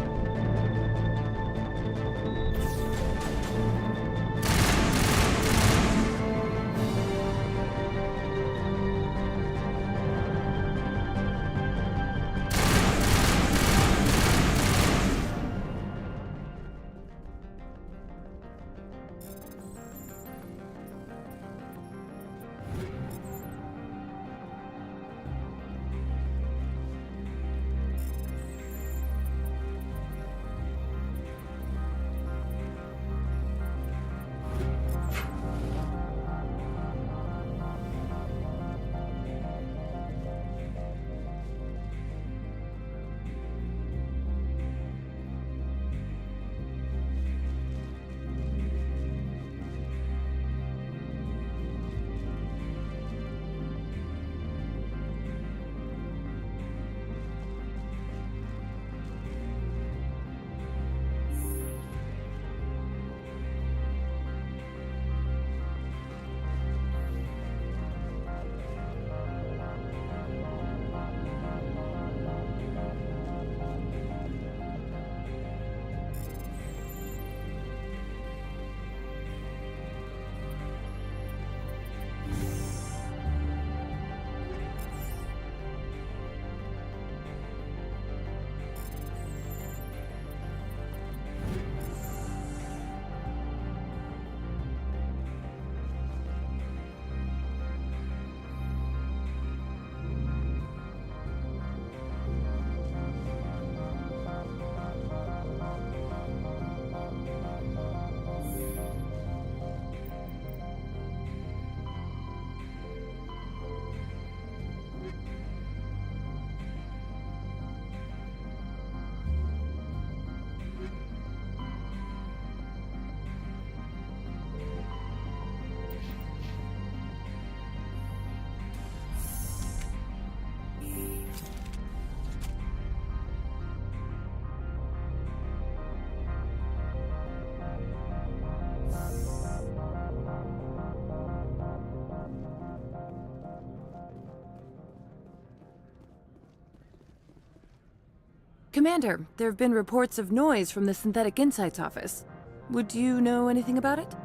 Commander, there have been reports of noise from the Synthetic Insights office. Would you know anything about it?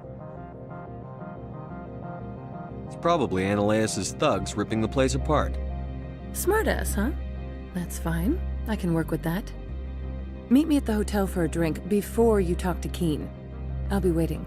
It's probably Ananias' thugs ripping the place apart. Smartass, huh? That's fine. I can work with that. Meet me at the hotel for a drink before you talk to Keen. I'll be waiting.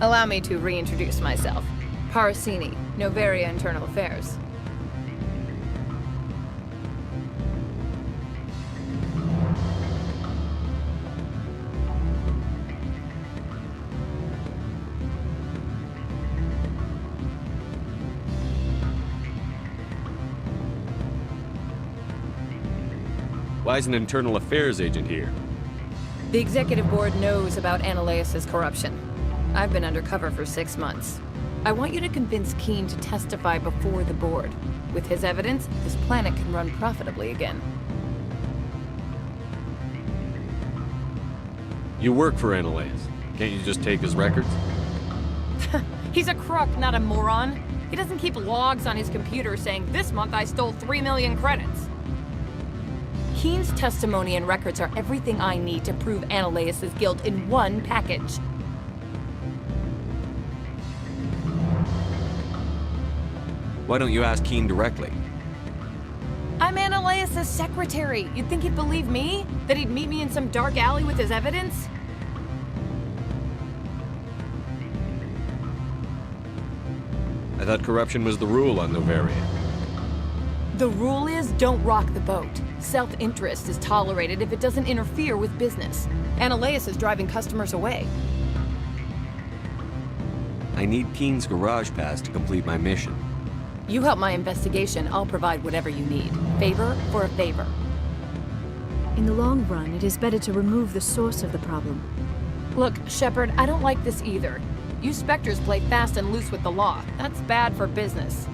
Allow me to reintroduce myself. Parsini, Novaria Internal Affairs. Why is an internal affairs agent here? The executive board knows about Ananias' corruption. I've been undercover for 6 months. I want you to convince Keen to testify before the board. With his evidence, this planet can run profitably again. You work for Ananias. Can't you just take his records? He's a crook, not a moron. He doesn't keep logs on his computer saying, "This month I stole 3 million credits." Keen's testimony and records are everything I need to prove Ananias' guilt in one package. Why don't you ask Keen directly? I'm Ananias' secretary. You'd think he'd believe me? That he'd meet me in some dark alley with his evidence? I thought corruption was the rule on Novaria. The rule is, don't rock the boat. Self-interest is tolerated if it doesn't interfere with business. Ananias is driving customers away. I need Keen's garage pass to complete my mission. You help my investigation, I'll provide whatever you need. Favor for a favor. In the long run, it is better to remove the source of the problem. Look, Shepard, I don't like this either. You Spectres play fast and loose with the law. That's bad for business.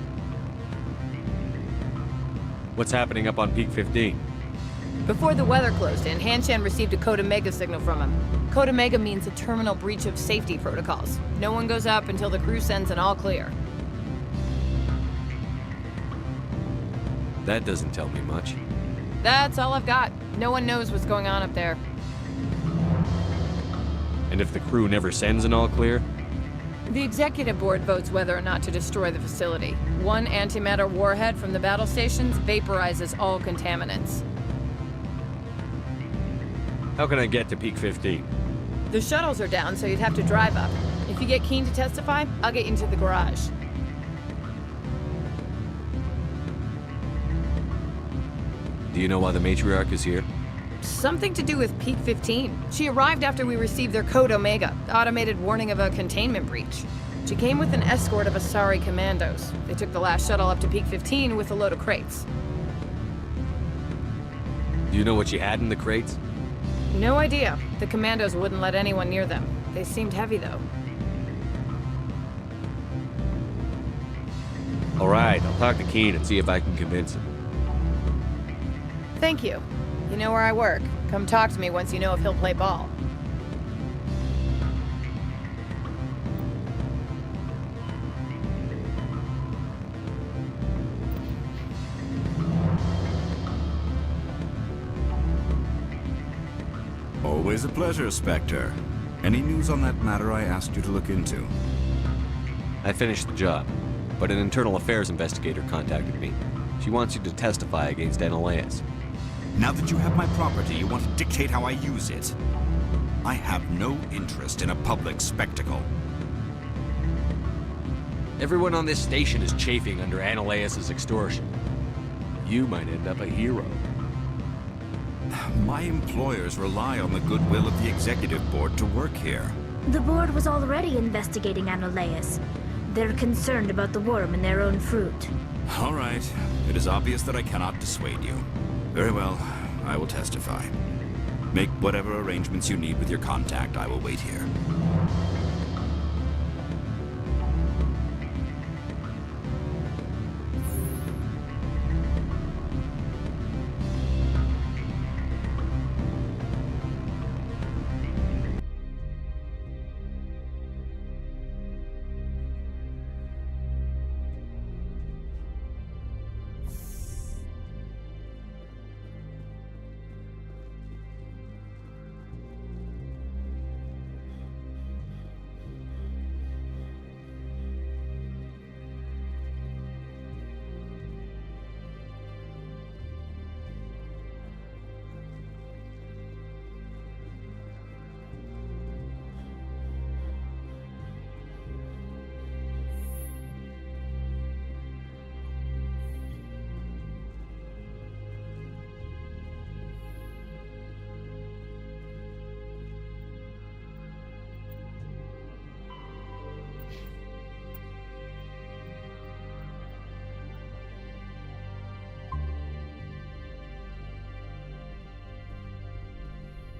What's happening up on Peak 15? Before the weather closed in, Hanshan received a Code Omega signal from him. Code Omega means a terminal breach of safety protocols. No one goes up until the crew sends an all clear. That doesn't tell me much. That's all I've got. No one knows what's going on up there. And if the crew never sends an all clear? The executive board votes whether or not to destroy the facility. One antimatter warhead from the battle stations vaporizes all contaminants. How can I get to Peak 15? The shuttles are down, so you'd have to drive up. If you get Keen to testify, I'll get you into the garage. Do you know why the matriarch is here? Something to do with Peak 15. She arrived after we received their Code Omega, automated warning of a containment breach. She came with an escort of Asari commandos. They took the last shuttle up to Peak 15 with a load of crates. Do you know what she had in the crates? No idea. The commandos wouldn't let anyone near them. They seemed heavy, though. All right, I'll talk to Keen and see if I can convince him. Thank you. You know where I work. Come talk to me once you know if he'll play ball. Always a pleasure, Spectre. Any news on that matter I asked you to look into? I finished the job, but an internal affairs investigator contacted me. She wants you to testify against Analeas. Now that you have my property, you want to dictate how I use it. I have no interest in a public spectacle. Everyone on this station is chafing under Analeas' extortion. You might end up a hero. My employers rely on the goodwill of the executive board to work here. The board was already investigating Analeas. They're concerned about the worm in their own fruit. All right. It is obvious that I cannot dissuade you. Very well. I will testify. Make whatever arrangements you need with your contact. I will wait here.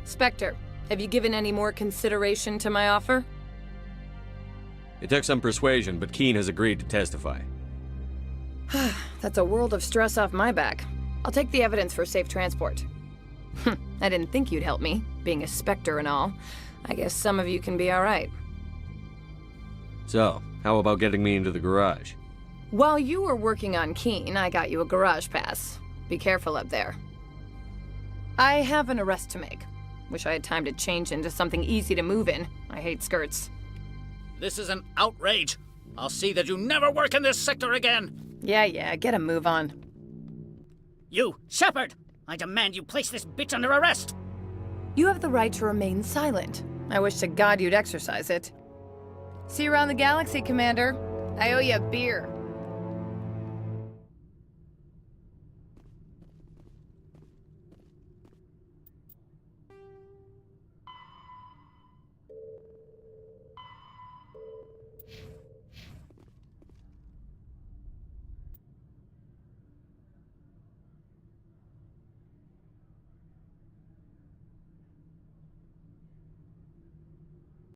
Spectre, have you given any more consideration to my offer? It took some persuasion, but Keen has agreed to testify. That's a world of stress off my back. I'll take the evidence for safe transport. I didn't think you'd help me, being a Spectre and all. I guess some of you can be alright. So, how about getting me into the garage? While you were working on Keen, I got you a garage pass. Be careful up there. I have an arrest to make. Wish I had time to change into something easy to move in. I hate skirts. This is an outrage. I'll see that you never work in this sector again. Yeah, get a move on. You, Shepard! I demand you place this bitch under arrest! You have the right to remain silent. I wish to God you'd exercise it. See you around the galaxy, Commander. I owe you a beer.